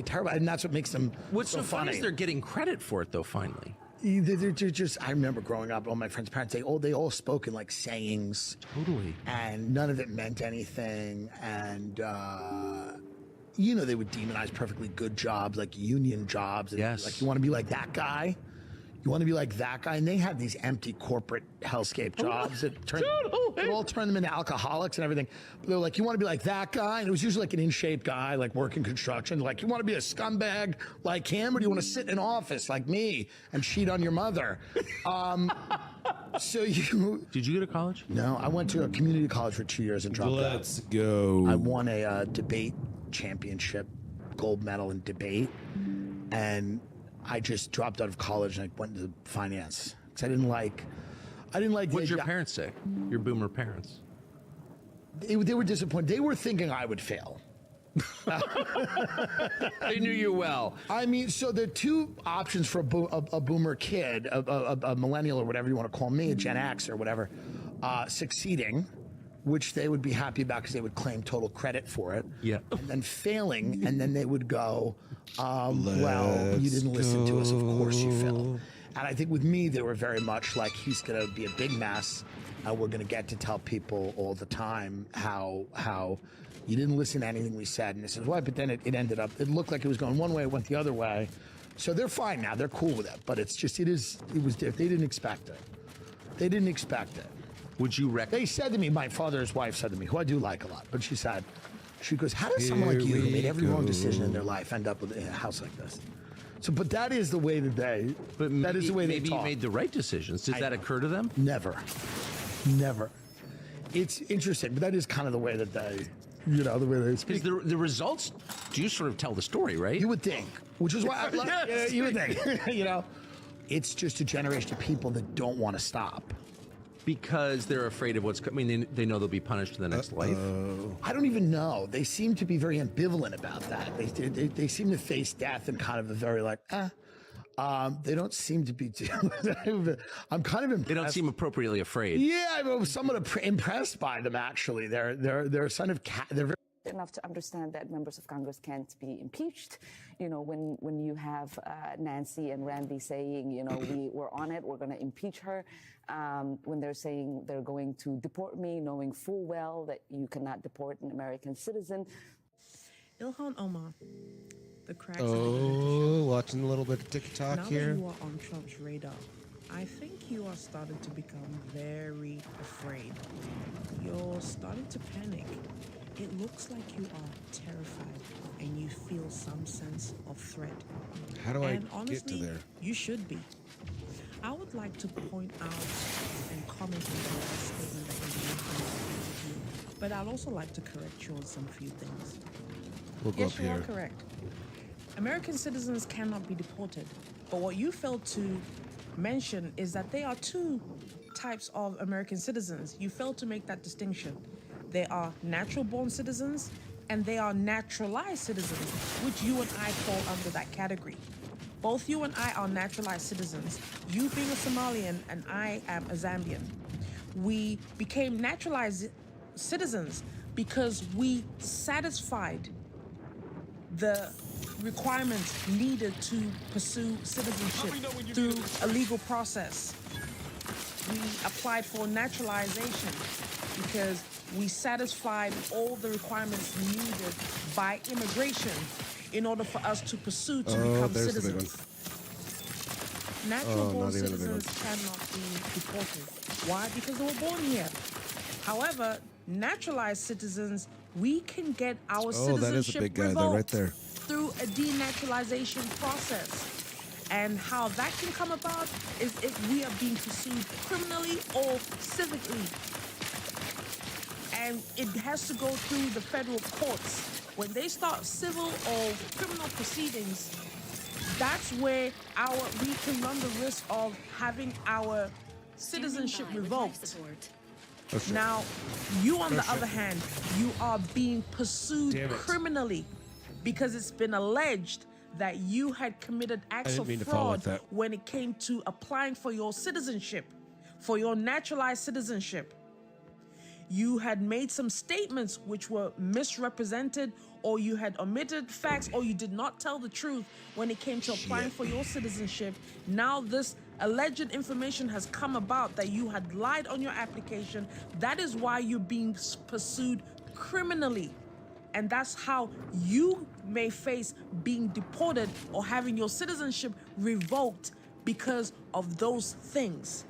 terrible, and that's what makes them What's so funny is they're getting credit for it, though. Finally, they're just. I remember growing up, all my friends' parents, they all spoke in like sayings, totally, and none of it meant anything, and. You know, they would demonize perfectly good jobs, like union jobs. And yes. Like, you want to be like that guy? You want to be like that guy? And they had these empty corporate hellscape jobs that all turned them into alcoholics and everything. But they were like, you want to be like that guy? And it was usually like an in-shape guy, like working construction. Like, you want to be a scumbag like him? Or do you want to sit in an office like me and cheat on your mother? So you... Did you go to college? No, I went to a community college for 2 years and dropped out. Let's go. I won a debate championship, gold medal in debate, and I just dropped out of college and I went into finance because I didn't like. What'd your parents say? Your boomer parents? They were disappointed. They were thinking I would fail. They knew you well. I mean, so the two options for a boomer kid, a millennial or whatever you want to call me, a Gen X or whatever, succeeding, which they would be happy about because they would claim total credit for it. Yeah. And then failing, and then they would go, well, you didn't listen to us, of course you failed. And I think with me, they were very much like, he's going to be a big mess, and we're going to get to tell people all the time how you didn't listen to anything we said, and this is why. But then it ended up, it looked like it was going one way, it went the other way. So they're fine now, they're cool with it. But it's just, it was different. They didn't expect it. They didn't expect it. Would you recommend? They said to me, my father's wife said to me, who I do like a lot, but she goes, how does someone like you who made every wrong decision in their life end up with a house like this? So, but that is the way that they, that is the way they talk. Maybe you made the right decisions. Did that occur to them? Never. It's interesting, but that is kind of the way that they, you know, the way they speak. Because the results do sort of tell the story, right? You would think, which is why I love, Yes. you would think, you know, it's just a generation of people that don't want to stop. Because they're afraid of what's coming. I mean, they know they'll be punished in the next life. I don't even know. They seem to be very ambivalent about that. They seem to face death in kind of a very like, they don't seem to be. I'm kind of impressed. They don't seem appropriately afraid. Yeah, I'm somewhat impressed by them. Actually, they're son of cat. They're very enough to understand that members of Congress can't be impeached. You know, when you have Nancy and Randy saying, you know, we're on it, we're going to impeach her. When they're saying they're going to deport me, knowing full well that you cannot deport an American citizen. Ilhan Omar, the cracks. Oh, watching a little bit of TikTok here. Now that you are on Trump's radar, I think you are starting to become very afraid. You're starting to panic. It looks like you are terrified and you feel some sense of threat. How do I honestly, get to there? You should be. I would like to point out and comment on the last statement that you made, but I'd also like to correct you on some few things. We'll go yes, up you here. are correct. American citizens cannot be deported, but what you failed to mention is that there are two types of American citizens. You failed to make that distinction. They are natural-born citizens, and they are naturalized citizens, which you and I fall under that category. Both you and I are naturalized citizens, you being a Somalian and I am a Zambian. We became naturalized citizens because we satisfied the requirements needed to pursue citizenship through a legal process. We applied for naturalization because we satisfied all the requirements needed by immigration in order for us to pursue to become citizens. Natural-born citizens cannot be deported. Why? Because they were born here. However, naturalized citizens, we can get our citizenship revoked through a denaturalization process. And how that can come about is if we are being pursued criminally or civically. And it has to go through the federal courts. When they start civil or criminal proceedings, that's where we can run the risk of having our citizenship revoked. Now, you on the other hand, you are being pursued criminally because it's been alleged that you had committed acts of fraud when it came to applying for your citizenship, for your naturalized citizenship. You had made some statements which were misrepresented or you had omitted facts, or you did not tell the truth when it came to applying for your citizenship, now this alleged information has come about that you had lied on your application. That is why you're being pursued criminally. And that's how you may face being deported or having your citizenship revoked because of those things.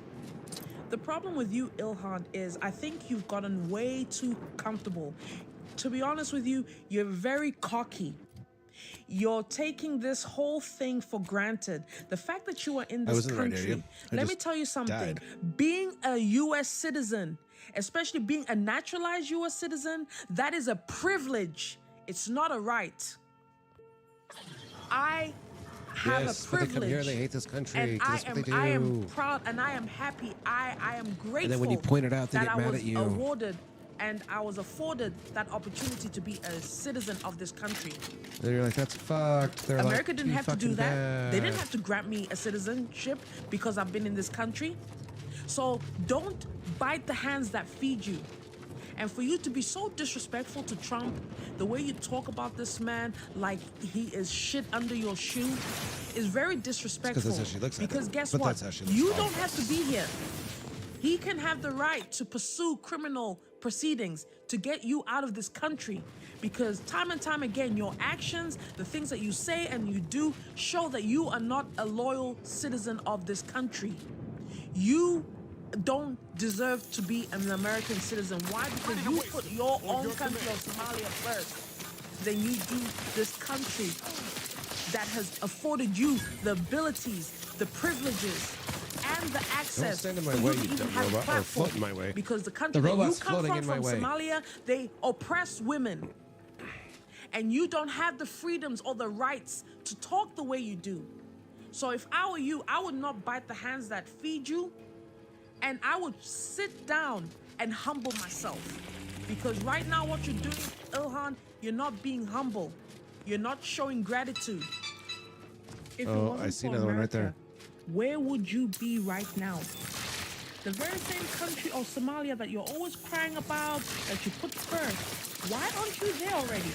The problem with you, Ilhan, is I think you've gotten way too comfortable. To be honest with you, you're very cocky. You're taking this whole thing for granted. The fact that you are in this country, let me tell you something. Being a U.S. citizen, especially being a naturalized U.S. citizen, that is a privilege. It's not a right. I have a privilege. But they come here, they hate this country. And I am proud and I am happy. I am grateful. And then when you point it out, they get mad at you. Awarded and I was afforded that opportunity to be a citizen of this country. Then you're like, that's fucked. They're America like, didn't have to do that. Bad. They didn't have to grant me a citizenship because I've been in this country. So don't bite the hands that feed you. And for you to be so disrespectful to Trump, the way you talk about this man like he is shit under your shoe is very disrespectful. Because that's how she looks at Because him. guess But what? that's how she looks You at don't have to be here. He can have the right to pursue criminal proceedings to get you out of this country, because time and time again, your actions, the things that you say and you do, show that you are not a loyal citizen of this country. You don't deserve to be an American citizen. Why? Because you put your own country of Somalia first. Then you do this country that has afforded you the abilities, the privileges, and the access. Don't stand in my for way, you to you even dumb have a robot, or platform. float in my way. Because the country The that you robot's come floating from in my way. Somalia, they oppress women. And you don't have the freedoms or the rights to talk the way you do. So if I were you, I would not bite the hands that feed you, and I would sit down and humble myself. Because right now what you're doing, Ilhan, you're not being humble. You're not showing gratitude. If it wasn't I see for another one right America, there. where would you be right now? The very same country of Somalia that you're always crying about, that you put first, why aren't you there already?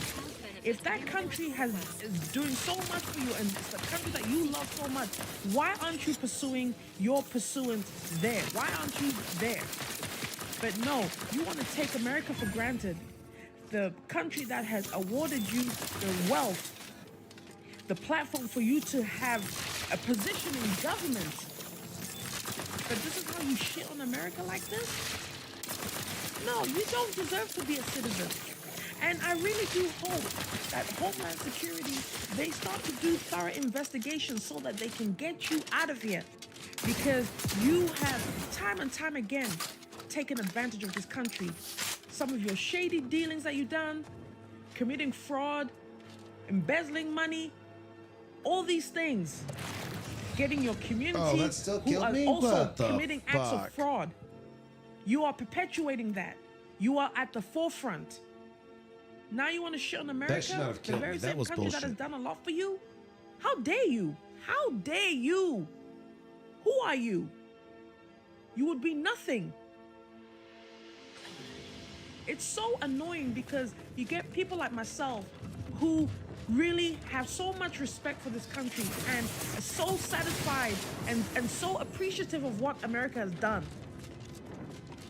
If that country is doing so much for you and it's the country that you love so much, why aren't you pursuing your pursuant there? Why aren't you there? But no, you want to take America for granted. The country that has awarded you the wealth, the platform for you to have a position in government. But this is how you shit on America like this? No, you don't deserve to be a citizen. And I really do hope that Homeland Security, they start to do thorough investigations so that they can get you out of here. Because you have time and time again taken advantage of this country. Some of your shady dealings that you've done, committing fraud, embezzling money, all these things, getting your community that still who killed are me? also What the committing acts of fuck? fraud. You are perpetuating that. You are at the forefront. Now you want to shit on America? should not have The killed very me. That same was country that has bullshit. done a lot for you? How dare you? How dare you? Who are you? You would be nothing. It's so annoying because you get people like myself who really have so much respect for this country and are so satisfied and so appreciative of what America has done.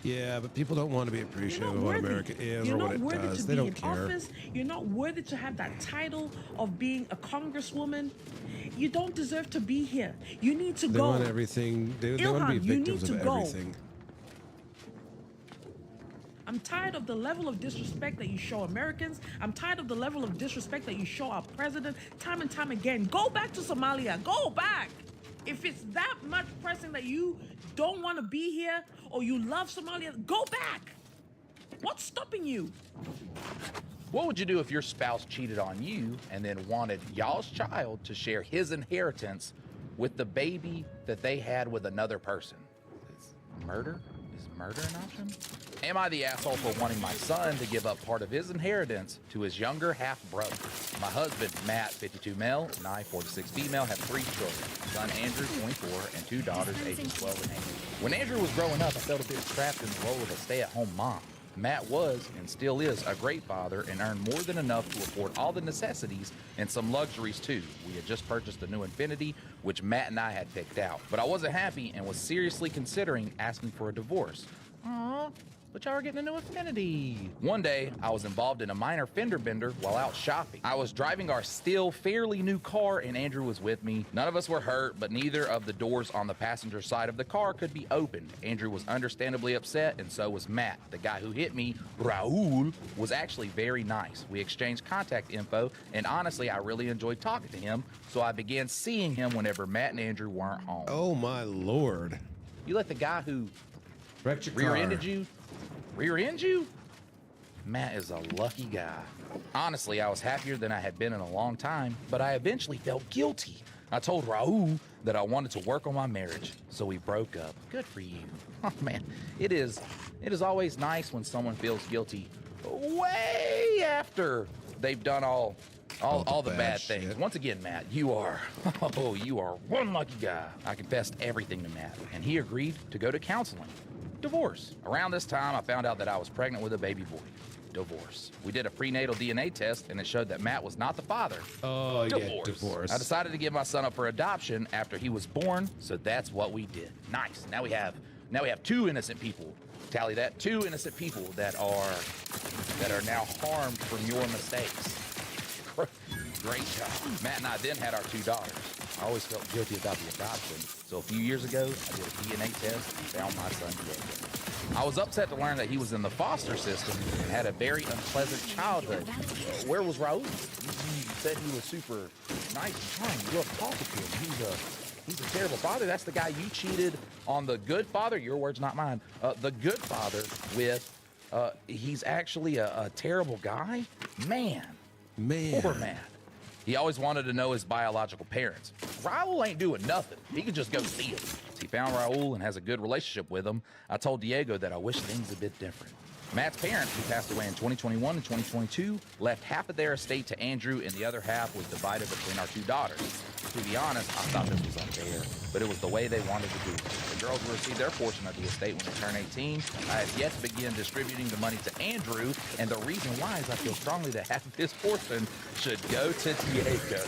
Yeah, but people don't want to be You're appreciative not of what worthy. America is You're or what not it worthy does. to They be don't in care. office. You're not worthy to have that title of being a congresswoman. You don't deserve to be here. You need to They go. want everything. They want to be Ilhan, you victims need of to go. everything. I'm tired of the level of disrespect that you show Americans. I'm tired of the level of disrespect that you show our president time and time again. Go back to Somalia. Go back. If it's that much pressing that you don't want to be here or you love Somalia, go back. What's stopping you? What would you do if your spouse cheated on you and then wanted y'all's child to share his inheritance with the baby that they had with another person? Is murder an option? Am I the asshole for wanting my son to give up part of his inheritance to his younger half-brother? My husband, Matt, 52 male, and I, 46 female, have 3 children. Son Andrew, 24, and 2 daughters, ages 12 and 8. When Andrew was growing up, I felt a bit trapped in the role of a stay-at-home mom. Matt was and still is a great father and earned more than enough to afford all the necessities and some luxuries too. We had just purchased a new Infiniti, which Matt and I had picked out. But I wasn't happy and was seriously considering asking for a divorce. Aww. But y'all are getting a new Infiniti. One day, I was involved in a minor fender bender while out shopping. I was driving our still fairly new car and Andrew was with me. None of us were hurt, but neither of the doors on the passenger side of the car could be opened. Andrew was understandably upset and so was Matt. The guy who hit me, Raul, was actually very nice. We exchanged contact info and honestly, I really enjoyed talking to him, so I began seeing him whenever Matt and Andrew weren't home. Oh my Lord. You let the guy who Wrecked your rear-ended car. you rear-end you? Matt is a lucky guy. Honestly, I was happier than I had been in a long time, but I eventually felt guilty. I told Raul that I wanted to work on my marriage, so we broke up. Good for you. Oh man, it is always nice when someone feels guilty way after they've done all the bad things. shit. Once again, Matt, you are one lucky guy. I confessed everything to Matt, and he agreed to go to counseling. Divorce. Around this time, I found out that I was pregnant with a baby boy. Divorce. We did a prenatal DNA test, and it showed that Matt was not the father. Oh, yeah, divorce. I decided to give my son up for adoption after he was born, so that's what we did. Nice. Now we have 2 innocent people. Tally that. 2 innocent people that are now harmed from your mistakes. Great job. Matt and I then had our 2 daughters. I always felt guilty about the adoption, so a few years ago, I did a DNA test and found my son Diego. I was upset to learn that he was in the foster system and had a very unpleasant childhood. Where was Raul? You said he was super nice and charming. You love talking to him. He's a terrible father. That's the guy you cheated on the good father, your words, not mine, the good father with. He's actually a terrible guy? Man. Poor Matt. He always wanted to know his biological parents. Raul ain't doing nothing. He could just go see them. He found Raul and has a good relationship with him. I told Diego that I wish things a bit different. Matt's parents, who passed away in 2021 and 2022, left half of their estate to Andrew and the other half was divided between our 2 daughters. To be honest, I thought this was unfair, but it was the way they wanted to do it. The girls will receive their portion of the estate when they turn 18. I have yet to begin distributing the money to Andrew, and the reason why is I feel strongly that half of his portion should go to Diego.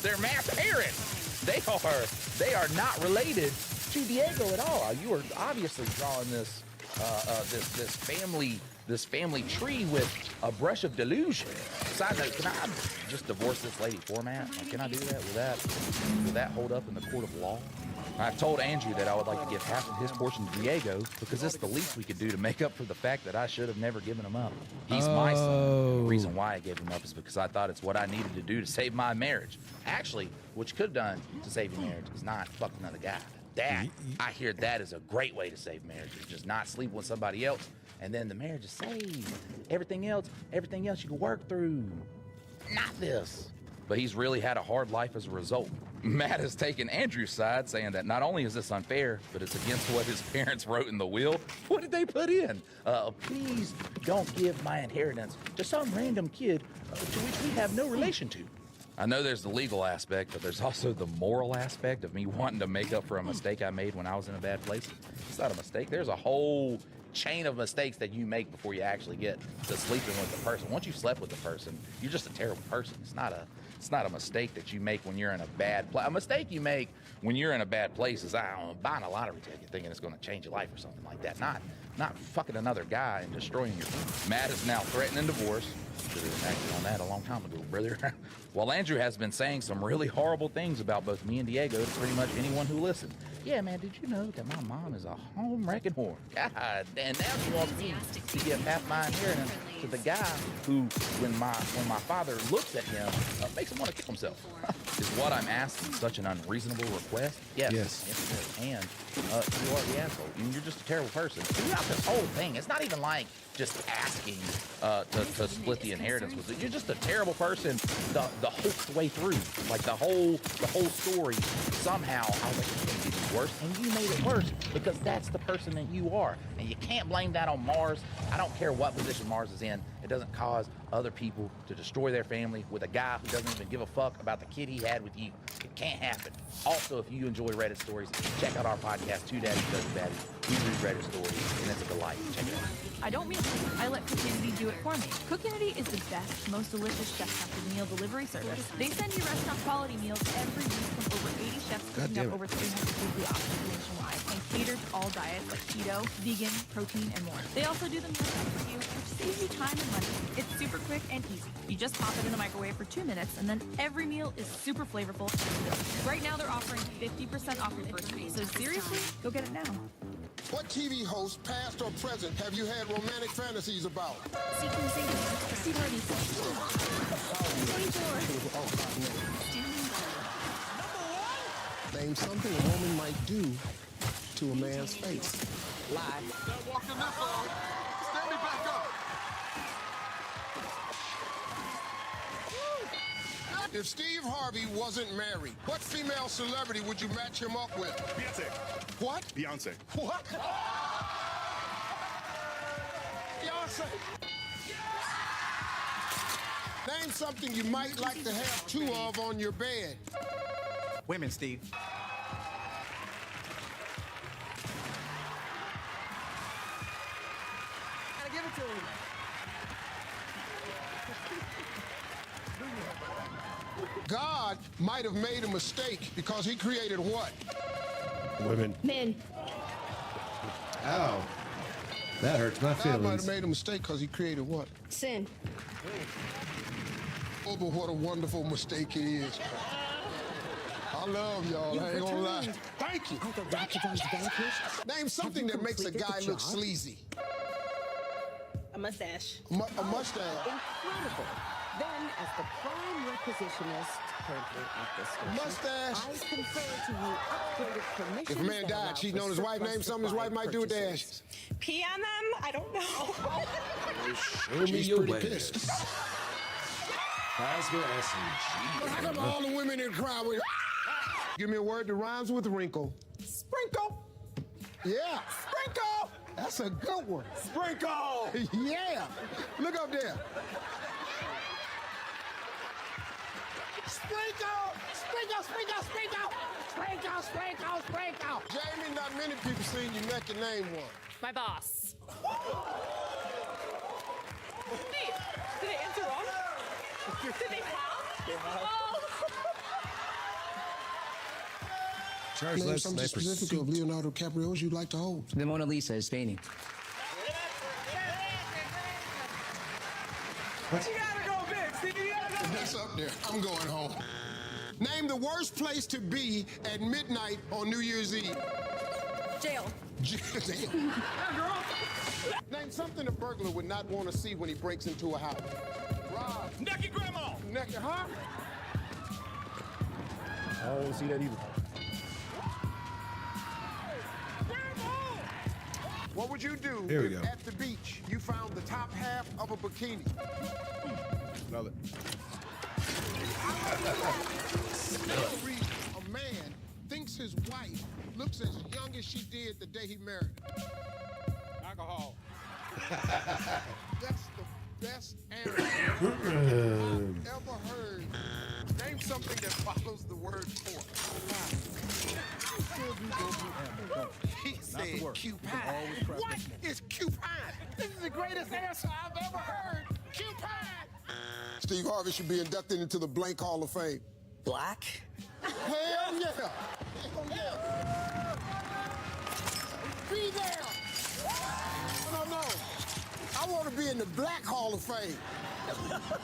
They're Matt's parents. They are not related to Diego at all. You are obviously drawing this family tree with a brush of delusion. Side note, can I just divorce this lady for Matt? Like, can I do that? Will that hold up in the court of law? I've told Andrew that I would like to give half of his portion to Diego because it's the least we could do to make up for the fact that I should have never given him up. He's my son. The reason why I gave him up is because I thought it's what I needed to do to save my marriage. Actually, what you could have done to save your marriage is not fuck another guy. That, I hear that is a great way to save marriage. Is just not sleep with somebody else, and then the marriage is saved. Everything else you can work through. Not this. But he's really had a hard life as a result. Matt has taken Andrew's side, saying that not only is this unfair, but it's against what his parents wrote in the will. What did they put in? Please don't give my inheritance to some random kid to which we have no relation to. I know there's the legal aspect, but there's also the moral aspect of me wanting to make up for a mistake I made when I was in a bad place. It's not a mistake. There's a whole chain of mistakes that you make before you actually get to sleeping with the person. Once you've slept with the person, you're just a terrible person. It's not a mistake that you make when you're in a bad place. A mistake you make when you're in a bad place is, I don't know, buying a lottery ticket thinking it's going to change your life or something like that. Not fucking another guy and destroying your family. Matt is now threatening divorce. Should have acted on that a long time ago, brother. While Andrew has been saying some really horrible things about both me and Diego to pretty much anyone who listens. Yeah, man, did you know that my mom is a home-wrecking whore? God, and now she wants me to give half my inheritance to the guy who, when my father looks at him, makes him want to kill himself. Is what I'm asking such an unreasonable request? Yes. And you are the asshole. You're just a terrible person. Throughout this whole thing, it's not even like just asking to split the inheritance with it. You're just a terrible person the whole way through. Like the whole story. Somehow I was like, it's gonna get worse, and you made it worse because that's the person that you are. And you can't blame that on Mars. I don't care what position Mars is in. It doesn't cause other people to destroy their family with a guy who doesn't even give a fuck about the kid he had with you. It can't happen. Also, if you enjoy Reddit stories, check out our podcast, Two Daddies Does Daddy. We read Reddit stories, and it's a delight. Check it out. I don't mean to. I let Cookinity do it for me. Cookinity is the best, most delicious chef-crafted meal delivery service. They send you restaurant-quality meals every week from over 80 chefs cooking up over 350 options nationwide and cater to all diets like keto, vegan, protein, and more. They also do the meal prep for you, which saves you time and money. It's super quick and easy. You just pop it in the microwave for 2 minutes, and then every meal is super flavorful and delicious. Right now, they're offering 50% off your first meal. So seriously, go get it now. What TV host, past or present, have you had romantic fantasies about? Steve Harvey. Name something a woman might do to a man's face. Lie. Not walking this long. Stand me back up. If Steve Harvey wasn't married, what female celebrity would you match him up with? Beyonce. What? Beyonce. What? Beyonce. Name something you might like to have two of on your bed. Women, Steve. Gotta give it to him. God might have made a mistake because he created what? Women. Men. Ow. That hurts my God might have feelings. made a mistake because he created what? Sin. Oh, but what a wonderful mistake it is. I love y'all, I ain't gonna lie. Thank you. Name something that makes a guy look sleazy. A mustache. A mustache. Incredible. Then, as the prime requisitionist currently at this station, Mustache. I confer to you upgraded permission. If a man died cheating on his wife, name something his wife might do with the ashes. Pee on them? I don't know. Show me She's your pretty way. pissed. Plasma SMG. How come all the women in the crowd with Give me a word that rhymes with wrinkle. Sprinkle. Yeah. Sprinkle. That's a good one. Sprinkle. Yeah. Look up there. Sprinkle. Sprinkle, sprinkle, sprinkle. Sprinkle, sprinkle, sprinkle. Jamie, not many people seen you naked. Name one. My boss. Hey, did I answer wrong? Did they have? Oh. Charge Name that something sniper specific of suit. Leonardo DiCaprio's you'd like to hold. The Mona Lisa is painting. You gotta go big, Stevie. You gotta go. That's up there. I'm going home. Name the worst place to be at midnight on New Year's Eve. Jail. Damn. Name something a burglar would not want to see when he breaks into a house. Rob. Naked grandma. Naked, huh? I don't see that either. What would you do Here we if go. at the beach you found the top half of a bikini? Another. A man thinks his wife looks as young as she did the day he married her. Alcohol. That's the best answer I've ever heard. Name something that follows the word pork. He said cupine. What is cupine? This is the greatest answer I've ever heard. Cupine. Steve Harvey should be inducted into the Blank Hall of Fame. Black? Hell yeah. Hell yeah. Be there. No. I want to be in the Black Hall of Fame.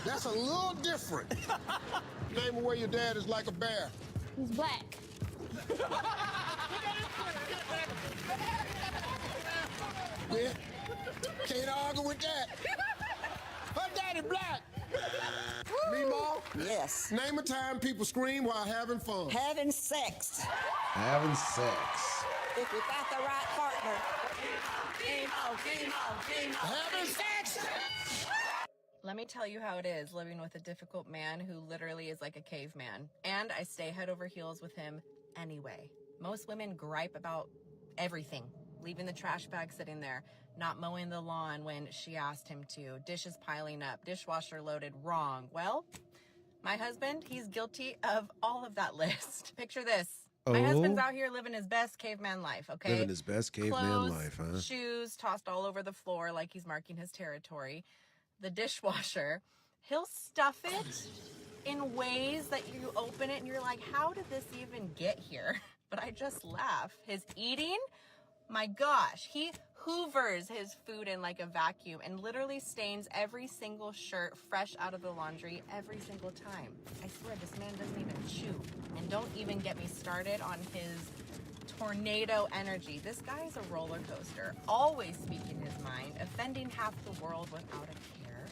That's a little different. Name where your dad is like a bear. He's black. Yeah. Can't argue with that. Her daddy black. Meemaw, Yes. name a time people scream while having fun. Having sex. Having sex. If you got the right partner. Having sex. Let me tell you how it is living with a difficult man who literally is like a caveman. And I stay head over heels with him anyway. Most women gripe about everything. Leaving the trash bag sitting there, not mowing the lawn when she asked him to, dishes piling up, dishwasher loaded wrong. Well, my husband, he's guilty of all of that list. Picture this. My husband's out here living his best caveman life, okay? Living his best caveman Clothes, life, huh? shoes tossed all over the floor like he's marking his territory. The dishwasher, he'll stuff it in ways that you open it and you're like, how did this even get here? But I just laugh. His eating, my gosh, he hoovers his food in like a vacuum and literally stains every single shirt fresh out of the laundry every single time. I swear, this man doesn't even chew. And don't even get me started on his tornado energy. This guy is a roller coaster, always speaking his mind, offending half the world without a care.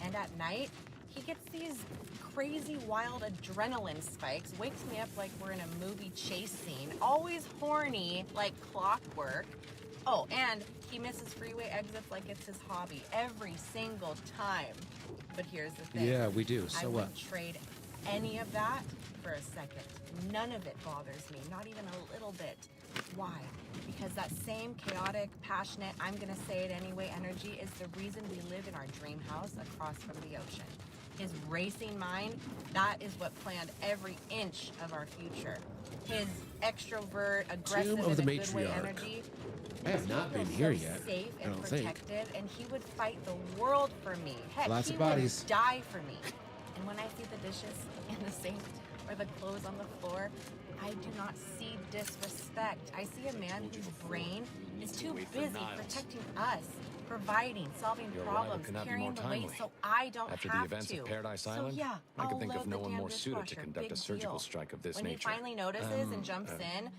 And at night, he gets these crazy, wild adrenaline spikes, wakes me up like we're in a movie chase scene, always horny like clockwork. Oh, and he misses freeway exits like it's his hobby every single time. But here's the thing. Yeah, we do. So I what? wouldn't trade any of that for a second. None of it bothers me, not even a little bit. Why? Because that same chaotic, passionate, I'm gonna say it anyway energy is the reason we live in our dream house across from the ocean. His racing mind, that is what planned every inch of our future. His extrovert, aggressive, Tomb of the in a good way Matriarch. energy. I have he not been feels here so yet, safe I and don't think. protected, and he would fight the world for me. Heck, Lots he of bodies. would die for me. And when I see the dishes in the sink or the clothes on the floor, I do not see disrespect. I see a man whose brain is too busy protecting us, providing, solving Your arrival problems, cannot be carrying more the weight timely. so I don't After have the events to. of Paradise So Island, yeah, I I'll could think of load no the one damn more suited to dishwasher. conduct Big a surgical deal. strike of this when nature. he finally notices and jumps in,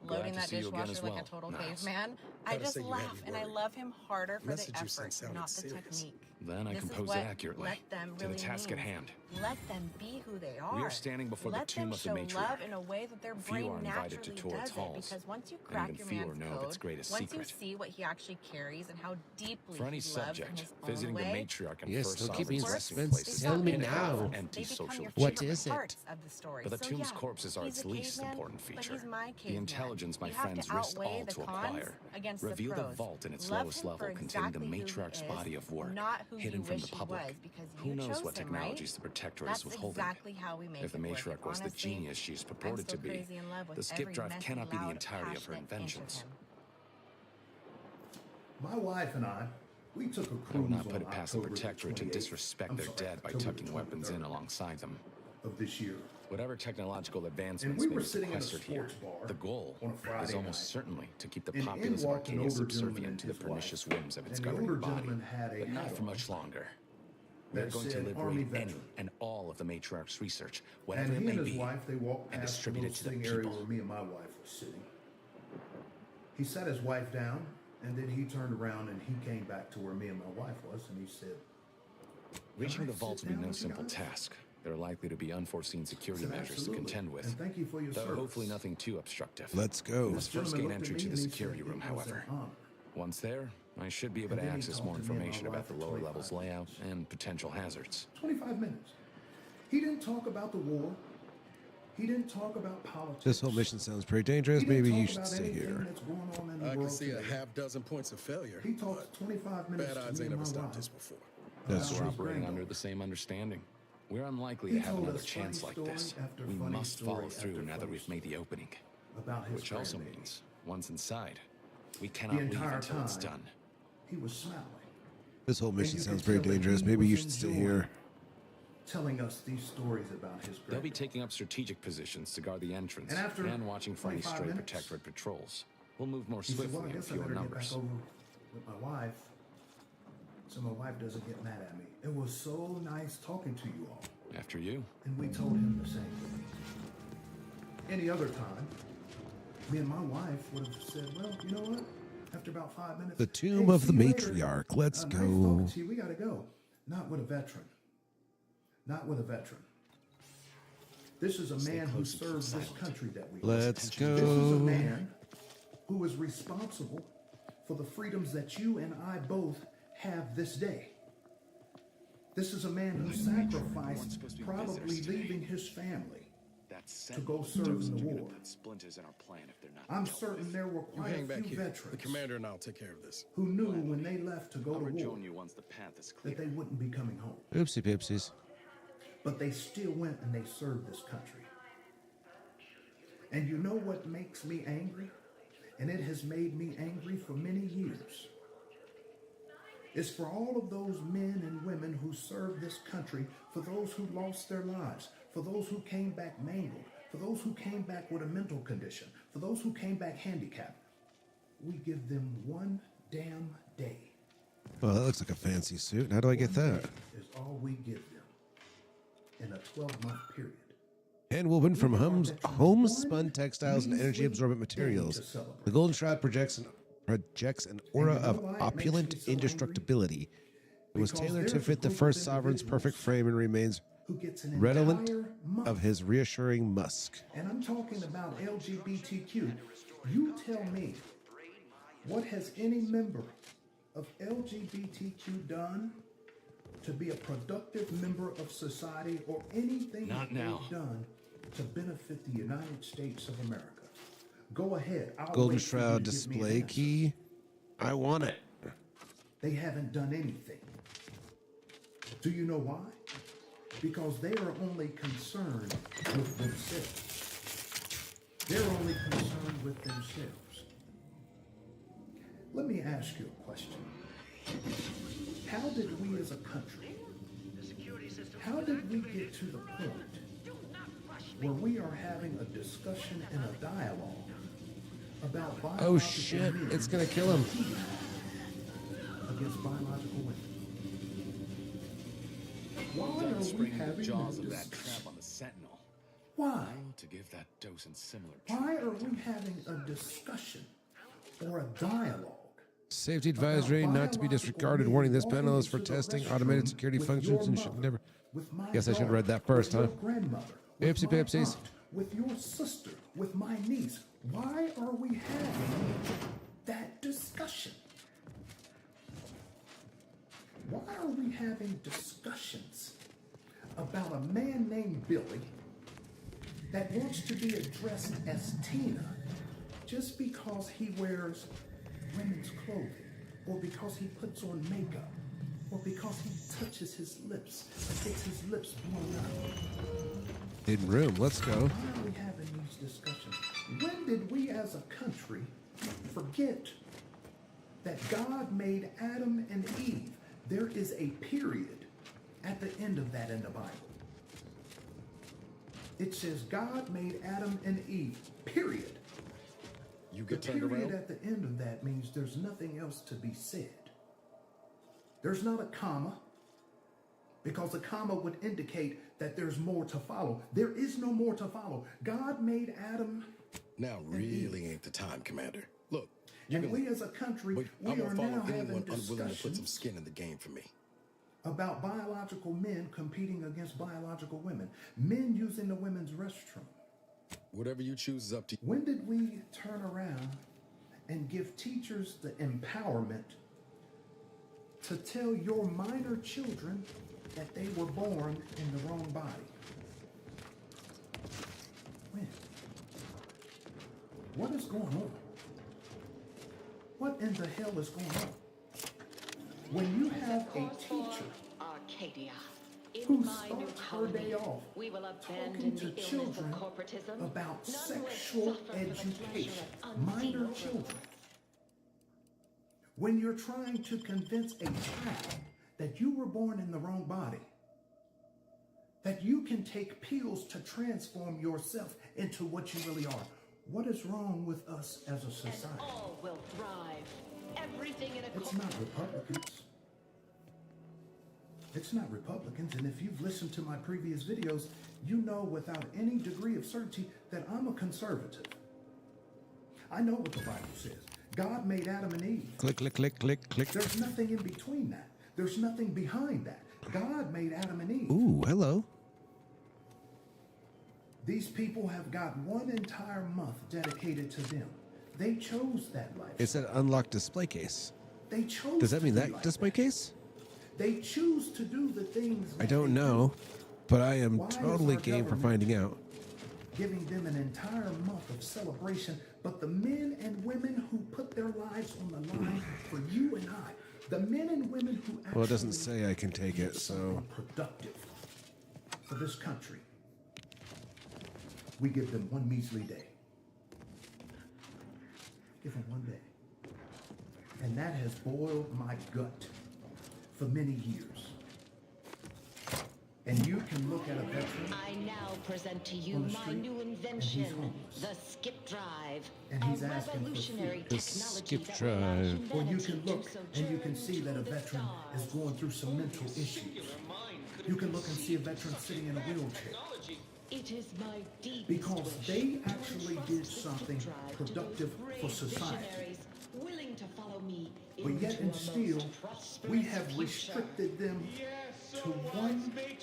glad loading to that see you again dishwasher as like well, a total Niles. caveman, I Gotta just say you had laugh me and I worried. love him harder for the Message you sent effort, sounded not the serious. technique. Then I This is composed what it accurately let them to really the task at means. hand. Let them be who they are. We are standing before the Let tomb them of the show matriarch. love in a way that their Few brain are invited to naturally tour its does it. halls, Because once you and crack even your fewer man's know of code, its greatest once secret. you see what he actually carries and how deeply For any he loves in subject, his visiting own the way, matriarch and Yes, first don't keep me in sovereign's resting suspense. place is Tell the me pinnacle now. of they anti-social become your What favorite is it? parts of the story. But the So tomb's yeah, corpses are he's its a least caveman, important but feature. he's my The caveman. intelligence my You have friends to risked outweigh all the to cons acquire against the reveal the pros. vault in its Love lowest him level for containing the exactly who he matriarch's is, body of work, not who hidden you from wish the he public. was, because Who you knows chose what him, technologies right? the protectorate That's is withholding? exactly how we make If the it work. matriarch was the Honestly, genius she's I'm purported still to be, crazy in love with the skip every drive messy, cannot be the loud, entirety of her passionate inch inventions. him. My wife and I, we took a cruise I will not on put it past the October protectorate to 28th. disrespect I'm their sorry, dead by October tucking weapons in 23rd alongside them. of this year. Whatever technological And advancements we may were be sitting in a sequestered here, sports bar the goal on a is Friday almost night. certainly to keep the And populace in of walked an Arcadia older gentleman subservient and to the his pernicious wife. whims of its And the governing older body, gentleman had a but not hat for on much longer. We are that going to said Army liberate any veteran. and all of the matriarch's research, whatever And it he may and his be, wife, they walked and past the distribute little it to the sitting area people. where me and my wife were sitting. He sat his wife down, and then he turned around and he came back to where me and my wife was, and he said, Reaching the sit vault will be down no with you simple guys? task. There are likely to be unforeseen security said, measures to "Absolutely, contend with, and thank you for your though service." hopefully nothing too obstructive. Let's go. We must first gain entry to the security room, "It was an however. honor." Once there, I should be able And to then he access talked more to me and my information wife about the for lower 25 levels layout and potential hazards. 25 minutes. He didn't talk about the war. He didn't talk about politics. This whole mission sounds pretty dangerous. He didn't Maybe talk you should about stay anything here. that's going on in the I can world see a today. half dozen points of failure. He talked 25 minutes Bad to odds me ain't and ever my stopped wife this before. That's about We're his operating under granddaughter. the same understanding. We're unlikely He to have told another us chance funny like this. story after We funny must story follow through after now that funny we've made the opening. about his Which also grandbaby. means, once inside, we The cannot leave entire until it's time, done. he was smiling, This whole mission you sounds could pretty tell that dangerous. he Maybe you was should stay enjoying here. telling us these stories about his They'll be grandbaby. taking up strategic positions to guard the entrance And after watching for any 25 stray minutes, protectorate patrols. We'll move more He said, "Well, I swiftly in guess I fewer better get numbers. back over with my wife so my wife doesn't get mad at me." It was so nice talking to you all. After you. And we told him the same thing. Any other time, me and my wife would have said, "Well, you know what? After about 5 minutes, The tomb hey, of the see you later. matriarch. Let's Nice go. talking to you. We gotta go." Not with a veteran. Not with a veteran. This is a man who close and keep served this silent. country that we Let's This is a go. man who is responsible for the freedoms that you and I both have this day. This is a man who sacrificed probably leaving his family, That go serve in the war. put splinters in our plan if they're not. I'm certain there were You quite hang a back few here. The veterans commander and I'll take care of this. who knew when they left to go to I'll war rejoin you once the path is clear. that they wouldn't be coming home. Oopsie pipsies. But they still went and they served this country. And you know what makes me angry? And it has made me angry for many years. It's for all of those men and women who served this country, for those who lost their lives, for those who came back mangled, for those who came back with a mental condition, for those who came back handicapped. We give them one damn day. Well, that looks like a fancy suit. How do I get that? Is all we give them in a 12-month period. Handwoven from homespun textiles and energy-absorbent materials. The golden shroud projects an aura of opulent indestructibility. It was tailored to fit the first sovereign's perfect frame and remains redolent of his reassuring musk. And I'm talking about LGBTQ. You tell me, what has any member of LGBTQ done to be a productive member of society or anything Not that now. they've done to benefit the United States of America? Go ahead. I'll Golden wait for you shroud to give me an display answer. key. I want it. They haven't done anything. Do you know why? Because they are only concerned with themselves. They're only concerned with themselves. Let me ask you a question. How did we as a country, how did we get to the point where we are having a discussion and a dialogue about biological Oh shit, men it's gonna kill him. against biological women? Why Well done are we springing the having jaws this of that discussion? trap on the Sentinel. Why? Oh, to give that docent similar Why are we having a discussion or a dialogue? Safety advisory not to be disregarded. Warning: this panel is for testing automated security functions and should never. With my Guess I should have daughter, read that first, with huh? your grandmother, with Oopsie my pipsies. aunt, with your sister, with my niece. Why are we having that discussion? Why are we having discussions about a man named Billy that wants to be addressed as Tina just because he wears women's clothing, or because he puts on makeup, or because he touches his lips and gets his lips blown up? Hidden room. Let's go. Why are we having these discussions? When did we as a country forget that God made Adam and Eve? There is a period at the end of that in the Bible. It says God made Adam and Eve, period. You The get turned period around? at the end of that means there's nothing else to be said. There's not a comma, because a comma would indicate that there's more to follow. There is no more to follow. God made Adam, Now really ain't the time, Commander. Look, you and can we leave, as a country, but I we are won't follow now having anyone unwilling to put some discussions skin in the game for me. about biological men competing against biological women, men using the women's restroom. Whatever you choose is up to you. When did we turn around and give teachers the empowerment to tell your minor children that they were born in the wrong body? When? What is going on? What in the hell is going on? When you have a teacher Arcadia. who In my new starts her colony, day off we will talking abandon to the illness children of corporatism. about None will sexual suffer for the pleasure education, of minor unseen children. When you're trying to convince a child that you were born in the wrong body, that you can take pills to transform yourself into what you really are. What is wrong with us as a society? And all will thrive. Everything in a It's not Republicans. It's not Republicans, and if you've listened to my previous videos, you know without any degree of certainty that I'm a conservative. I know what the Bible says. God made Adam and Eve. Click, click, click, click, click. There's nothing in between that. There's nothing behind that. God made Adam and Eve. Ooh, hello. These people have got one entire month dedicated to them. They chose that life. It's an unlocked display case. They chose. Does that to mean be that like display case? They choose to do the things. I that don't they know, do. but I am Why is totally our game for government- finding out. giving them an entire month of celebration, but the men and women who put their lives on the line for you and I, the men and women who actually Well, it doesn't say I can take it, so productive for this country, we give them one measly day. Give them one day. And that has boiled my gut for many years. And you can look at a veteran. I now present to you on the my street, new and he's invention, homeless. the skip drive. And he's a asking for revolutionary food. The technology skip that will allow drive. Or you humanity can to look and you can see that a veteran is going through some mental issues. You can look and see a veteran sitting in a wheelchair. It is my deep Because they actually did something productive for society. willing to follow me. But yet and still, we have restricted them to one day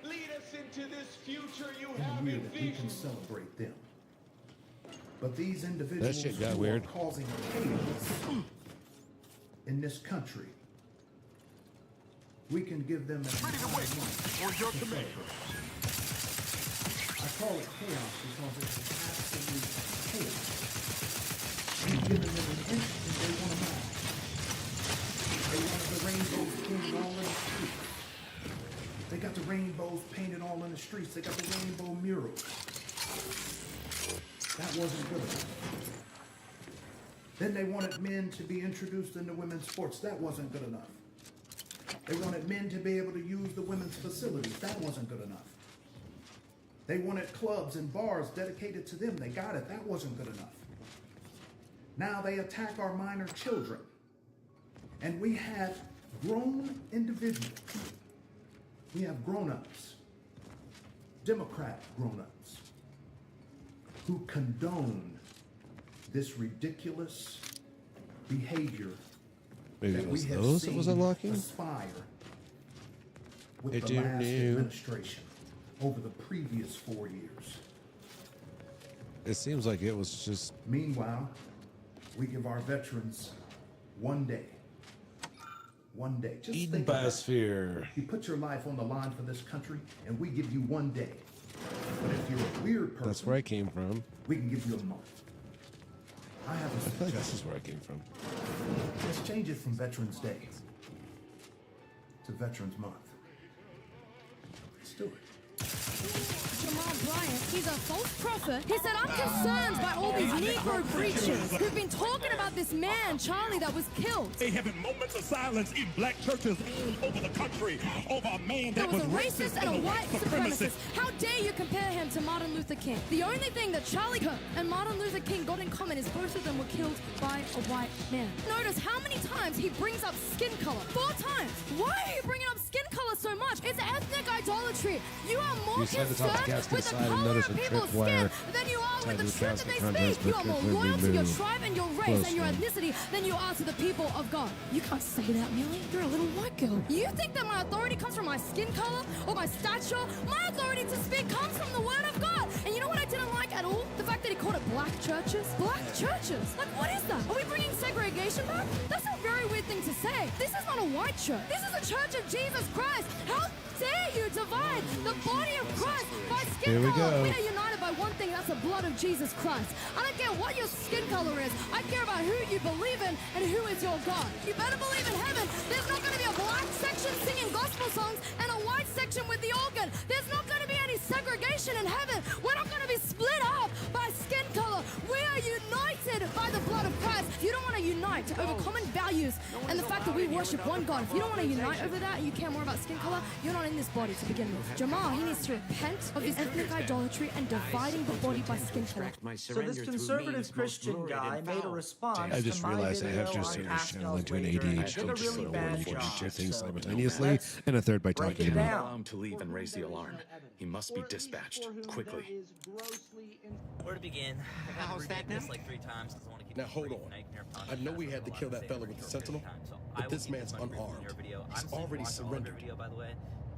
Lead us into this future you in have a year that we can envisioned. celebrate them. But these individuals That shit got who weird. are causing chaos in this country, we can give them an entire month On your to command. celebrate. I call it chaos because it's absolute chaos. We've given them an inch and they want a mile. They want the rainbows painted all in the streets. They got the rainbows painted all in the streets. They got the rainbow murals. That wasn't good enough. Then they wanted men to be introduced into women's sports. That wasn't good enough. They wanted men to be able to use the women's facilities. That wasn't good enough. They wanted clubs and bars dedicated to them. They got it. That wasn't good enough. Now they attack our minor children. And we have grown individuals. We have grown-ups, Democrat grown-ups, who condone this ridiculous behavior maybe that it we was have those that seen was unlocking. aspire with I the don't last know. administration over the previous 4 years. It seems like it was just. Meanwhile, we give our veterans one day. One day. Just Eden think about it. Biosphere. You put your life on the line for this country, and we give you one day. But if you're a weird person, That's where I came from. we can give you a month. I have a I feel like suggestion. this is where I came from. Let's change it from Veterans Day to Veterans Month. Let's do it. Jamal Bryant, he's a false prophet. He said, I'm concerned by all these Negro preachers who've been talking about this man, Charlie, that was killed. They having moments of silence in black churches all over the country over a man that That was a racist and a white supremacist. How dare you compare him to Martin Luther King? The only thing that Charlie Kirk and Martin Luther King got in common is both of them were killed by a white man. Notice how many times he brings up skin color. 4 times. Why are you bringing up skin color so much? It's ethnic idolatry. You are more You said to top the concerned casket with the aside and color notice of a people's tripwire skin than you are tied with to the the truth that they casket contents, speak. You but are more could we loyal to your move tribe and your race close and your one? ethnicity than you are to the people of God. You can't say that, Millie. You're a little white girl. You think that my authority comes from my skin color or my stature? My authority to speak comes from the word of God. And you know what I didn't like at all? The fact that he called it black churches. Black churches? Like, what is that? Are we bringing segregation back? That's a very weird thing to say. This is not a white church. This is a church of Jesus Christ. How dare you divide the body of Christ by skin Here we color? go. We are united by one thing, that's the blood of Jesus Christ. I don't care what your skin color is. I care about who you believe in and who is your God. You better believe in heaven. There's not going to be a black section singing gospel songs and a white section with the organ. There's not going to be any segregation in heaven. We're not going to be split up by skin color. We are united by the blood of Christ. If you don't want to unite over common values and the fact that we worship one God, if you don't want to unite over that and you care more about skin color, you're not in this body to begin with. Jamal, he needs to repent of his ethnic idolatry and dividing the body by skin color. So this conservative Christian guy made a response I just to my realized I have video just on turned this channel Pascal's into an wager, and I ADHD did a really bad two job. things So simultaneously, let's and a third by break talking it to me. down. Allow him to leave and raise the alarm. He must be dispatched quickly. Where to begin? How's that now? Like 3 times because I want to keep Now hold on. I know we had to kill that fella with the Sentinel, but this man's unarmed. He's already surrendered. Video, by the way.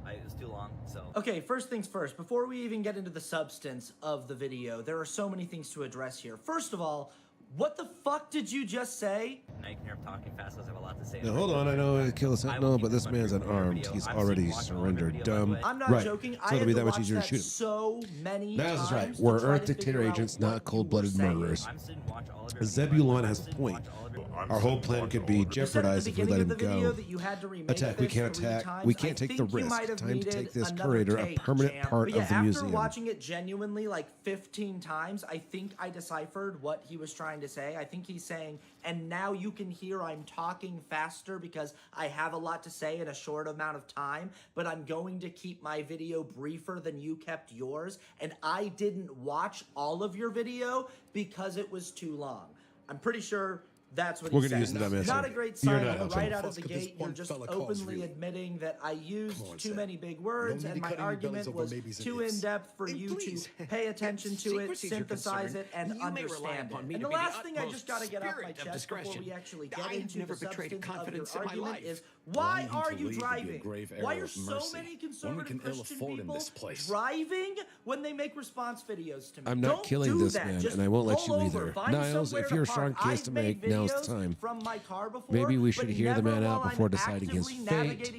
It was too long, so. Okay, first things first. Before we even get into the substance of the video, there are so many things to address here. First of all, What the fuck did you just say? Now you can hear him talking fast because I have a lot to say. Now hold on, I know it kills Sentinel, but this man's unarmed. He's already surrendered. Dumb. I'm not right. joking. So it'll be that much easier to that shoot him. so many That's times right. to We're try Earth to dictator figure out agents, what not cold-blooded you were saying. murderers. I'm sitting and watch all of your Zebulon has a point. Our whole plan could be jeopardized if we let him go. Attack. We can't attack. We can't take the risk. Time to take this curator, a permanent part of the museum. After watching it genuinely like 15 times, I think I deciphered what he was trying to say. I think he's saying, and now you can hear I'm talking faster because I have a lot to say in a short amount of time, but I'm going to keep my video briefer than you kept yours, and I didn't watch all of your video because it was too long. I'm pretty sure that's what We're he gonna said. use the dumb answer. Not a great You're sign not right helping. out of the gate. You're just openly admitting that I used too many big words, and my argument was too in-depth for you to pay attention to it, synthesize it, and understand it. And the last thing I just got to get off my chest before we actually get into the substance of your argument is, why are you driving? Why are so many conservative Christian people driving when they make response videos to me? I'm not killing this man, and I won't let you either. Niles, if you're a strong case to make, now's the time. Maybe we should hear the man out before deciding his fate.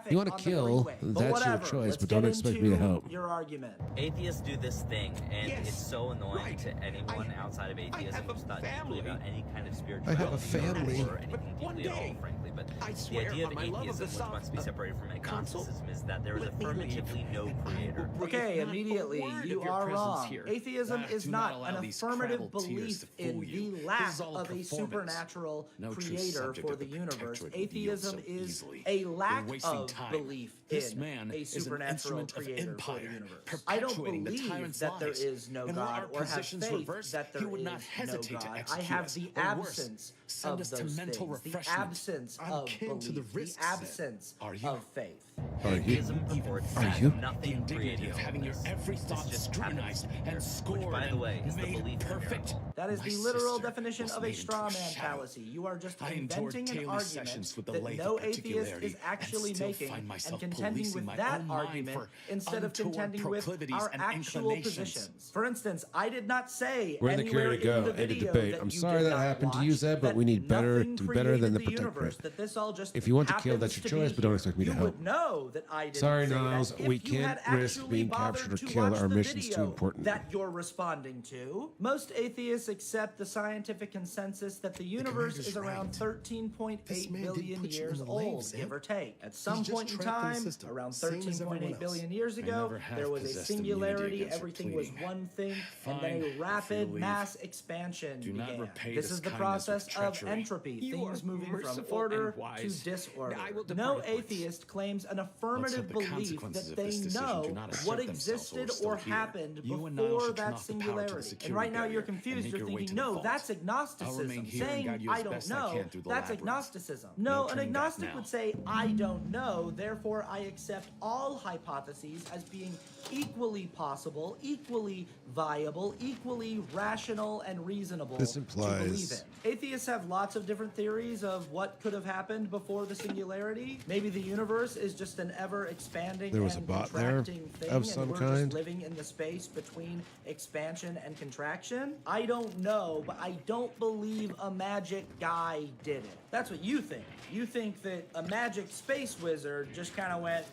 You want to kill, that's your choice, but don't expect me to help. Your argument. Atheists do this thing, and it's so annoying to anyone outside of atheism who's not deeply about any kind of spirituality. I have a family. Or anything deeply at all, frankly. But the idea of atheism, which must be separated from agnosticism, is that there is affirmatively no creator. Okay, immediately, you are wrong. Atheism is not an affirmative belief in the lack of a supernatural creator for the universe. Atheism is a lack of belief in a supernatural creator for the universe. I don't believe that there is no God or have faith that there is no God. I have the absence of those things, the absence of belief, the absence of faith. Atheism purports that nothing created having your every thought scrutinized and scored, which, by the way, is the belief perfect. That is the literal definition of a straw man fallacy. You are just inventing an argument that no atheist is actually making and contending with that argument instead of contending with our actual positions. For instance, I did not say We're in the anywhere curious to in go the and a video debate. that I'm you sorry did that not happened to watch you, Zeb, but we need better nothing to be better than the created protectorate. that this all just If you want to kill, that's happens your to choice, be but don't here. expect me to You help. would know that I didn't Sorry, say that Niles, if we you can't had risk actually being bothered captured or to killed. watch Our the mission's too video important. that you're responding to. Most atheists accept the scientific consensus that the universe is around 13.8 billion years old, give or take. At some point in time, around 13.8 billion years ago, there was a singularity, everything was one thing, and then a rapid mass expansion began. This is the process of entropy, things moving from order to disorder. No atheist claims an affirmative belief that they know what existed or happened before that singularity. And right now you're confused, you're thinking, no, that's agnosticism. Saying I don't know, that's agnosticism. No, an agnostic would say, I don't know, therefore I accept all hypotheses as being equally possible, equally viable, equally rational and reasonable This to believe implies in. Atheists have lots of different theories of what could have happened before the singularity. Maybe the universe is just an ever-expanding There was a and bot there contracting thing, of some and we're kind? just living in the space between expansion and contraction. I don't know, but I don't believe a magic guy did it. That's what you think. You think that a magic space wizard just kind of went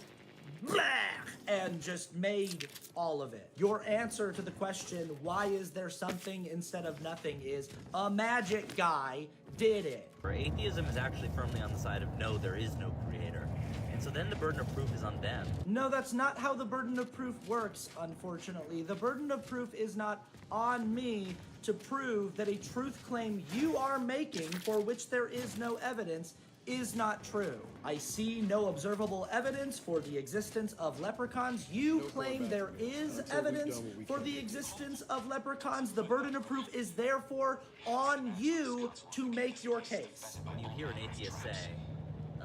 blah, and just made all of it. Your answer to the question, why is there something instead of nothing, is a magic guy did it. Atheism is actually firmly on the side of no, there is no creator. And so then the burden of proof is on them. No, that's not how the burden of proof works, unfortunately. The burden of proof is not on me to prove that a truth claim you are making for which there is no evidence is not true. I see no observable evidence for the existence of leprechauns. You claim there is evidence for the existence of leprechauns. The burden of proof is therefore on you to make your case. When you hear an atheist say,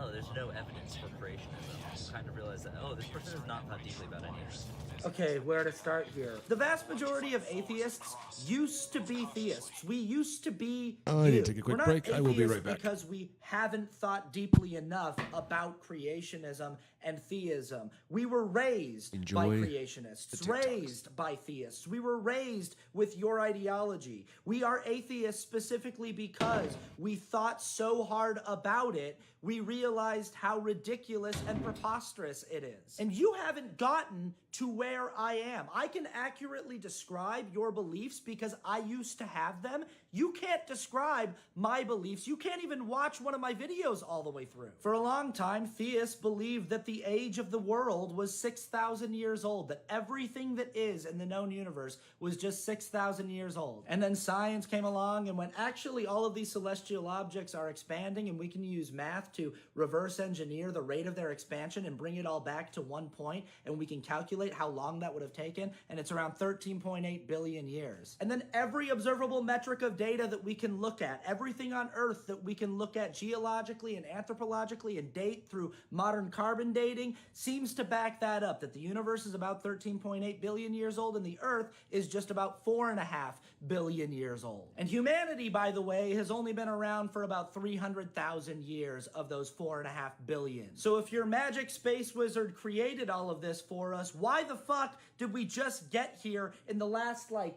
oh, there's no evidence for creationism, you kind of realize that, oh, this person has not thought deeply about any of this. Okay, where to start here? The vast majority of atheists used to be theists. We used to be I need to take a quick break. I will be right back. Because we haven't thought deeply enough about creationism and theism. We were raised by creationists, raised by theists. We were raised with your ideology. We are atheists specifically because we thought so hard about it, we realized how ridiculous and preposterous it is. And you haven't gotten to where I am. I can accurately describe your beliefs because I used to have them. You can't describe my beliefs. You can't even watch one of my videos all the way through. For a long time, theists believed that the age of the world was 6,000 years old, that everything that is in the known universe was just 6,000 years old. And then science came along and went, actually, all of these celestial objects are expanding and we can use math to reverse engineer the rate of their expansion and bring it all back to one point, and we can calculate how long that would have taken, and it's around 13.8 billion years. And then every observable metric of data that we can look at, everything on Earth that we can look at geologically and anthropologically and date through modern carbon dating seems to back that up, that the universe is about 13.8 billion years old and the Earth is just about 4.5 billion years old. And humanity, by the way, has only been around for about 300,000 years of those 4.5 billion. So if your magic space wizard created all of this for us, why the fuck did we just get here in the last, like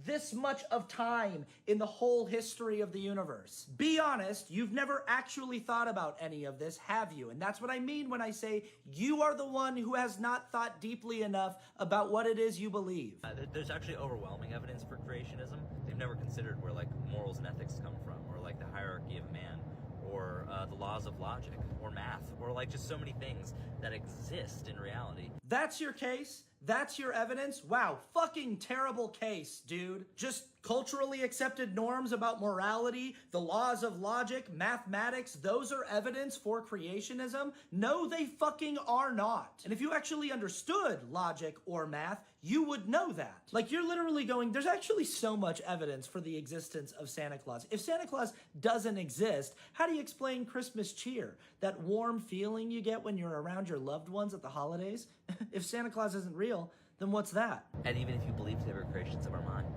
this much of time in the whole history of the universe? Be honest, you've never actually thought about any of this, have you? And that's what I mean when I say you are the one who has not thought deeply enough about what it is you believe. There's actually overwhelming evidence for creationism. They've never considered where like morals and ethics come from, or like the hierarchy of man, or the laws of logic, or math, or like just so many things that exist in reality. That's your case? That's your evidence? Wow, fucking terrible case, dude. Just culturally accepted norms about morality, the laws of logic, mathematics, those are evidence for creationism? No, they fucking are not. And if you actually understood logic or math, you would know that. Like, you're literally going, there's actually so much evidence for the existence of Santa Claus. If Santa Claus doesn't exist, how do you explain Christmas cheer? That warm feeling you get when you're around your loved ones at the holidays? If Santa Claus isn't real, then what's that? And even if you believe they were creations of our mind,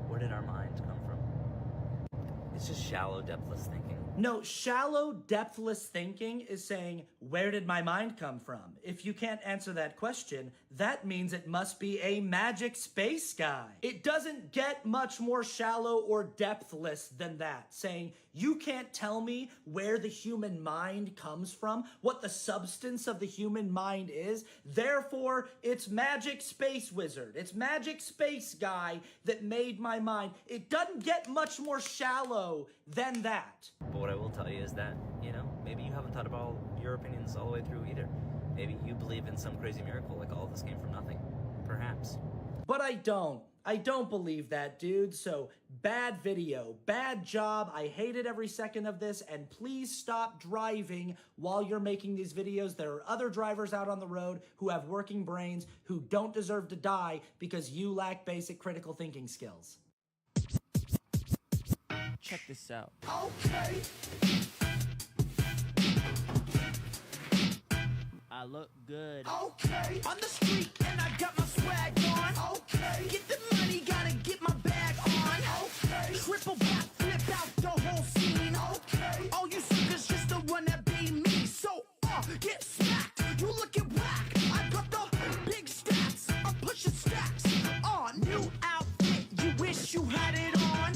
where did our mind come from? It's just shallow, depthless thinking. No, shallow, depthless thinking is saying, where did my mind come from? If you can't answer that question, that means it must be a magic space guy. It doesn't get much more shallow or depthless than that, saying, you can't tell me where the human mind comes from, what the substance of the human mind is, therefore it's magic space wizard. It's magic space guy that made my mind. It doesn't get much more shallow than that. But what I will tell you is that, you know, maybe you haven't thought about all your opinions all the way through either. Maybe you believe in some crazy miracle, like all of this came from nothing. Perhaps. But I don't. I don't believe that, dude. So, bad video, bad job. I hated every second of this, and please stop driving while you're making these videos. There are other drivers out on the road who have working brains who don't deserve to die because you lack basic critical thinking skills. Check this out. Okay. I look good. Okay. On the street and I got my swag on. Okay. Get the money, gotta get my bag on. Okay. Triple back, flip out the whole scene. Okay. All you suckers just the one that be me. So, get smacked. You looking whack. I got the big stacks. I'm pushing stacks. New outfit. You wish you had it on.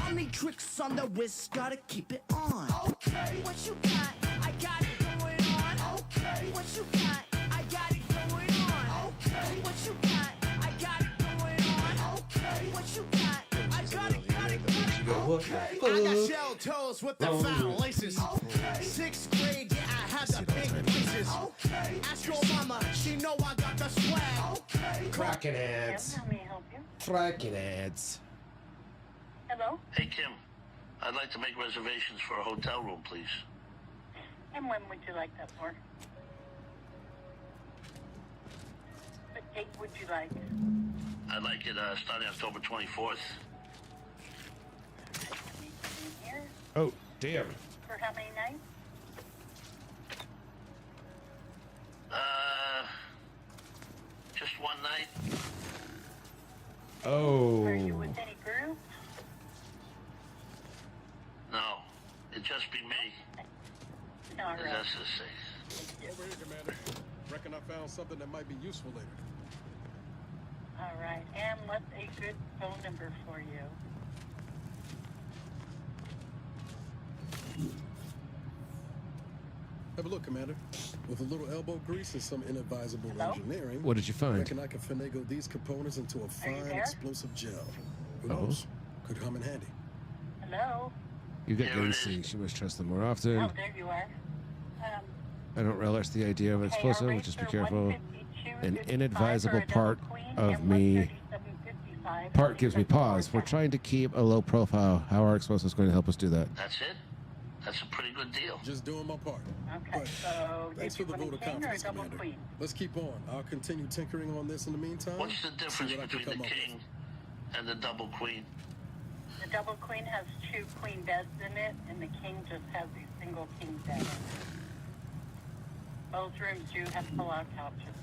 Only tricks on the wrist. Gotta keep it on. Okay. What you got? I got it going on. Okay. What you got? I got it going on. Okay. What you got? I got it going on. Okay. What you got? I got it. Okay. I got shell toes with the foul laces. Okay. 6th grade, yeah, I had the big places. Okay. Ask your mama, she know I got the swag. Okay. Cracking ads. How may I help you? Cracking ads. Hello? Hey, Kim. I'd like to make reservations for a hotel room, please. And when would you like that for? What date would you like? I'd like it starting October 24th. Here? Oh, damn. For how many nights? Just one night. Oh. Are you with any group? No, it'd just be me. All And right. that's the safe. Over here, Commander. Reckon I found something that might be useful later. All right. And what's a good phone number for you? Have a look, Commander. With a little elbow grease and some inadvisable engineering, What did you find? I reckon I can finagle these components into a fine there? explosive gel. Who Oh. knows? Could come in handy. Hello? You get good instinct. You must trust them more often. Oh, there you are. I don't relish the idea of an explosive, but just be careful. An inadvisable part of me. Part gives me pause. We're trying to keep a low profile. How are explosives going to help us do that? That's it? That's a pretty good deal. Just doing my part. Okay, so Thanks for the vote of confidence, Commander. Let's keep on. I'll continue tinkering on this in the meantime. What's the difference See what I can between the come up king and the double queen? The double queen has 2 queen beds in it, and the king just has a single king bed in it. Both rooms do have pull-out couches.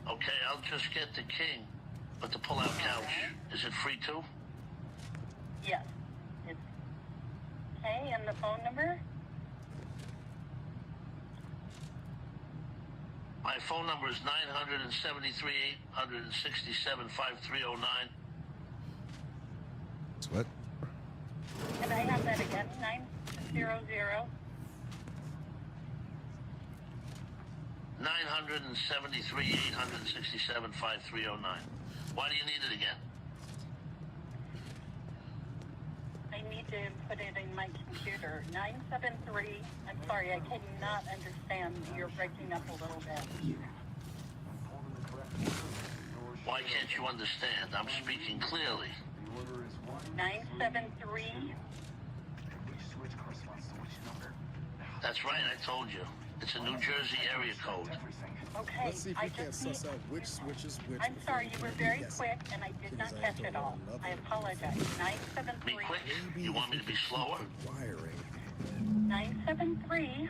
Okay, I'll just get the king. But the pull-out couch, is it free too? Yes. It's okay, and the phone number? My phone number is 973-867-5309. It's what? Can I have that again? 900? 973-867-5309. Why do you need it again? I need to put it in my computer. 973. I'm sorry, I cannot understand. You're breaking up a little bit. Why can't you understand? I'm speaking clearly. 973. That's right, I told you. It's a New Jersey area code. Okay, Let's see if we can't suss out which switch is which. I'm sorry, you were very quick and I did not catch it all. I apologize. 973. Be quick? You want me to be slower? 973.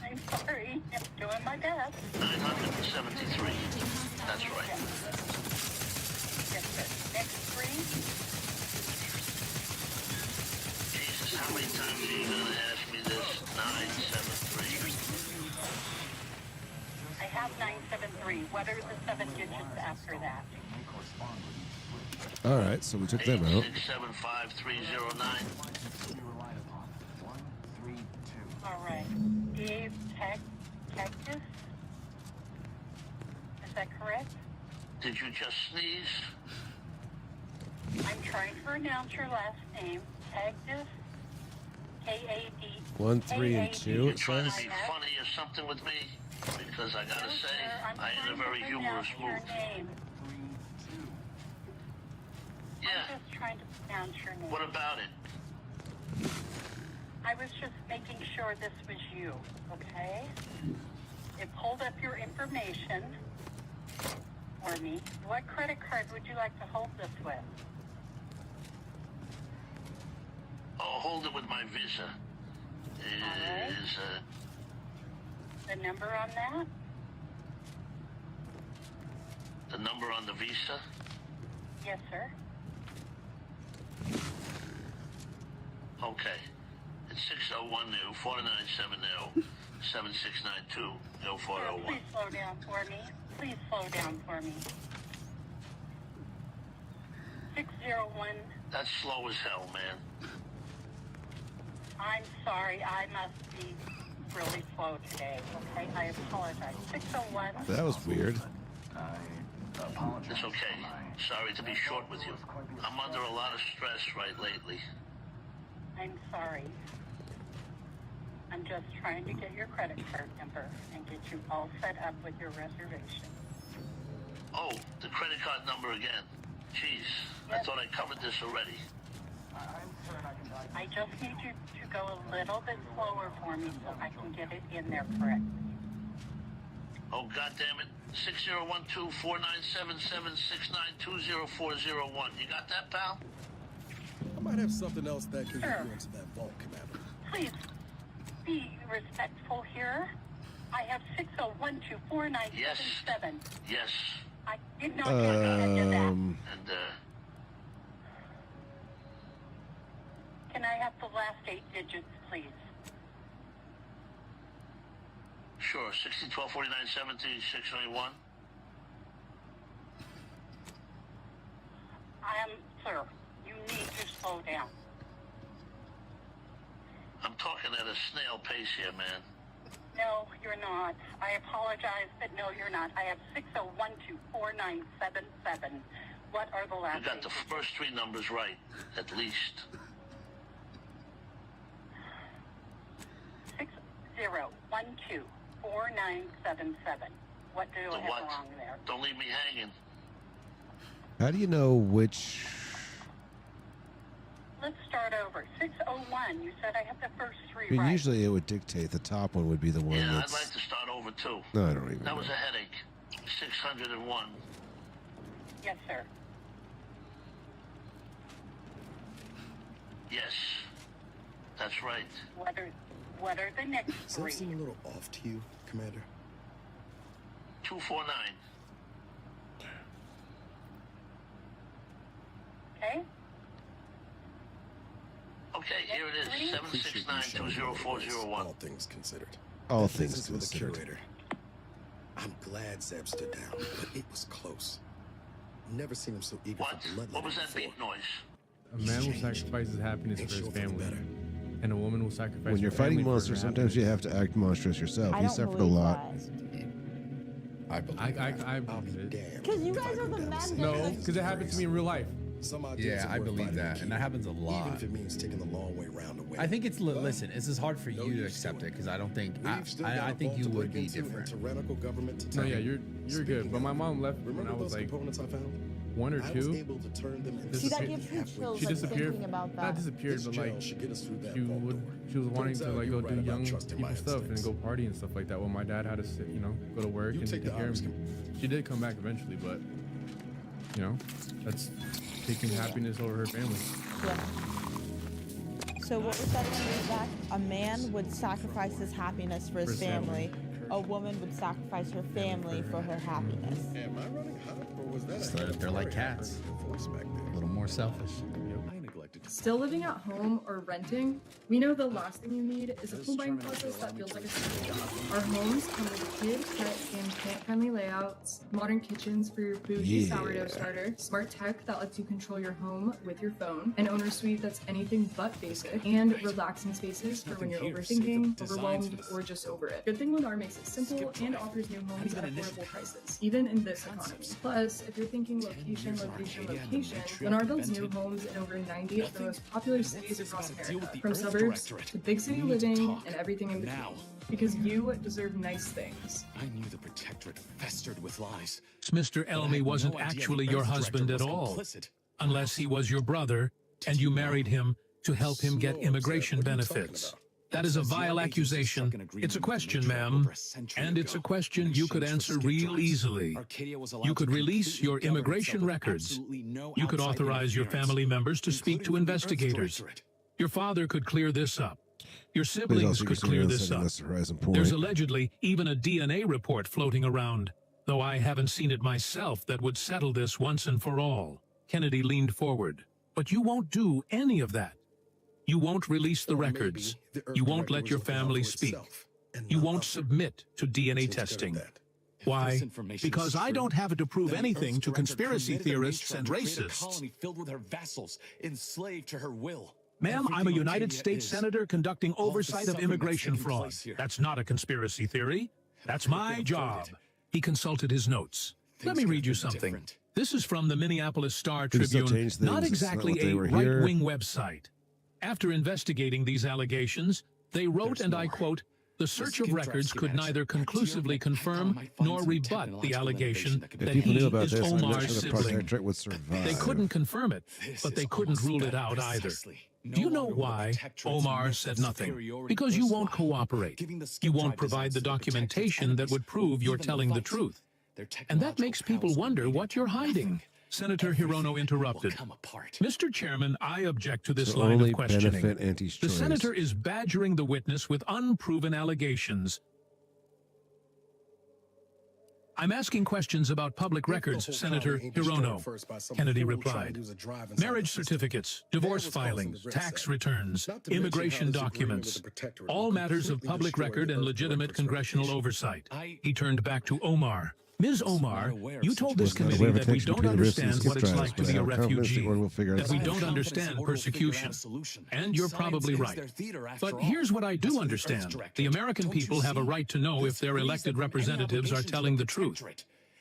I'm sorry. I'm doing my best. 973. That's right. Yes, sir. Next 3. Jesus, how many times are you going to ask me this? 973. I have 973. What are the 7 digits after that? All right, so we took them out. 8675309. All right. Dave Cactus? Is that correct? Did you just sneeze? I'm trying to pronounce your last name. Cactus? K-A-D. 1, 3, and 2. You It trying to says. be funny or something with me? Because I gotta say, I'm I ain't a trying very to humorous pronounce move. your name. Yeah. I'm just trying to pronounce your name. What about it? I was just making sure this was you, okay? It pulled up your information for me. What credit card would you like to hold this with? Oh, hold it with my Visa. Is The number on that? the number on the Visa? Yes, sir. Okay. It's 601-4970-7692. 0401. Please slow down for me. Please slow down for me. 601. That's slow as hell, man. I'm sorry. I must be really slow today, okay? I apologize. 601. That was weird. It's okay. Sorry to be short with you. I'm under a lot of stress right lately. I'm sorry. I'm just trying to get your credit card number and get you all set up with your reservation. Oh, the credit card number again. Jeez, I thought I covered this already. I just need you to go a little bit slower for me so I can get it in there correctly. Oh, goddammit. 6012-4977-692-0401. You got that, pal? I might have something else that can Sure. get you into that vault, Commander. Please be respectful here. I have 6012497. Yes. I did not send you that. And, Can I have the last 8 digits, please? sure, 60, 12, 49, 17, 621. Sir, you need to slow down. I'm talking at a snail pace here, man. No, you're not. I apologize, but no, you're not. I have 6012497. What are the last You got 8 the digits? first 3 numbers right, at least. 60124977. What do I have wrong there? Don't leave me hanging. How do you know which? Let's start over. 601. You said I have the first 3 I mean, right. usually it would dictate the top one would be the one Yeah, that's. I'd like to start over, too. No, I don't even That know. was a headache. 601. Yes, sir. Yes. That's right. What are the next Does that 3? seem a little off to you, Commander? 249. Okay? Okay, here it is. 769-20401. All things considered. All That things business with the considered. curator. I'm glad Zeb stood down, but it was close. Never seen him so eager for bloodletting What was that before. beat noise? A man will sacrifice his happiness for his family, and a woman will sacrifice. When you're her fighting family for monsters, her sometimes you have to act monstrous yourself. He suffered a lot. I believe I believe it. Because you guys are the men that No, like- because it happened to me in real life. Yeah, I believe that, and that happens a lot. Even if it means taking the long way round away. I think it's listen. It's just hard for you to accept it because I don't think I think you would be different. Tyrannical government to No, take. yeah, you're good. But my mom left when Remember I was those like components I found? 1 or I was 2. able to turn them into See, that something gives me halfway chills, She like, disappeared. thinking about Not that. disappeared, This but jail like should get us through that she vault would. door. She was wanting Turns to out like you go were do right about young trusting my people stuff and instincts. go party and stuff like that. While my dad had to sit, go to work You and take take the care of honors me. She did come back eventually, but that's taking happiness over her family. Yeah. So what was that again, Zach? A man would sacrifice his happiness for his family. A woman would sacrifice her family for her happiness. Am I running hot, or was that So they're like cats. A little more selfish. Still living at home or renting? We know the last thing you need is a home buying process that feels like a steady job. Our homes come with kid, pet, and plant-friendly layouts, modern kitchens for your bougie sourdough starter, smart tech that lets you control your home with your phone, an owner suite that's anything but basic, and relaxing spaces for when you're overthinking, overwhelmed, or just over it. Good Thing Lennar makes it simple and offers new homes at affordable prices, even in this economy. Plus, if you're thinking location, Lennar builds new homes in over 90 of the most popular cities across America, from suburbs to big city living and everything in between. Because you deserve nice things. I knew the protectorate festered with lies. Mr. Elmy wasn't actually your husband at all, unless he was your brother and you married him to help him get immigration benefits. That is a vile accusation. It's a question, ma'am, and it's a question you could answer real easily. You could release your immigration records. You could authorize your family members to speak to investigators. Your father could clear this up. Your siblings could clear this up. There's allegedly even a DNA report floating around, though I haven't seen it myself, that would settle this once and for all. Kennedy leaned forward. But you won't do any of that. You won't release the records. You won't let your family speak. You won't submit to DNA testing. Why? Because I don't have to prove anything to conspiracy theorists and racists. Colony filled with her vassals, enslaved to her will. Ma'am, I'm a United States Senator conducting oversight of immigration fraud. That's not a conspiracy theory. That's my job. He consulted his notes. Let me read you something. This is from the Minneapolis Star-Tribune, not exactly a right-wing website. After investigating these allegations, they wrote, and I quote, "The search of records could neither conclusively confirm nor rebut the allegation that he is Omar's sibling." They couldn't confirm it, but they couldn't rule it out either. Do you know why Omar said nothing? Because you won't cooperate. You won't provide the documentation that would prove you're telling the truth. And that makes people wonder what you're hiding. Senator Hirono interrupted. Mr. Chairman, I object to this line of questioning. The senator is badgering the witness with unproven allegations. I'm asking questions about public records, Senator Hirono. Kennedy replied. Marriage certificates, divorce filings, tax returns, immigration documents, all matters of public record and legitimate congressional oversight. He turned back to Omar. Ms. Omar, you told this committee that we don't understand what it's like to be a refugee, that we don't understand persecution. And you're probably right. But here's what I do understand. The American people have a right to know if their elected representatives are telling the truth.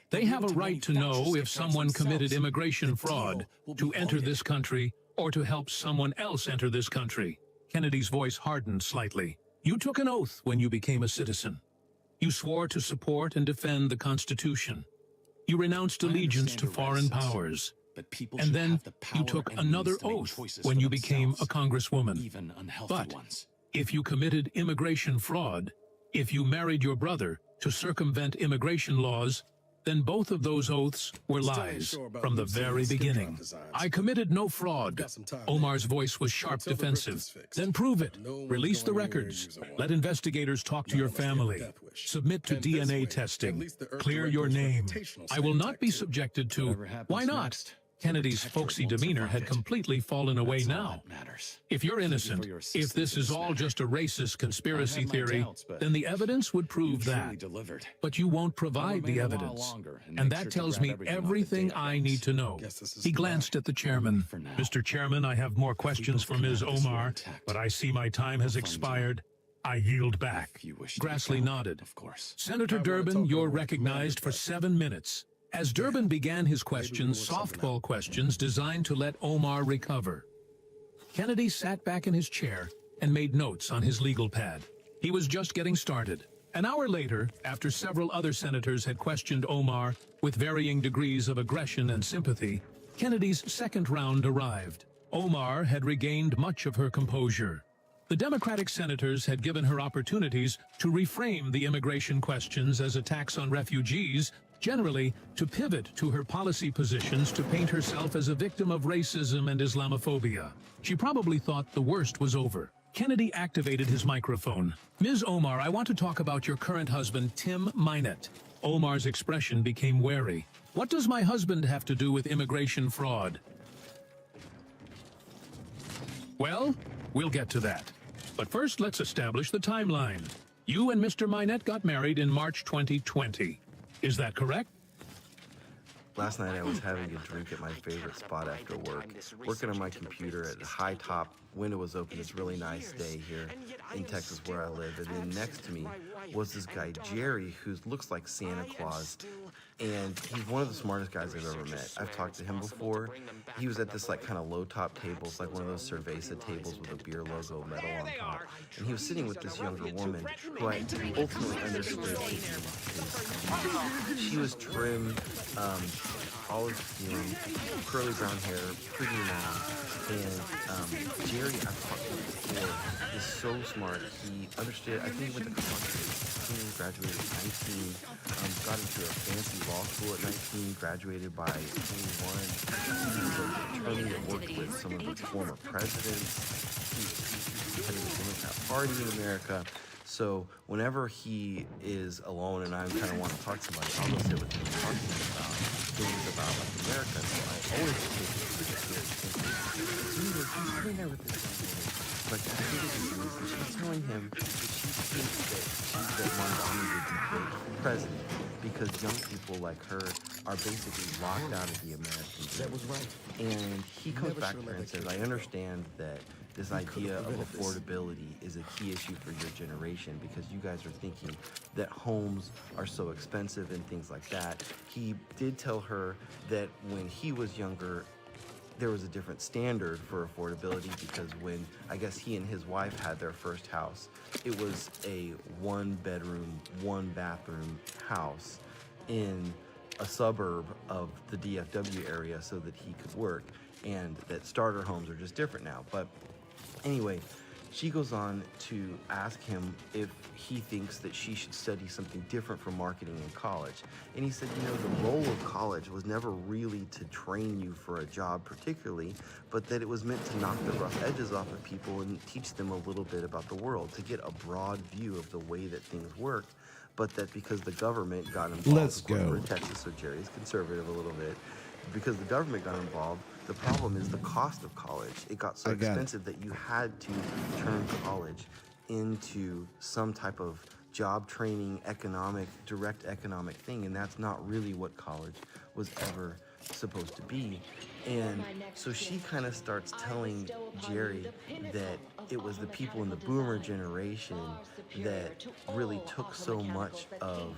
They have a right to know if someone committed immigration fraud to enter this country or to help someone else enter this country. Kennedy's voice hardened slightly. You took an oath when you became a citizen. You swore to support and defend the Constitution. You renounced allegiance to foreign powers. And then you took another oath when you became a congresswoman. But if you committed immigration fraud, if you married your brother to circumvent immigration laws, then both of those oaths were lies from the very beginning. I committed no fraud. Omar's voice was sharp defensive. Then prove it. Release the records. Let investigators talk to your family. Submit to DNA testing. Clear your name. I will not be subjected to... Why not? Kennedy's folksy demeanor had completely fallen away now. If you're innocent, if this is all just a racist conspiracy theory, then the evidence would prove that. But you won't provide the evidence. And that tells me everything I need to know. He glanced at the chairman. Mr. Chairman, I have more questions for Ms. Omar, but I see my time has expired. I yield back. Grassley nodded. Senator Durbin, you're recognized for 7 minutes. As Durbin began his questions, softball questions designed to let Omar recover. Kennedy sat back in his chair and made notes on his legal pad. He was just getting started. An hour later, after several other senators had questioned Omar with varying degrees of aggression and sympathy, Kennedy's second round arrived. Omar had regained much of her composure. The Democratic senators had given her opportunities to reframe the immigration questions as attacks on refugees, generally to pivot to her policy positions to paint herself as a victim of racism and Islamophobia. She probably thought the worst was over. Kennedy activated his microphone. Ms. Omar, I want to talk about your current husband, Tim Minett. Omar's expression became wary. What does my husband have to do with immigration fraud? Well, we'll get to that. But first, let's establish the timeline. You and Mr. Minett got married in March 2020. Is that correct? Last night I was having a drink at my favorite spot after work, working on my computer at the high top, window was open, it's a really nice day here in Texas where I live, and then next to me was this guy Jerry who looks like Santa Claus, and he's one of the smartest guys I've ever met. I've talked to him before. He was at this like kind of low top table, it's like one of those Cerveza tables with a beer logo metal on top, and he was sitting with this younger woman who I ultimately understood. She was trim, olive skin, curly brown hair, pretty long, and Jerry, I've talked to him before, is so smart. He understood, I think he went to college at 18, graduated at 19, got into a fancy law school at 19, graduated by 21. He was an attorney that worked with some of the former presidents. He's head of the Democrat Party in America. So whenever he is alone and I kind of want to talk to somebody, I'll go sit with him and talk to him about things about like America. So I always take it seriously. So he was sitting there with this young woman, like I think it's and she's telling him that she thinks that she's the one that needed to be president because young people like her are basically locked out of the American dream. That was right. And he comes back to her and says, I understand that this idea of affordability is a key issue for your generation because you guys are thinking that homes are so expensive and things like that. He did tell her that when he was younger, there was a different standard for affordability because when I guess he and his wife had their first house, it was a 1-bedroom, 1-bathroom house in a suburb of the DFW area so that he could work, and that starter homes are just different now. But anyway, she goes on to ask him if he thinks that she should study something different from marketing in college. And he said, you know, the role of college was never really to train you for a job particularly, but that it was meant to knock the rough edges off of people and teach them a little bit about the world, to get a broad view of the way that things work. but that because the government got involved, Let's of course, go. we're in Texas, so Jerry's conservative a little bit. Because the government got involved, the problem is the cost of college. It got so expensive that you had to turn college into some type of job training, direct economic thing, and that's not really what college was ever supposed to be. And so she kind of starts telling Jerry that it was the people in the boomer generation that really took so much of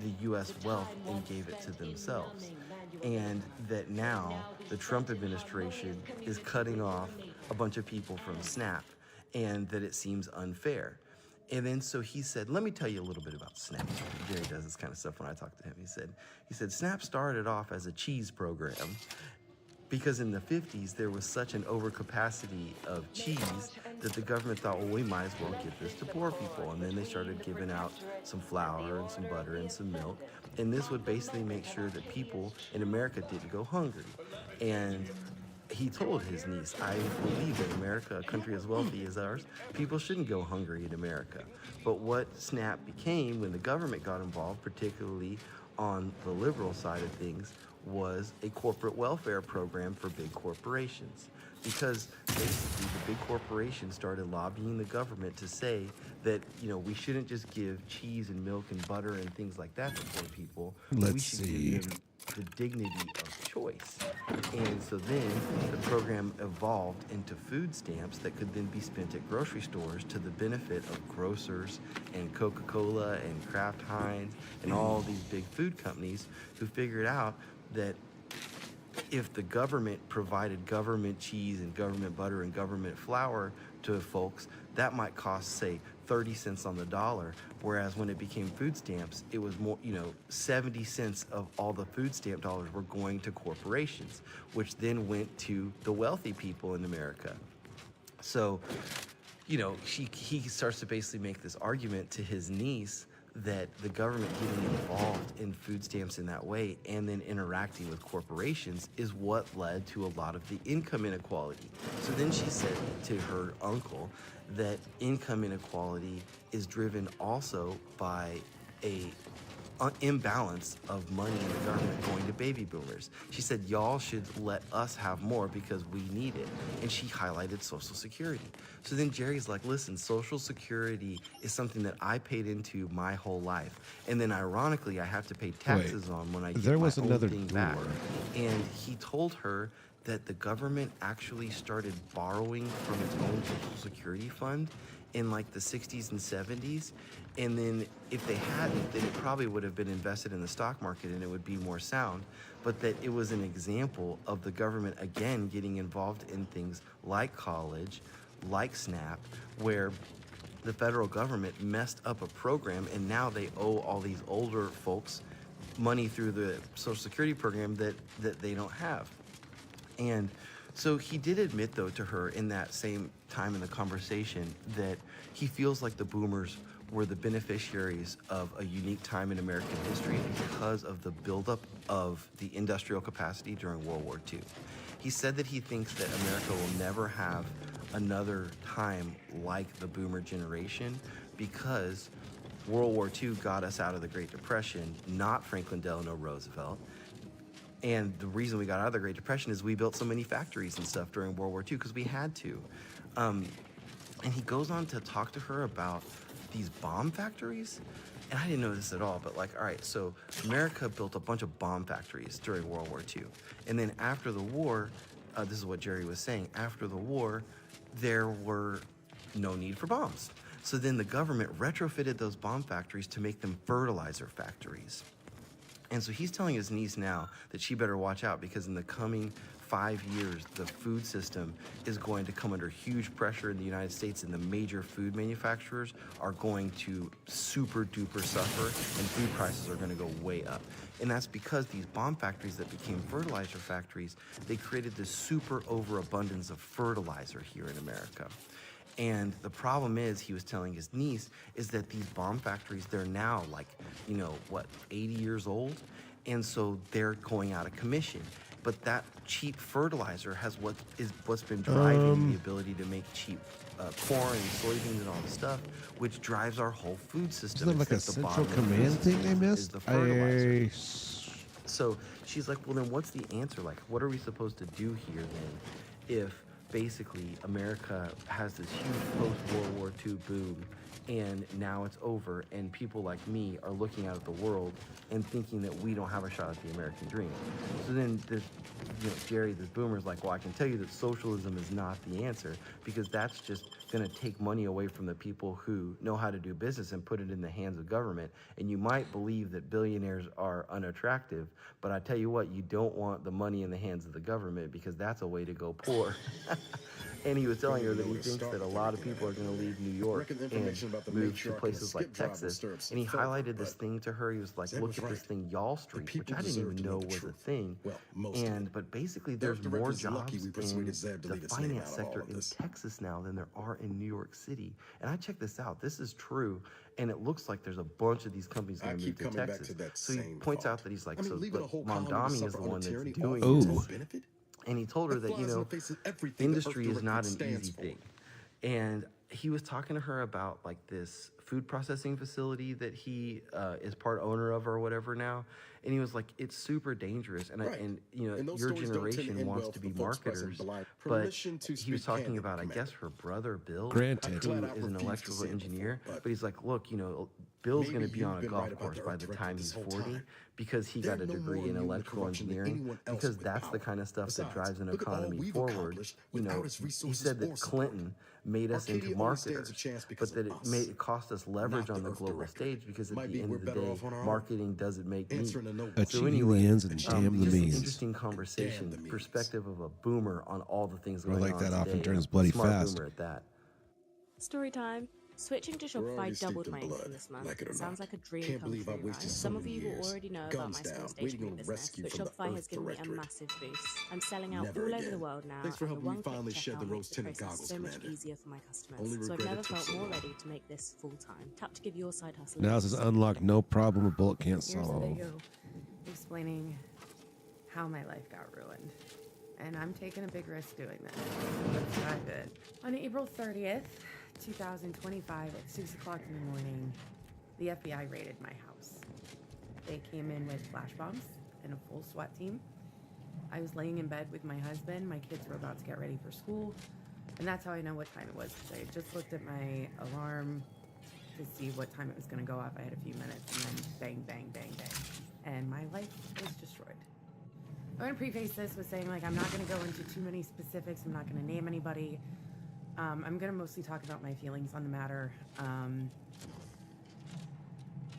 the U.S. wealth and gave it to themselves. And that now the Trump administration is cutting off a bunch of people from SNAP, and that it seems unfair. And then so he said, let me tell you a little bit about SNAP. Jerry does this kind of stuff when I talk to him. He said, SNAP started off as a cheese program because in the 50s, there was such an overcapacity of cheese that the government thought, well, we might as well give this to poor people. And then they started giving out some flour and some butter and some milk. And this would basically make sure that people in America didn't go hungry. And he told his niece, I believe that America, a country as wealthy as ours, people shouldn't go hungry in America. But what SNAP became when the government got involved, particularly on the liberal side of things, was a corporate welfare program for big corporations. Because basically the big corporations started lobbying the government to say that, we shouldn't just give cheese and milk and butter and things like that to poor people. We should give them the dignity of choice. And so then the program evolved into food stamps that could then be spent at grocery stores to the benefit of grocers and Coca-Cola and Kraft Heinz and all these big food companies who figured out that if the government provided government cheese and government butter and government flour to folks, that might cost, say, 30 cents on the dollar, whereas when it became food stamps, it was more, 70 cents of all the food stamp dollars were going to corporations, which then went to the wealthy people in America. So, he starts to basically make this argument to his niece that the government getting involved in food stamps in that way and then interacting with corporations is what led to a lot of the income inequality. So then she said to her uncle that income inequality is driven also by a imbalance of money in the government going to baby boomers. She said, y'all should let us have more because we need it. And she highlighted Social Security. So then Jerry's like, listen, Social Security is something that I paid into my whole life. And then ironically, I have to pay taxes on when I get there my was own another thing door. back. And he told her that the government actually started borrowing from its own Social Security fund in like the 60s and 70s. And then if they hadn't, then it probably would have been invested in the stock market and it would be more sound. But that it was an example of the government, again, getting involved in things like college, like SNAP, where the federal government messed up a program and now they owe all these older folks money through the Social Security program that they don't have. And so he did admit, though, to her in that same time in the conversation that he feels like the boomers were the beneficiaries of a unique time in American history because of the buildup of the industrial capacity during World War II. He said that he thinks that America will never have another time like the boomer generation because World War II got us out of the Great Depression, not Franklin Delano Roosevelt. And the reason we got out of the Great Depression is we built so many factories and stuff during World War II because we had to. And he goes on to talk to her about these bomb factories. And I didn't know this at all, but all right, so America built a bunch of bomb factories during World War II. And then after the war, this is what Jerry was saying, after the war, there were no need for bombs. So then the government retrofitted those bomb factories to make them fertilizer factories. And so he's telling his niece now that she better watch out because in the coming 5 years, the food system is going to come under huge pressure in the United States, and the major food manufacturers are going to super duper suffer, and food prices are going to go way up. And that's because these bomb factories that became fertilizer factories, they created this super overabundance of fertilizer here in America. And the problem is, he was telling his niece, is that these bomb factories, they're now 80 years old? And so they're going out of commission. but that cheap fertilizer has what's been driving the ability to make cheap corn and soybeans and all this stuff, which drives our whole food system. Isn't that like a It's the central bottom of the command food thing system they is missed? the fertilizer. So she's like, well, then what's the answer? Like, what are we supposed to do here then if basically America has this huge post-World War II boom and now it's over and people like me are looking out at the world and thinking that we don't have a shot at the American dream? So then this, Jerry, this boomer's like, well, I can tell you that socialism is not the answer, because that's just going to take money away from the people who know how to do business and put it in the hands of government. And you might believe that billionaires are unattractive, but I tell you what, you don't want the money in the hands of the government, because that's a way to go poor. And he was telling her that he thinks that a lot of people are going to leave New York and move to places like Texas. And he highlighted this thing to her. He was like, look at this thing, Y'all Street, which I didn't even know was a thing. But basically, there's more jobs in the finance sector in Texas now than there are in New York City. And I checked this out. This is true. And it looks like there's a bunch of these companies going to move to Texas. So he points out that he's like, so Mondami is the one that's doing this. And he told her that, industry is not an easy thing. And he was talking to her about like this food processing facility that he is part owner of or whatever now. And he was like, it's super dangerous. And your generation wants to be marketers. But he was talking about, I guess, her brother, Bill, who is an electrical engineer. But he's like, look, Bill's going to be on a golf course by the time he's 40 because he got a degree in electrical engineering, because that's the kind of stuff that drives an economy forward. He said that Clinton made us into marketers, but that it cost us leverage on the global stage, because at the end of the day, marketing doesn't make meat. So anyway, the ends and damn the just an means. interesting conversation, perspective of a boomer on all the things going on like that today. often turns bloody Smart fast. boomer at that. Story time. Switching to Shopify doubled my income this month. It sounds like a dream come true, right? Some of you will already know about my small stationery business, but Shopify has given me a massive boost. I'm selling out all over the world now, and the one-click checkout makes the process so much easier for my customers. So I've never felt more ready to make this full-time. Tap to give your side hustle. Now this is unlocked, no problem a bullet can't Here's the solve. video explaining how my life got ruined. And I'm taking a big risk doing this. Let's dive in. On April 30th, 2025 at 6 o'clock in the morning, the FBI raided my house. They came in with flash bombs and a full SWAT team. I was laying in bed with my husband. My kids were about to get ready for school. And that's how I know what time it was, because I just looked at my alarm to see what time it was going to go off. I had a few minutes, and then bang, bang, bang, bang. And my life was destroyed. I'm going to preface this with saying, I'm not going to go into too many specifics. I'm not going to name anybody. I'm going to mostly talk about my feelings on the matter.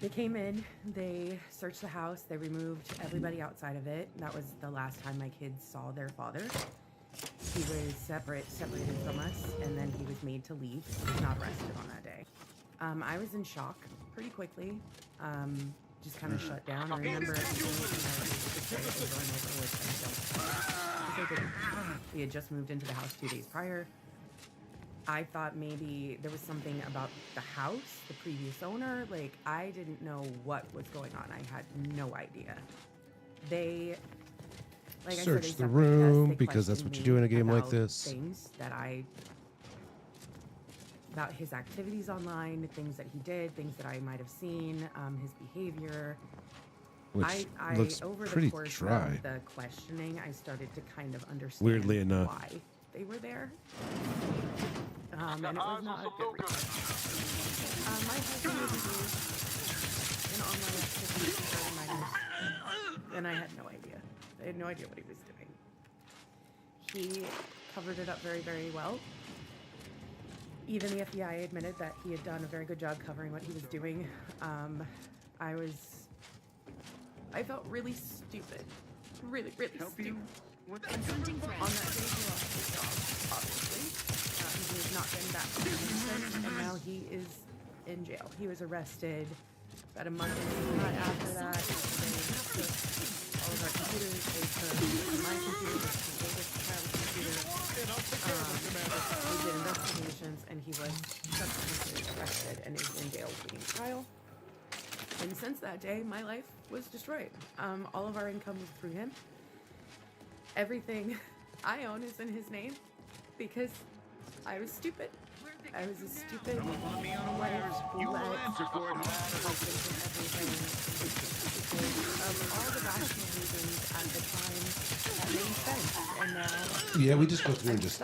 They came in, they searched the house, they removed everybody outside of it. That was the last time my kids saw their father. He was separated from us, and then he was made to leave. He was not arrested on that day. I was in shock pretty quickly. Just kind of shut down. I remember we had just moved into the house 2 days prior. I thought maybe there was something about the house, the previous owner. I didn't know what was going on. I had no idea. They, Search the room, because that's what you do in a game like this. Things that about his activities online, things that he did, things that I might have seen, his behavior. Which I looks over pretty the course dry. of the questioning, I started to kind of understand Weirdly enough. why they were there. And it was not a good reason. My husband was engaged in online activities regarding minors, and I had no idea. I had no idea what he was doing. He covered it up very, very well. Even the FBI admitted that he had done a very good job covering what he was doing. I felt really stupid. Really, really stupid. On that day, he lost his job, obviously. He has not been back since, and now he is in jail. He was arrested about a month after that. They took all of our computers. They took my computer, they took David's child's computer. They did investigations, and he was subsequently arrested and is in jail waiting trial. And since that day, my life was destroyed. All of our income was through him. Everything I own is in his name because I was stupid. I was a stupid wife who let of all the rational reasons at the time that made sense, and now Yeah, we just go through and just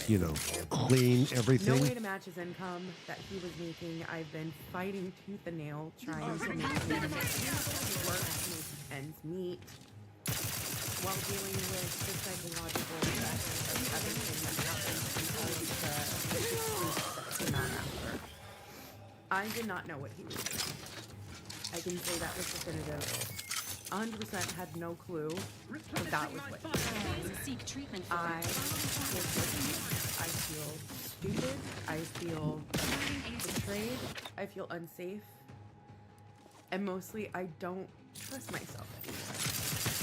you know, clean everything. no way to match his income that he was making. I've been fighting tooth and nail trying to make him work, make ends meet, while dealing with the psychological effects of everything that happened and all of the issues that came out after. I did not know what he was doing. I can say that was definitive. 100% had no clue that that was what he was doing. I feel stupid. I feel betrayed. I feel unsafe. And mostly, I don't trust myself anymore.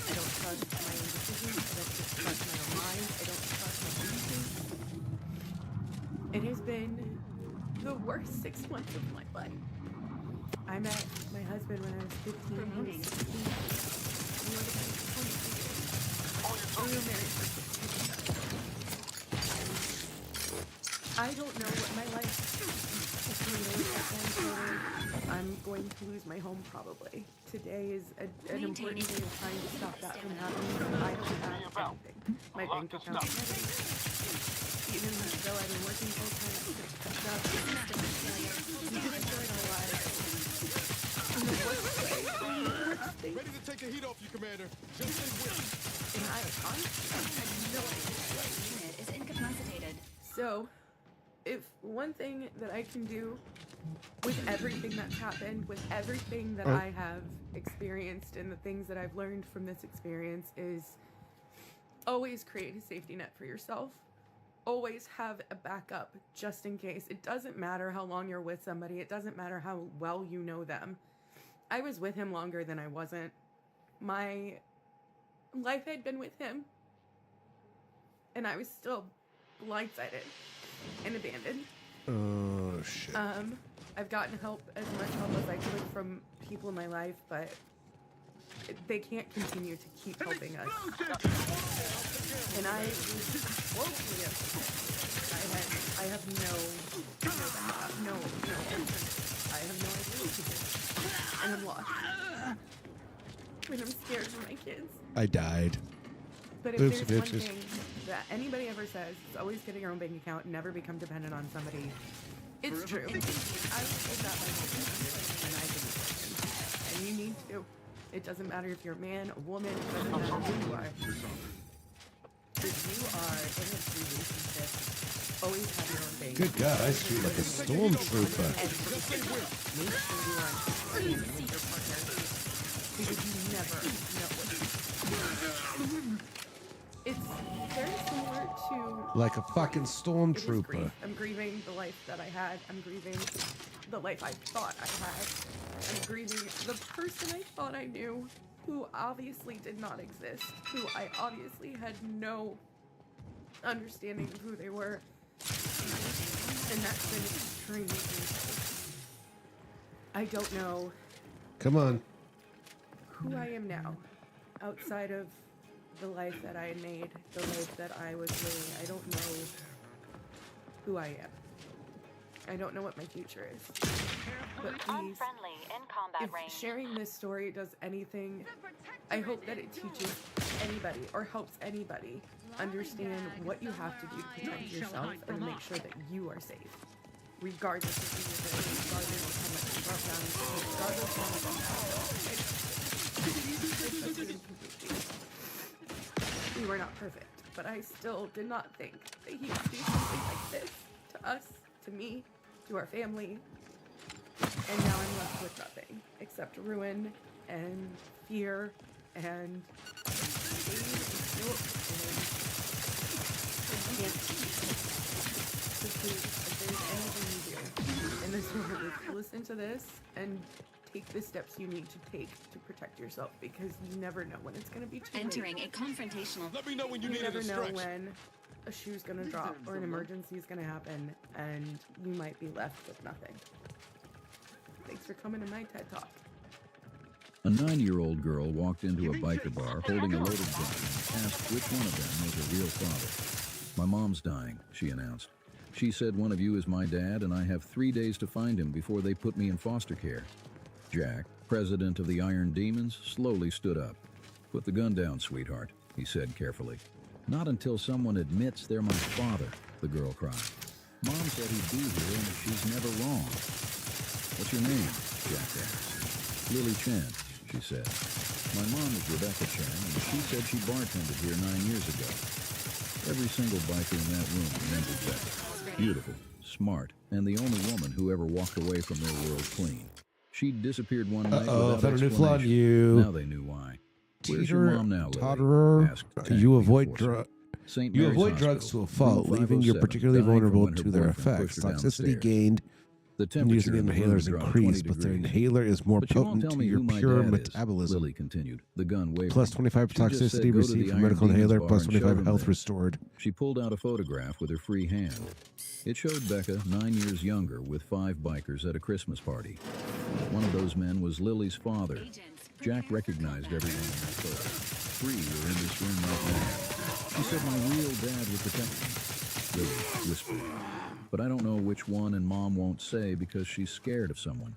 I don't trust my own decisions. I don't trust my own mind. I don't trust my instincts. It has been the worst 6 months of my life. I met my husband when I was 15. He was 16. We were together for 23 years. We were married for 16 years. I don't know what my life is going to look like going forward. I'm going to lose my home probably. Today is an important day of trying to stop that from happening. I don't have anything. My bank account is negative. Even though I've been working full time, I could have kept up. We destroyed our lives. In the worst way. Ready to take the heat off you, Commander. Just stay with me. And I honestly had no idea what unit is incapacitated. So, if one thing that I can do with everything that's happened, with everything that I have experienced and the things that I've learned from this experience is always create a safety net for yourself. Always have a backup just in case. It doesn't matter how long you're with somebody. It doesn't matter how well you know them. I was with him longer than I wasn't. My life had been with him. And I was still blindsided and abandoned. Oh, shit. I've gotten help, as much help as I could from people in my life, but they can't continue to keep helping us. And I was woefully upset. I have no answer. I have no idea what to do. And I'm lost. And I'm scared for my kids. I died. But if there's one thing that anybody ever says, it's always get your own bank account and never become dependent on somebody. It's true. I was told that by my parents, and I didn't listen. And you need to. It doesn't matter if you're a man, a woman, it doesn't matter who you are. If you are in a relationship, always have your own bank. Good God, I shoot like a stormtrooper. And make sure you are on with your partner. Because you never know what it's very similar to Like a fucking stormtrooper. grief. I'm grieving the life that I had. I'm grieving the life I thought I had. I'm grieving the person I thought I knew, who obviously did not exist, who I obviously had no understanding of who they were. And that's been extremely painful. I don't know Come on. who I am now, outside of the life that I had made, the life that I was living. I don't know who I am. I don't know what my future is. But please, if sharing this story does anything, I hope that it teaches anybody or helps anybody understand what you have to do to protect yourself and make sure that you are safe. Regardless of who you're with, regardless of how much you brought down, regardless of how much you we were not perfect, but I still did not think that he would do something like this to us, to me, to our family. And now I'm left with nothing except ruin and fear and pain and guilt and I can't. So please, if there's anything you do in this world, listen to this and take the steps you need to take to protect yourself, because you never know when it's going to be too late. Entering a confrontational. Let me know when you You need never a know stretch. when a shoe's going to drop or an emergency is going to happen, and you might be left with nothing. Thanks for coming to my TED Talk. A 9-year-old girl walked into a biker bar holding a loaded gun and asked which one of them was her real father. "My mom's dying," she announced. "She said one of you is my dad and I have 3 days to find him before they put me in foster care." Jack, president of the Iron Demons, slowly stood up. "Put the gun down, sweetheart," he said carefully. "Not until someone admits they're my father," the girl cried. "Mom said he'd be here and she's never wrong." "What's your name?" Jack asked. "Lily Chen," she said. "My mom is Rebecca Chen, and she said she bartended here 9 years ago." Every single biker in that room remembered Becca. Beautiful, smart, and the only woman who ever walked away from their world clean. She'd disappeared one night without found a new flaw in explanation. you. Now they knew why. "Where's your mom now, Lily?" Totterer. asked Tank You the avoid enforcer. "St. You Mary's avoid Hospital, drugs to a fault, room leaving you 507, particularly dying from vulnerable when her to their boyfriend effects. pushed her down the Toxicity stairs. gained The from using temperature in the room inhalers dropped 20 increased, but the degrees. inhaler is more "But you won't potent tell to me your who my pure dad is," metabolism. Lily continued, the gun wavering. Plus 25 "She just said toxicity go to received the from Iron medical Demons inhaler, bar plus and show 25 them health this." restored. She pulled out a photograph with her free hand. It showed Becca 9 years younger with 5 bikers at a Christmas party. One of those men was Lily's father. Jack recognized everyone in that photo. 3 were in this room right now. "She said my real dad would protect me," Lily whispered. "But I don't know which one, and Mom won't say because she's scared of someone."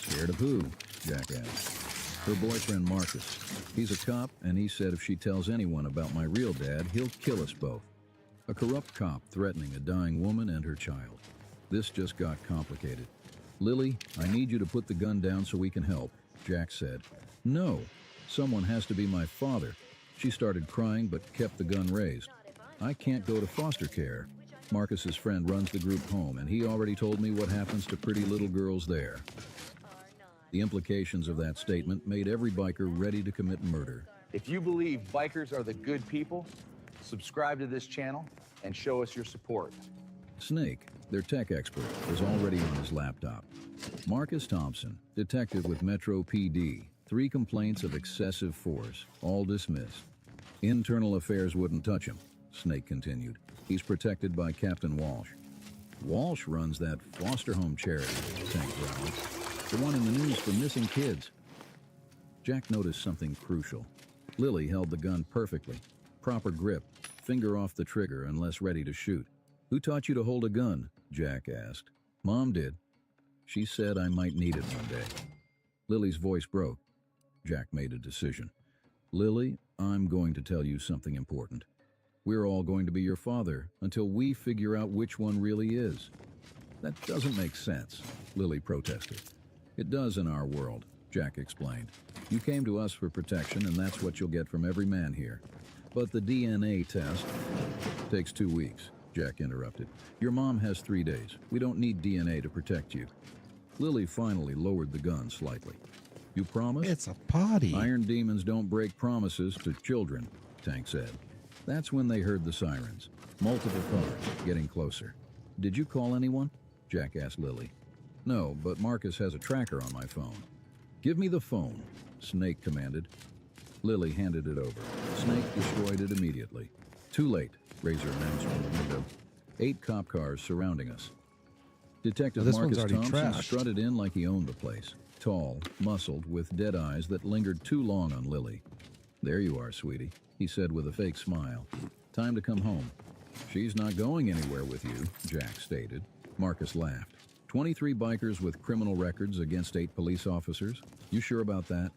"Scared of who?" Jack asked. "Her boyfriend Marcus. He's a cop, and he said if she tells anyone about my real dad, he'll kill us both. A corrupt cop threatening a dying woman and her child. This just got complicated. Lily, I need you to put the gun down so we can help," Jack said. "No, someone has to be my father." She started crying but kept the gun raised. "I can't go to foster care. Marcus's friend runs the group home, and he already told me what happens to pretty little girls there." The implications of that statement made every biker ready to commit murder. If you believe bikers are the good people, subscribe to this channel and show us your support. Snake, their tech expert, was already on his laptop. Marcus Thompson, detective with Metro PD, 3 complaints of excessive force, all dismissed. Internal affairs wouldn't touch him, Snake continued. He's protected by Captain Walsh. "Walsh runs that foster home charity," Tank growled. "The one in the news for missing kids." Jack noticed something crucial. Lily held the gun perfectly. Proper grip, finger off the trigger unless ready to shoot. "Who taught you to hold a gun?" Jack asked. "Mom did. She said I might need it one day." Lily's voice broke. Jack made a decision. "Lily, I'm going to tell you something important. We're all going to be your father until we figure out which one really is." "That doesn't make sense," Lily protested. "It does in our world," Jack explained. "You came to us for protection, and that's what you'll get from every man here. But the DNA test takes 2 weeks," Jack interrupted. "Your mom has 3 days. We don't need DNA to protect you." Lily finally lowered the gun slightly. "You promise?" It's a potty. "Iron Demons don't break promises to children," Tank said. That's when they heard the sirens. Multiple cars, getting closer. "Did you call anyone?" Jack asked Lily. "No, but Marcus has a tracker on my phone." "Give me the phone," Snake commanded. Lily handed it over. Snake destroyed it immediately. "Too late," Razor announced from the window. 8 cop cars surrounding us. Detective This one's Marcus already Thompson trashed. strutted in like he owned the place. Tall, muscled, with dead eyes that lingered too long on Lily. "There you are, sweetie," he said with a fake smile. "Time to come home." "She's not going anywhere with you," Jack stated. Marcus laughed. 23 bikers with criminal records against 8 police officers? You sure about that?"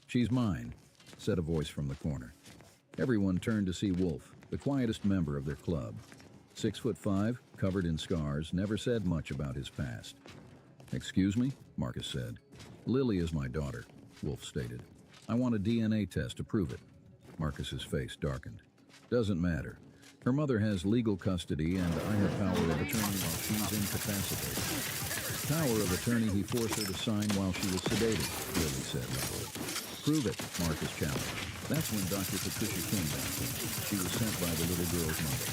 "She's mine," said a voice from the corner. Everyone turned to see Wolf, the quietest member of their club. 6'5", covered in scars, never said much about his past. "Excuse me?" Marcus said. "Lily is my daughter," Wolf stated. "I want a DNA test to prove it." Marcus's face darkened. "Doesn't matter. Her mother has legal custody, and I have power of attorney while she's incapacitated." "Power of attorney he forced her to sign while she was sedated," Lily said loudly. "Prove it," Marcus challenged. "That's when Dr. Patricia King back in. She was sent by the little girl's mother."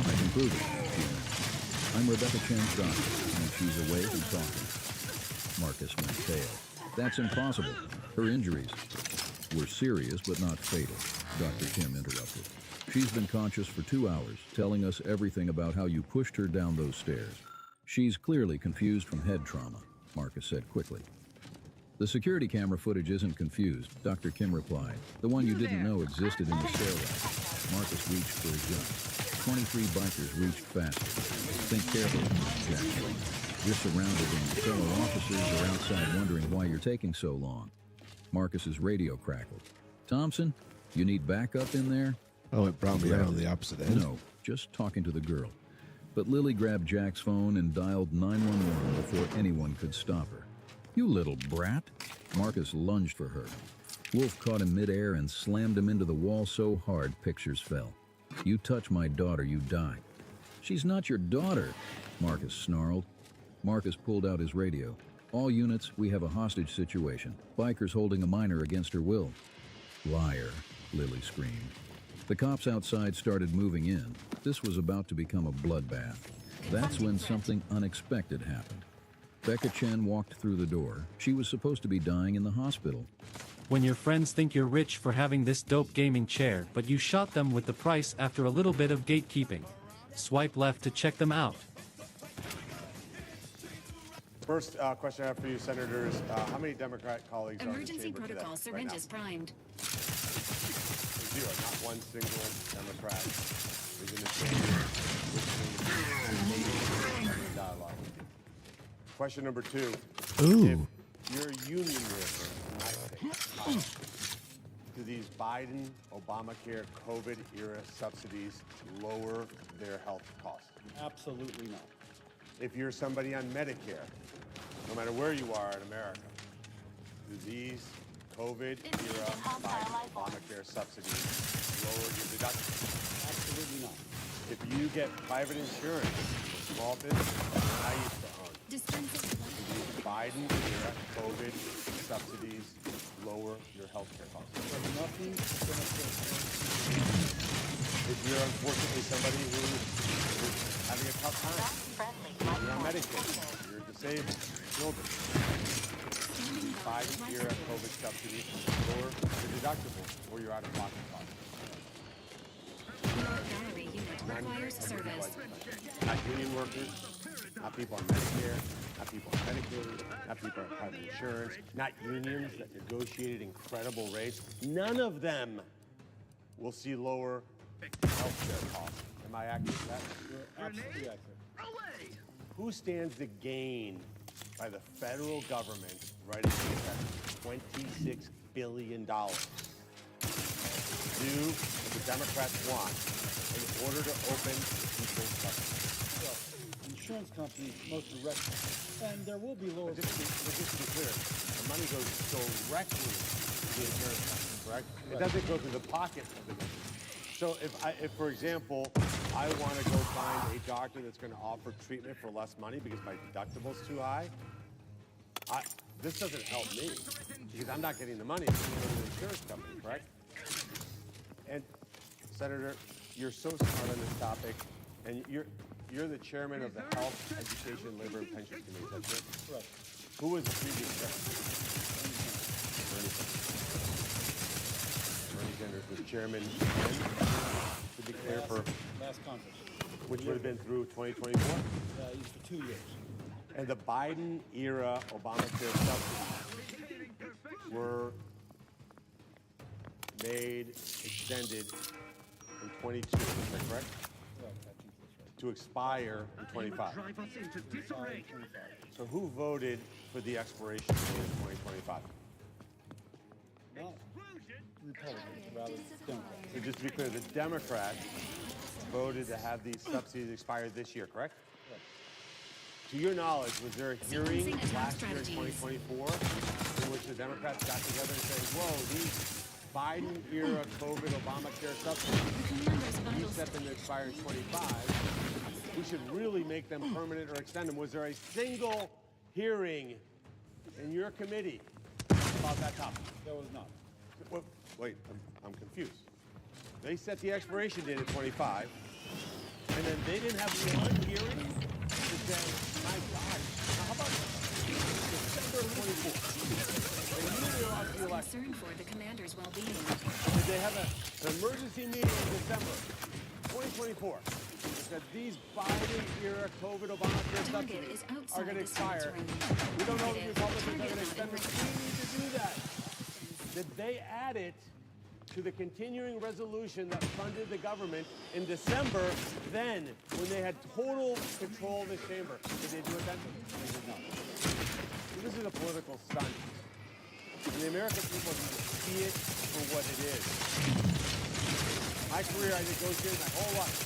"I can prove it," she announced. "I'm Rebecca Chen's doctor, and she's awake and talking." Marcus went pale. "That's impossible. Her injuries were serious but not fatal," Dr. Kim interrupted. "She's been conscious for 2 hours, telling us everything about how you pushed her down those stairs. She's clearly confused from head trauma," Marcus said quickly. The security camera footage isn't confused, Dr. Kim replied. The one you didn't know existed in the stairwell. Marcus reached for his gun. 23 bikers reached faster. Think carefully, Jack. You're surrounded and fellow officers are outside wondering why you're taking so long. Marcus's radio crackled. Thompson, you need backup in there? Oh, it brought me out on the opposite end? No, just talking to the girl. But Lily grabbed Jack's phone and dialed 911 before anyone could stop her. You little brat. Marcus lunged for her. Wolf caught him midair and slammed him into the wall so hard pictures fell. You touch my daughter, you die. She's not your daughter, Marcus snarled. Marcus pulled out his radio. All units, we have a hostage situation. Bikers holding a minor against her will. Liar, Lily screamed. The cops outside started moving in. This was about to become a bloodbath. That's when something unexpected happened. Becca Chen walked through the door. She was supposed to be dying in the hospital. When your friends think you're rich for having this dope gaming chair, but you shot them with the price after a little bit of gatekeeping. Swipe left to check them out. First question I have for you, Senators. How many Democrat colleagues are in the chamber protocol syringes primed. Zero, not one single Democrat is in the chamber listening to dialogue with you. Question number 2. Ooh. If you're a union worker in the United States, do these Biden, Obamacare, COVID-era subsidies lower their health costs? Absolutely not. If you're somebody on Medicare, no matter where you are in America, do these COVID-era Biden, Obamacare subsidies lower your deductible? Absolutely not. If you get private insurance for small business, I used to own, do these Biden-era COVID subsidies lower your health care costs? Nothing. If you're unfortunately somebody who is having a tough time, you're on Medicaid, you're disabled, children, Biden-era COVID subsidies lower your deductible or your out-of-pocket costs. Requires service. Not union workers, not people on Medicare, not people on Medicaid, not people on private insurance, not unions that negotiated incredible rates. None of them will see lower health care costs. Am I accurate to that? You're absolutely accurate. Who stands to gain by the federal government writing $26 billion to do what the Democrats want in order to open people's customers? So, insurance companies most directly, and there will be lower. Just to be clear, the money goes directly to the insurance company, correct? It doesn't go to the pocket of the business. So if, for example, I want to go find a doctor that's going to offer treatment for less money because my deductible's too high, this doesn't help me because I'm not getting the money from the insurance company, correct? And Senator, you're so smart on this topic, and you're the chairman of the Health, Education, Labor, and Pensions Committee. That's it? Correct. Who was the previous chairman? Bernie Sanders. Bernie Sanders was chairman, to be clear, for last conference, which would have been through 2024. Used for 2 years. And the Biden-era Obamacare subsidies were made, extended in 22. Is that correct? Correct. I think that's right. To expire in 25. So who voted for the expiration date in 2025? Not Republicans, rather Democrats. So just to be clear, the Democrats voted to have these subsidies expire this year, correct? Correct. To your knowledge, was there a hearing last year in 2024 in which the Democrats got together and said, whoa, these Biden-era COVID Obamacare subsidies, we set them to expire in 25. We should really make them permanent or extend them. Was there a single hearing in your committee about that topic? There was not. Wait, I'm confused. They set the expiration date at 25, and then they didn't have one hearing to say, my God, now how about December 24th? They knew they lost the election. Concern for the commander's well-being. Did they have an emergency meeting in December 2024? is that these Biden-era COVID Obamacare subsidies are going to expire. We don't know if the Republicans are going to extend it. We need to do that. Did they add it to the continuing resolution that funded the government in December, then, when they had total control of the chamber? Did they do it then? They did not. This is a political stunt. And the American people need to see it for what it is. My career, I negotiated my whole life.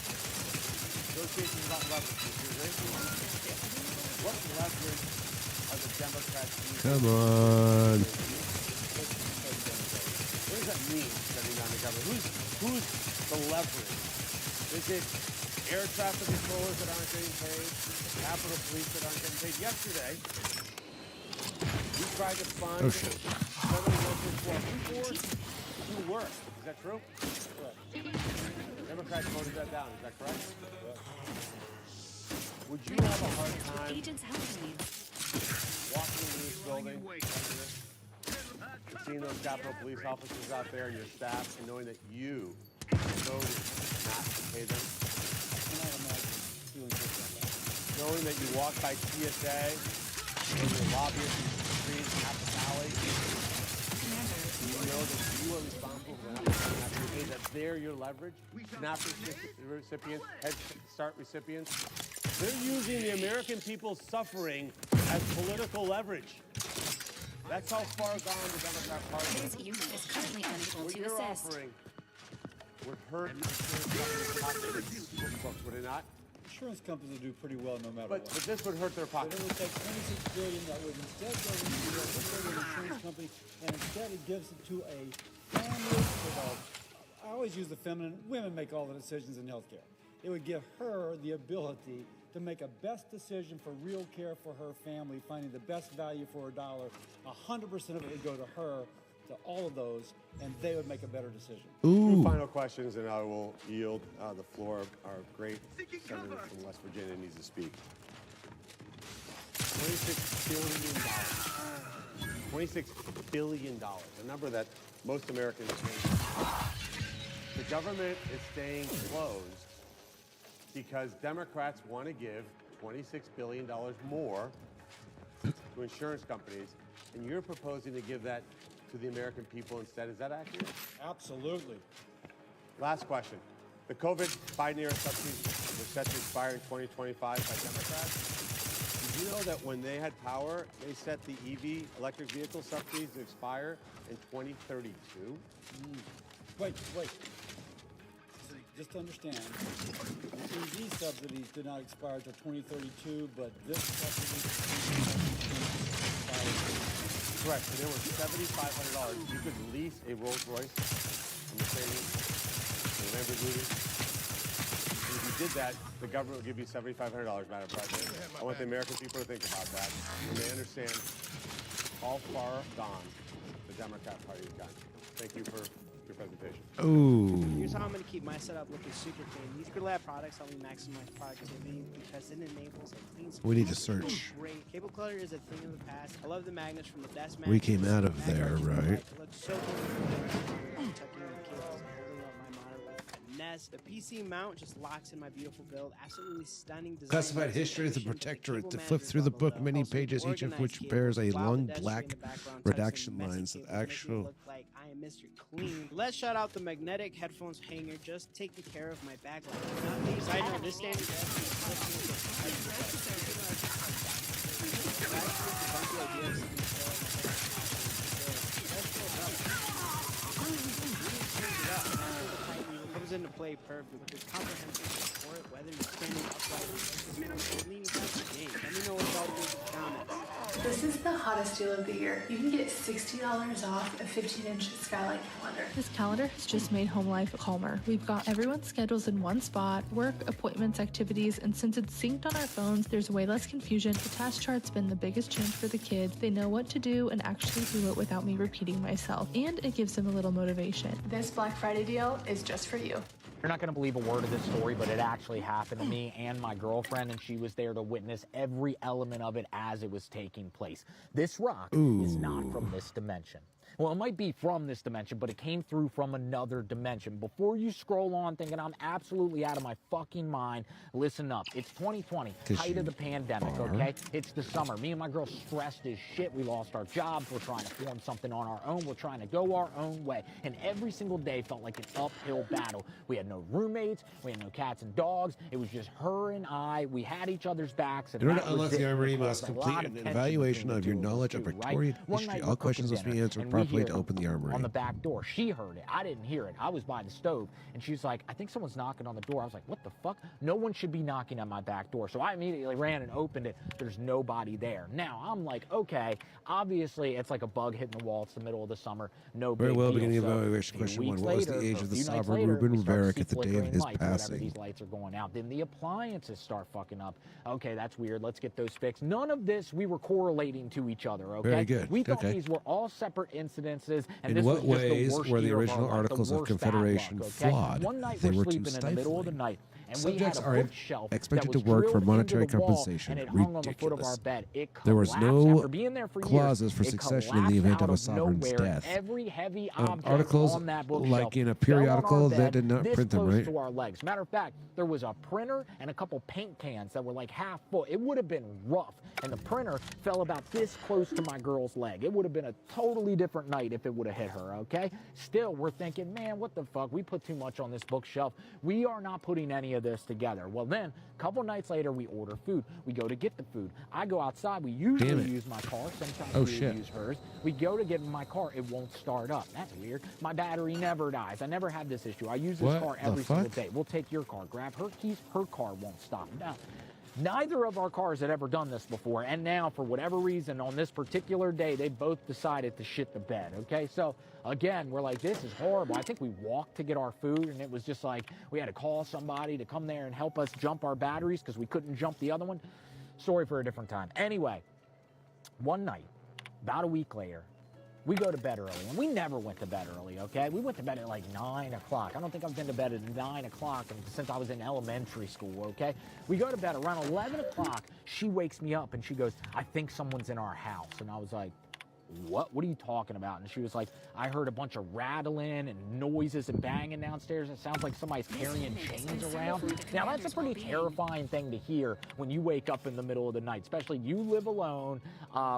Negotiations about leverage. What leverage are the Democrats using? Come on. What does that mean, shutting down the government? Who's the leverage? Is it air traffic controllers that aren't getting paid? Capitol Police that aren't getting paid? Yesterday, we tried to fund federal workers who work. Is that true? Correct. Democrats voted that down. Is that correct? Would you have a hard time walking into this building, seeing those Capitol Police officers out there and your staff, and knowing that you voted not to pay them? Knowing that you walk by TSA, and your lobbyists in the streets, half the valley, you know that you are responsible for not being paid, that they're your leverage, not recipients, Head Start recipients. They're using the American people's suffering as political leverage. That's how far gone the Democrat Party is. This unit is currently unable What to you're assist. offering would hurt insurance companies' pocketbooks, would it not? Insurance companies will do pretty well no matter what. But this would hurt their But pockets. it would take $26 billion that would instead go into an insurance company, and instead it gives it to a family. I always use the feminine. Women make all the decisions in healthcare. It would give her the ability to make a best decision for real care for her family, finding the best value for her dollar. 100% of it would go to her, to all of those, and they would make a better decision. Two final questions, and I will yield the floor. Our great senator from West Virginia needs to speak. $26 billion. $26 billion, a number that most Americans can't. The government is staying closed because Democrats want to give $26 billion more to insurance companies, and you're proposing to give that to the American people instead. Is that accurate? Absolutely. Last question. The COVID Biden-era subsidies were set to expire in 2025 by Democrats. Did you know that when they had power, they set the EV, electric vehicle subsidies, to expire in 2032? Wait. So just to understand, the EV subsidies did not expire until 2032, but this subsidy Correct. So they were $7,500. You could lease a Rolls Royce, a Mercedes, a Lamborghini. And if you did that, the government would give you $7,500, Madam President. I want the American people to think about that, and they understand how far gone the Democrat Party has gone. Thank you for your presentation. Here's how I'm going to keep my setup looking super clean. These Secret Lab products help me maximize productivity because it enables a clean We need to space. search. Great. Cable clutter is a thing of the past. I love the magnets from the desk We magnets. came out of there, right? It looks so good. Tucking in the cables and holding up my monitor with finesse. The PC mount just locks in my beautiful build. Absolutely stunning design. Classified history of the Protectorate. To flip through the book, many pages, each of which bears a long black redaction lines that actual. Like I am Mr. Clean. Let's shout out the magnetic headphones hanger, just taking care of my backlight. Not these, I know this standard. Comes into play perfect with this comprehensive support, whether you're standing upright or leaning back the game. Let me know what y'all think in the comments. This is the hottest deal of the year. You can get $60 off a 15-inch skylight calendar. This calendar has just made home life calmer. We've got everyone's schedules in one spot, work, appointments, activities, and since it's synced on our phones, there's way less confusion. The task chart's been the biggest change for the kids. They know what to do and actually do it without me repeating myself, and it gives them a little motivation. This Black Friday deal is just for you. You're not going to believe a word of this story, but it actually happened to me and my girlfriend, and she was there to witness every element of it as it was taking place. This rock is not from this dimension. Well, it might be from this dimension, but it came through from another dimension. Before you scroll on thinking I'm absolutely out of my fucking mind, listen up. It's 2020, height of the pandemic, okay? It's the summer. Me and my girl stressed as shit. We lost our jobs. We're trying to form something on our own. We're trying to go our own way. And every single day felt like an uphill battle. We had no roommates. We had no cats and dogs. It was just her and I. We had each other's backs. And In order that to unlock was the it. armory, you There must was a complete lot of an tension evaluation between of the your two us, knowledge too, of right? Victorian One history. night All we're questions cooking must be dinner, answered and we properly hear to open the armory. on the back door. She heard it. I didn't hear it. I was by the stove, and she's like, I think someone's knocking on the door. I was like, what the fuck? No one should be knocking on my back door. So I immediately ran and opened it. There's nobody there. Now, I'm like, okay, obviously it's like a bug hitting the wall. It's the middle of the summer. No Very big well, deal. beginning of So, evaluation. a few Question one. weeks What was the later, age or of a the few nights sovereign later, we Reuben start to Varick see at the day of flickering his lights whenever passing? these lights are going out. Then the appliances start fucking up. Okay, that's weird. Let's get those fixed. None of this we were correlating to each other, okay? Very good. We thought Okay. these were all separate incidences, and In this what was just ways the worst were the year of our original life, the Articles of worst bad Confederation luck, okay? flawed? One night They we're were too sleeping in the middle of the stifling. night, and Subjects we had a are bookshelf expected that to was work for drilled monetary into the wall, compensation. and it hung on the foot of Ridiculous. our bed. It There was collapsed no after being there for clauses years. for It succession in the collapsed event out of a sovereign's nowhere. death. Every heavy object Articles on that bookshelf like in a fell on our periodical that bed, did not this print them, close right? to our legs. Matter of fact, there was a printer and a couple paint cans that were like half full. It would have been rough, and the printer fell about this close to my girl's leg. It would have been a totally different night if it would have hit her, okay? Still, we're thinking, man, what the fuck? We put too much on this bookshelf. We are not putting any of this together. Well, then, a couple nights later, we order food. We go to get the food. I go outside. We usually use my car. Sometimes we use hers. We go to get in my car. It won't start up. That's weird. My battery never dies. I never had this issue. I use this What car the every single fuck? day. We'll take your car. Grab her keys. Her car won't stop. Now, neither of our cars had ever done this before, and now, for whatever reason, on this particular day, they both decided to shit the bed, okay? So, again, we're like, this is horrible. I think we walked to get our food, and it was just like we had to call somebody to come there and help us jump our batteries because we couldn't jump the other one. Story for a different time. Anyway, one night, about a week later, we go to bed early, and we never went to bed early, okay? We went to bed at like 9 o'clock. I don't think I've been to bed at 9 o'clock since I was in elementary school, okay? We go to bed around 11 o'clock. She wakes me up, and she goes, I think someone's in our house. And I was like, what? What are you talking about? And she was like, I heard a bunch of rattling and noises and banging downstairs. It sounds like somebody's carrying chains around. Now, that's a pretty terrifying thing to hear when you wake up in the middle of the night, especially you live alone.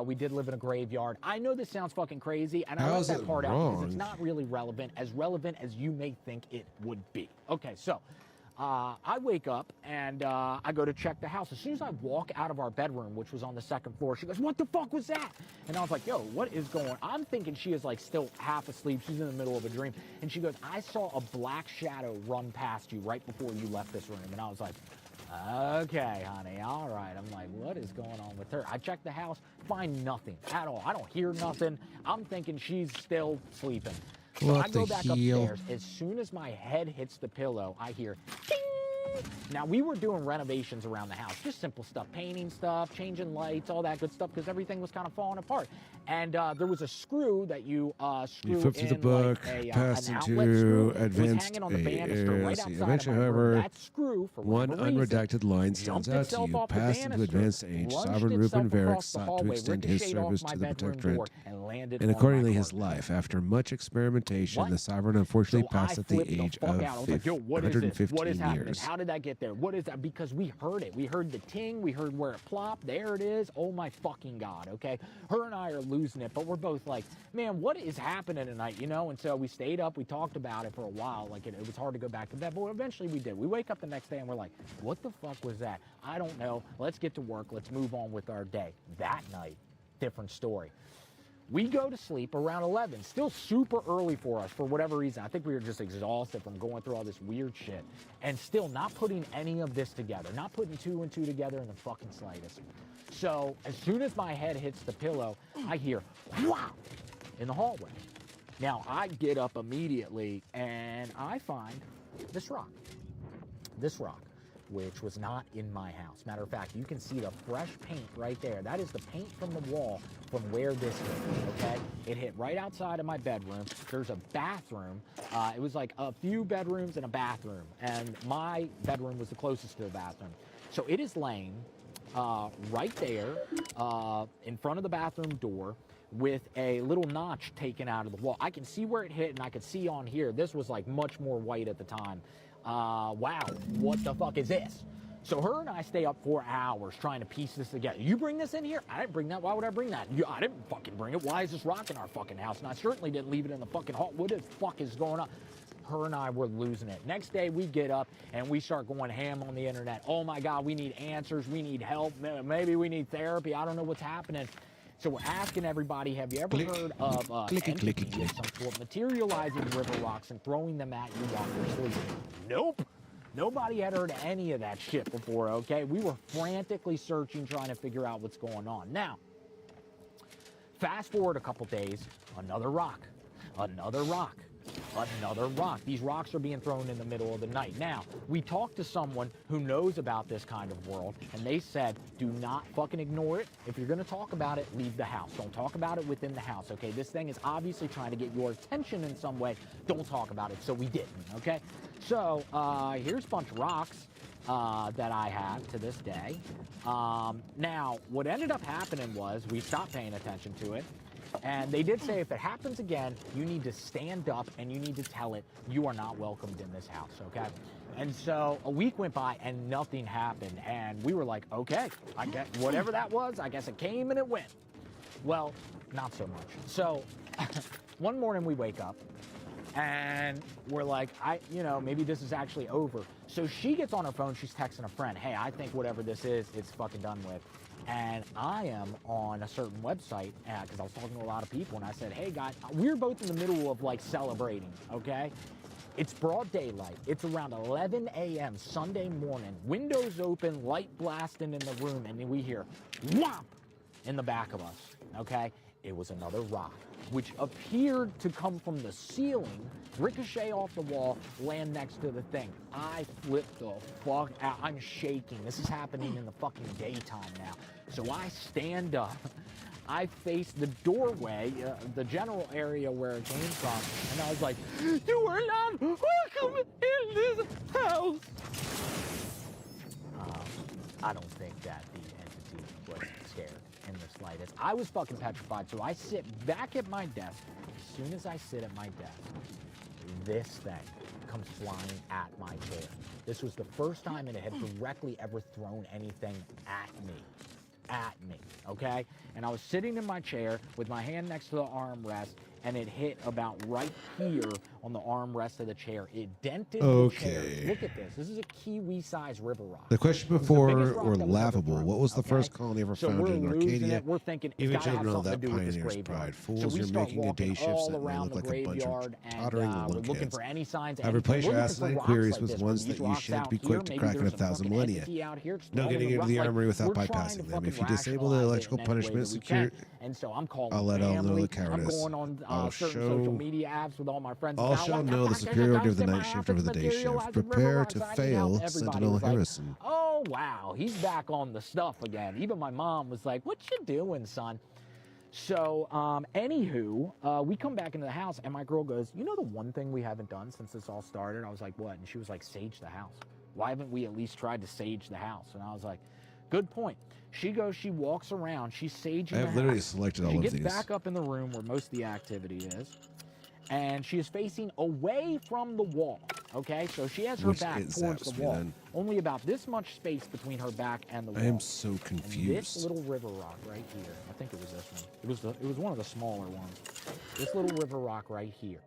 We did live in a graveyard. I know this sounds fucking crazy, and I left that part out because it's not really relevant as you may think it would be. Okay, so I wake up and I go to check the house. As soon as I walk out of our bedroom, which was on the second floor, she goes, what the fuck was that? And I was like, yo, what is going on? I'm thinking she is like still half asleep. She's in the middle of a dream. And she goes, I saw a black shadow run past you right before you left this room. And I was like, okay, honey, all right. I'm like, what is going on with her? I check the house, find nothing at all. I don't hear nothing. I'm thinking she's still sleeping. So I go back upstairs. As soon as my head hits the pillow, I hear ding. Now, we were doing renovations around the house, just simple stuff, painting stuff, changing lights, all that good stuff, because everything was kind of falling apart. And there was a screw that you screw You flip through the in book, like passed an into outlet screw. advanced It was hanging on the banister right outside Eventually, of my room. however, That screw, for one whatever reason, unredacted line stands jumped out to itself you. off the Passed into banister, advanced age, lunged Sovereign itself Reuben Varick across the sought to hallway, extend his ricocheted off service my to the bedroom protectorate, door, and landed and on my accordingly his carpet. life. After much experimentation, What? the Sovereign unfortunately So passed I at the flipped age fuck of out. I was like, yo, what is this? 115 What is happening? years. How did that get there? What is that? Because we heard it. We heard the ting. We heard where it plopped. There it is. Oh, my fucking God, okay? Her and I are losing it, but we're both like, man, what is happening tonight, you know? And so we stayed up. We talked about it for a while. Like, it was hard to go back to bed, but eventually we did. We wake up the next day, and we're like, what the fuck was that? I don't know. Let's get to work. Let's move on with our day. That night, different story. We go to sleep around 11, still super early for us for whatever reason. I think we were just exhausted from going through all this weird shit and still not putting any of this together, not putting two and two together in the fucking slightest. So as soon as my head hits the pillow, I hear wow in the hallway. Now I get up immediately and I find this rock, which was not in my house. Matter of fact, you can see the fresh paint right there. That is the paint from the wall from where this hit, okay? It hit right outside of my bedroom. There's a bathroom. It was like a few bedrooms and a bathroom, and my bedroom was the closest to the bathroom. So it is laying right there in front of the bathroom door with a little notch taken out of the wall. I can see where it hit, and I could see on here, this was like much more white at the time. Wow, what the fuck is this? So her and I stay up for hours trying to piece this together. You bring this in here? I didn't bring that. Why would I bring that? I didn't fucking bring it. Why is this rock in our fucking house? And I certainly didn't leave it in the fucking hall. What the fuck is going on? Her and I were losing it. Next day, we get up and we start going ham on the internet. Oh my God, we need answers. We need help. Maybe we need therapy. I don't know what's happening. So we're asking everybody, have you ever heard of entities of some sort materializing river rocks and throwing them at you while you're sleeping? Nope. Nobody had heard any of that shit before, okay? We were frantically searching, trying to figure out what's going on. Now, fast forward a couple days, another rock, another rock, another rock. These rocks are being thrown in the middle of the night. Now, we talked to someone who knows about this kind of world, and they said, do not fucking ignore it. If you're gonna talk about it, leave the house. Don't talk about it within the house, okay? This thing is obviously trying to get your attention in some way. Don't talk about it, so we didn't, okay? So, here's a bunch of rocks that I have to this day. Now, what ended up happening was we stopped paying attention to it. And they did say if it happens again, you need to stand up and you need to tell it you are not welcomed in this house, okay? And so a week went by and nothing happened. And we were like, okay, I guess whatever that was, I guess it came and it went. Well, not so much. So one morning we wake up and we're like, maybe this is actually over. So she gets on her phone, she's texting a friend, hey, I think whatever this is, it's fucking done with. And I am on a certain website, because I was talking to a lot of people, and I said, hey guys, we're both in the middle of like celebrating, okay? It's broad daylight. It's around 11 a.m. Sunday morning. Windows open, light blasting in the room, and then we hear whomp in the back of us, okay? It was another rock, which appeared to come from the ceiling, ricochet off the wall, land next to the thing. I flipped the fuck out. I'm shaking. This is happening in the fucking daytime now. So I stand up. I face the doorway, the general area where it came from, and I was like, you are not welcome in this house. I don't think that the entity was scared in the slightest. I was fucking petrified, so I sit back at my desk. As soon as I sit at my desk, this thing comes flying at my chair. This was the first time it had directly ever thrown anything at me, okay? And I was sitting in my chair with my hand next to the armrest, and it hit about right here on the armrest of the chair. It dented the chair. Look at this. This is a kiwi-sized river rock. The question before were laughable. What was the first colony ever founded in Arcadia? We're thinking even children know that pioneer's pride. Fools, you're making a day shifts that may look like a bunch of tottering lunkheads. I've replaced your asinine queries with ones that you should be quick to crack in 1,000 millennia. No getting into the armory without bypassing them. If you disable the electrical punishment secure, I'll let all know the cowardice. I'll show no the superiority of the night shift over the day shift. Prepare to fail, Sentinel Harrison. Oh, wow. He's back on the stuff again. Even my mom was like, what you doing, son? So, anywho, we come back into the house, and my girl goes, you know the one thing we haven't done since this all started? I was like, what? And she was like, sage the house. Why haven't we at least tried to sage the house? And I was like, good point. She goes, she walks around, she's saging the house. I've literally selected all of these. She gets back up in the room where most of the activity is, and she is facing away from the wall, okay? So she has her back towards the wall. Only about this much space between her back and the wall. I am so confused. And this little river rock right here, I think it was this one. It was one of the smaller ones. This little river rock right here.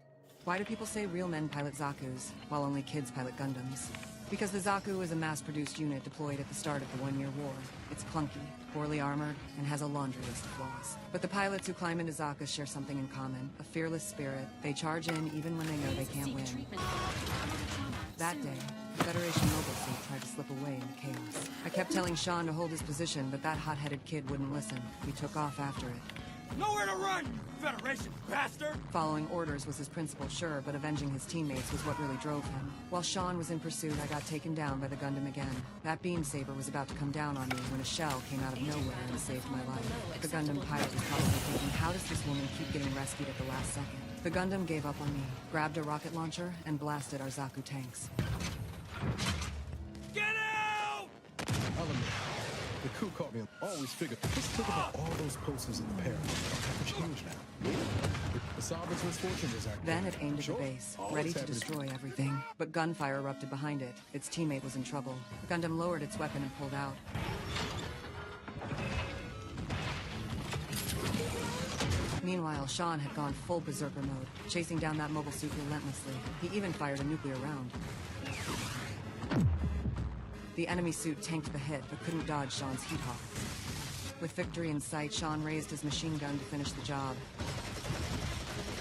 Why do people say real men pilot Zakus, while only kids pilot Gundams? Because the Zaku is a mass-produced unit deployed at the start of the one-year war. It's clunky, poorly armored, and has a laundry list of flaws. But the pilots who climb into Zakas share something in common, a fearless spirit. They charge in even when they know they can't win. That day, the Federation mobile suit tried to slip away in the chaos. I kept telling Sean to hold his position, but that hot-headed kid wouldn't listen. He took off after it. Nowhere to run, you Federation bastard! Following orders was his principal, sure, but avenging his teammates was what really drove him. While Sean was in pursuit, I got taken down by the Gundam again. That beam saber was about to come down on me when a shell came out of nowhere and saved my life. The Gundam pilot was probably thinking, how does this woman keep getting rescued at the last second? The Gundam gave up on me, grabbed a rocket launcher, and blasted our Zaku tanks. Get out! The coup caught me. Always figured, let's think about all those posters in the pair. Have to change now. The sovereign's misfortune is active. Then it aimed at the base, ready to destroy everything. But gunfire erupted behind it. Its teammate was in trouble. Gundam lowered its weapon and pulled out. Meanwhile, Sean had gone full berserker mode, chasing down that mobile suit relentlessly. He even fired a nuclear round. The enemy suit tanked the hit, but couldn't dodge Sean's heat hawk. With victory in sight, Sean raised his machine gun to finish the job.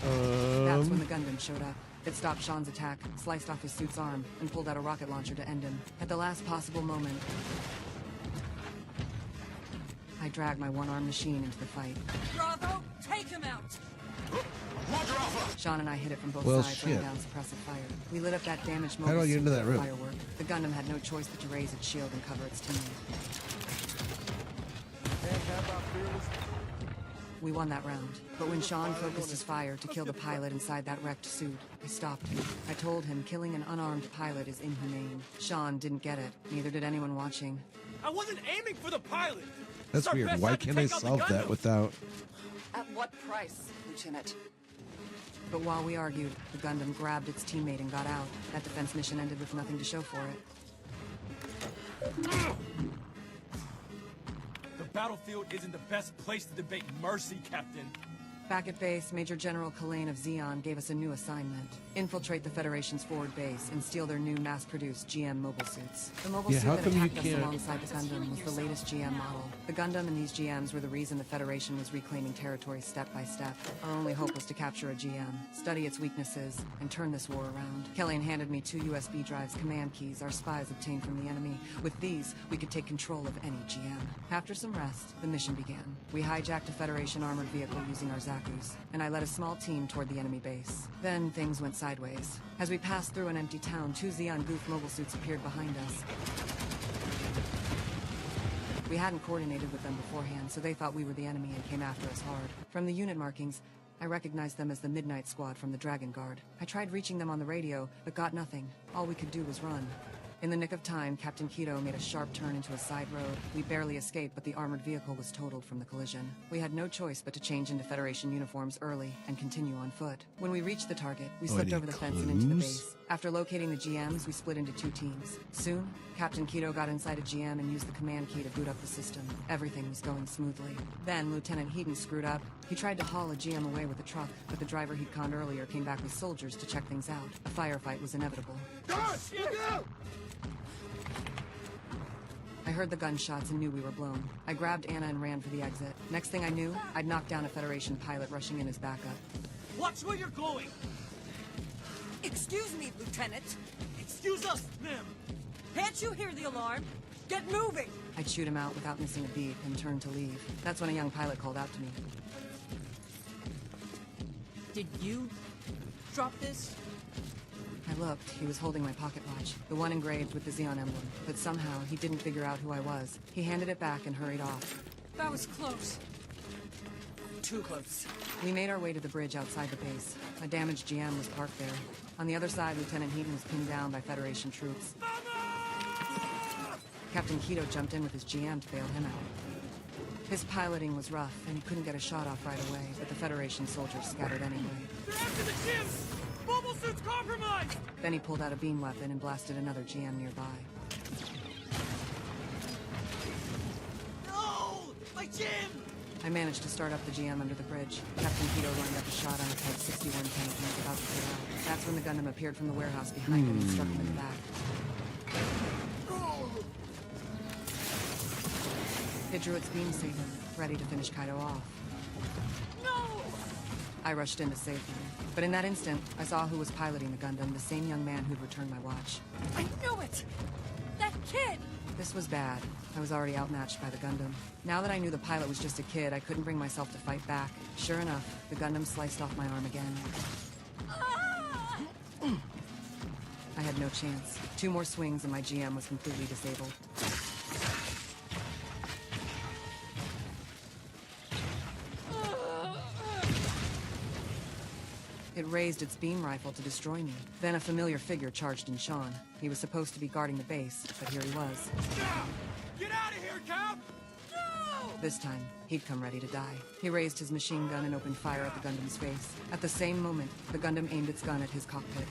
That's when the Gundam showed up. It stopped Sean's attack, sliced off his suit's arm, and pulled out a rocket launcher to end him. At the last possible moment, I dragged my one-armed machine into the fight. Bravo, take him out! Roger, Alpha! Sean and I hit it from both Well, sides, shit. laying down suppressive fire. We lit up that damaged How do mobile I get suit into with that room? firework. The Gundam had no choice but to raise its shield and cover its teammate. We won that round, but when Sean focused his fire to kill the pilot inside that wrecked suit, I stopped him. I told him killing an unarmed pilot is inhumane. Sean didn't get it, neither did anyone watching. I wasn't aiming for the pilot! That's weird. Why can't I solve that without... At what price, Lieutenant? But while we argued, the Gundam grabbed its teammate and got out. That defense mission ended with nothing to show for it. The battlefield isn't the best place to debate mercy, Captain. Back at base, Major General Kalain of Zeon gave us a new assignment. Infiltrate the Federation's forward base and steal their new mass-produced GM mobile suits. The mobile suit how that come you attacked us can't- alongside the Gundam was the latest GM model. The Gundam and these GMs were the reason the Federation was reclaiming territory step by step. Our only hope was to capture a GM, study its weaknesses, and turn this war around. Kalain handed me 2 USB drives command keys our spies obtained from the enemy. With these, we could take control of any GM. After some rest, the mission began. We hijacked a Federation armored vehicle using our Zakus, and I led a small team toward the enemy base. Then things went sideways. As we passed through an empty town, 2 Zeon Goof mobile suits appeared behind us. We hadn't coordinated with them beforehand, so they thought we were the enemy and came after us hard. From the unit markings, I recognized them as the Midnight Squad from the Dragon Guard. I tried reaching them on the radio, but got nothing. All we could do was run. In the nick of time, Captain Keto made a sharp turn into a side road. We barely escaped, but the armored vehicle was totaled from the collision. We had no choice but to change into Federation uniforms early and continue on foot. When we reached the target, we slipped over the fence and into the base. After locating the GMs, we split into 2 teams. Soon, Captain Keto got inside a GM and used the command key to boot up the system. Everything was going smoothly. Then, Lieutenant Heaton screwed up. He tried to haul a GM away with a truck, but the driver he'd conned earlier came back with soldiers to check things out. A firefight was inevitable. I heard the gunshots and knew we were blown. I grabbed Anna and ran for the exit. Next thing I knew, I'd knocked down a Federation pilot rushing in as backup. Watch where you're going! Excuse me, Lieutenant. Excuse us, ma'am! Can't you hear the alarm? Get moving! I'd shoot him out without missing a beat and turned to leave. That's when a young pilot called out to me. Did you drop this? I looked. He was holding my pocket watch, the one engraved with the Zeon emblem. But somehow, he didn't figure out who I was. He handed it back and hurried off. That was close. Too close. We made our way to the bridge outside the base. A damaged GM was parked there. On the other side, Lieutenant Heaton was pinned down by Federation troops. Captain Keto jumped in with his GM to bail him out. His piloting was rough, and he couldn't get a shot off right away, but the Federation soldiers scattered anyway. They're after the GMs! Mobile suit's compromised! Then he pulled out a beam weapon and blasted another GM nearby. No! My gym! I managed to start up the GM under the bridge. Captain Keto lined up a shot on a Type 61 tank and was about to pull out. That's when the Gundam appeared from the warehouse behind him and struck him in the back. It drew its beam saber, ready to finish Kaido off. No! I rushed in to save him. But in that instant, I saw who was piloting the Gundam, the same young man who'd returned my watch. I knew it! That kid! This was bad. I was already outmatched by the Gundam. Now that I knew the pilot was just a kid, I couldn't bring myself to fight back. Sure enough, the Gundam sliced off my arm again. Ah! I had no chance. 2 more swings and my GM was completely disabled. It raised its beam rifle to destroy me. Then a familiar figure charged in Sean. He was supposed to be guarding the base, but here he was. Get out of here, Cow! No! This time, he'd come ready to die. He raised his machine gun and opened fire at the Gundam's face. At the same moment, the Gundam aimed its gun at his cockpit.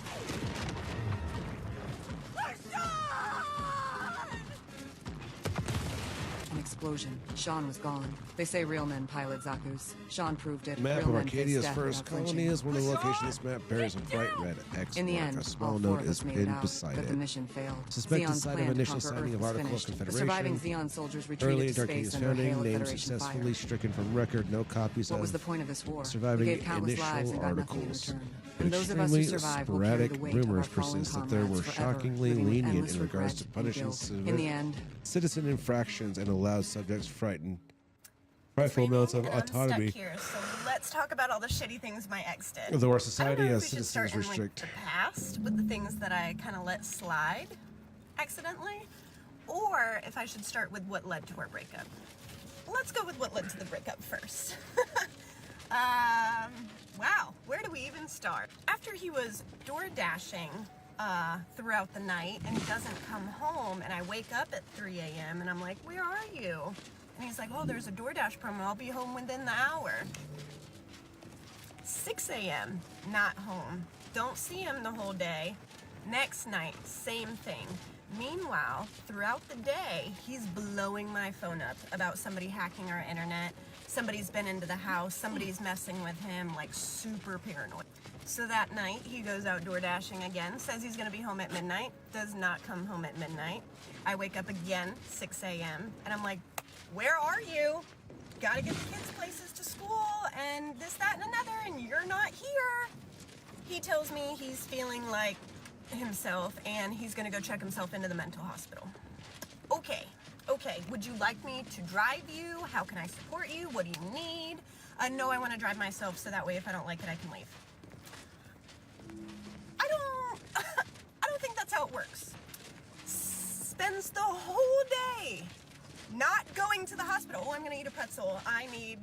An explosion. Sean was gone. They say real men pilot Zaku's. Sean proved it. Map Real of men face Arcadia's death first without colony flinching. is one of the locations this map bears a bright red X In the mark. end, A small all four note of is us made it pinned out, beside but the it. mission failed. Suspected Zeon's site plan of to initial conquer signing Earth of was Article of finished. The Confederation. surviving Zeon soldiers Early retreated in to space Arcadia's under founding, hail of name Federation successfully fire. stricken from record, no copies What of was the point of this war? surviving We gave countless lives initial and got nothing in articles. return. And those of us who Extremely survived will carry sporadic the weight of our rumors fallen persist that there were comrades forever, shockingly living with lenient endless in regards to regret and punishing guilt. In the end, citizen infractions and allowed subjects frightful amounts of I'm autonomy. stuck here, so let's talk about all the shitty things my ex did. Though our I society don't know has if we should start citizens in, like, restrict. the past with the things that I kind of let slide accidentally, or if I should start with what led to our breakup. Let's go with what led to the breakup first. Wow, where do we even start? After he was door dashing throughout the night and he doesn't come home, and I wake up at 3 a.m. and I'm like, where are you? And he's like, oh, there's a DoorDash promo. I'll be home within the hour. 6 a.m., not home. Don't see him the whole day. Next night, same thing. Meanwhile, throughout the day, he's blowing my phone up about somebody hacking our internet. Somebody's been into the house. Somebody's messing with him, like super paranoid. So that night, he goes out door dashing again, says he's gonna be home at midnight, does not come home at midnight. I wake up again, 6 a.m., and I'm like, where are you? Gotta get the kids places to school, and this, that, and another, and you're not here. He tells me he's feeling like himself, and he's gonna go check himself into the mental hospital. Okay, would you like me to drive you? How can I support you? What do you need? No, I wanna drive myself, so that way if I don't like it, I can leave. I don't think that's how it works. Spends the whole day not going to the hospital. Oh, I'm gonna eat a pretzel. I need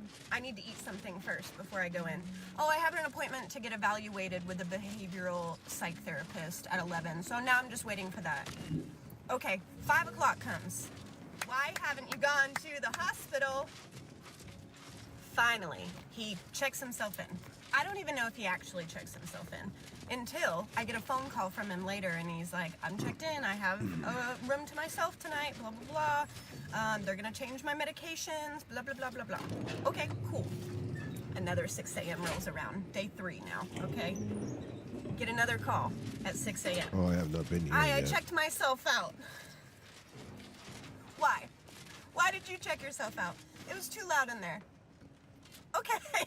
to eat something first before I go in. Oh, I have an appointment to get evaluated with a behavioral psych therapist at 11, so now I'm just waiting for that. Okay, 5 o'clock comes. Why haven't you gone to the hospital? Finally, he checks himself in. I don't even know if he actually checks himself in until I get a phone call from him later, and he's like, I'm checked in, I have a room to myself tonight, blah, blah, blah. They're gonna change my medications, blah, blah, blah, blah, blah. Okay, cool. Another 6 a.m. rolls around, day 3 now, okay? Get another call at 6 a.m. Oh, I have not been here I yet. checked myself out. Why? Why did you check yourself out? It was too loud in there. Okay.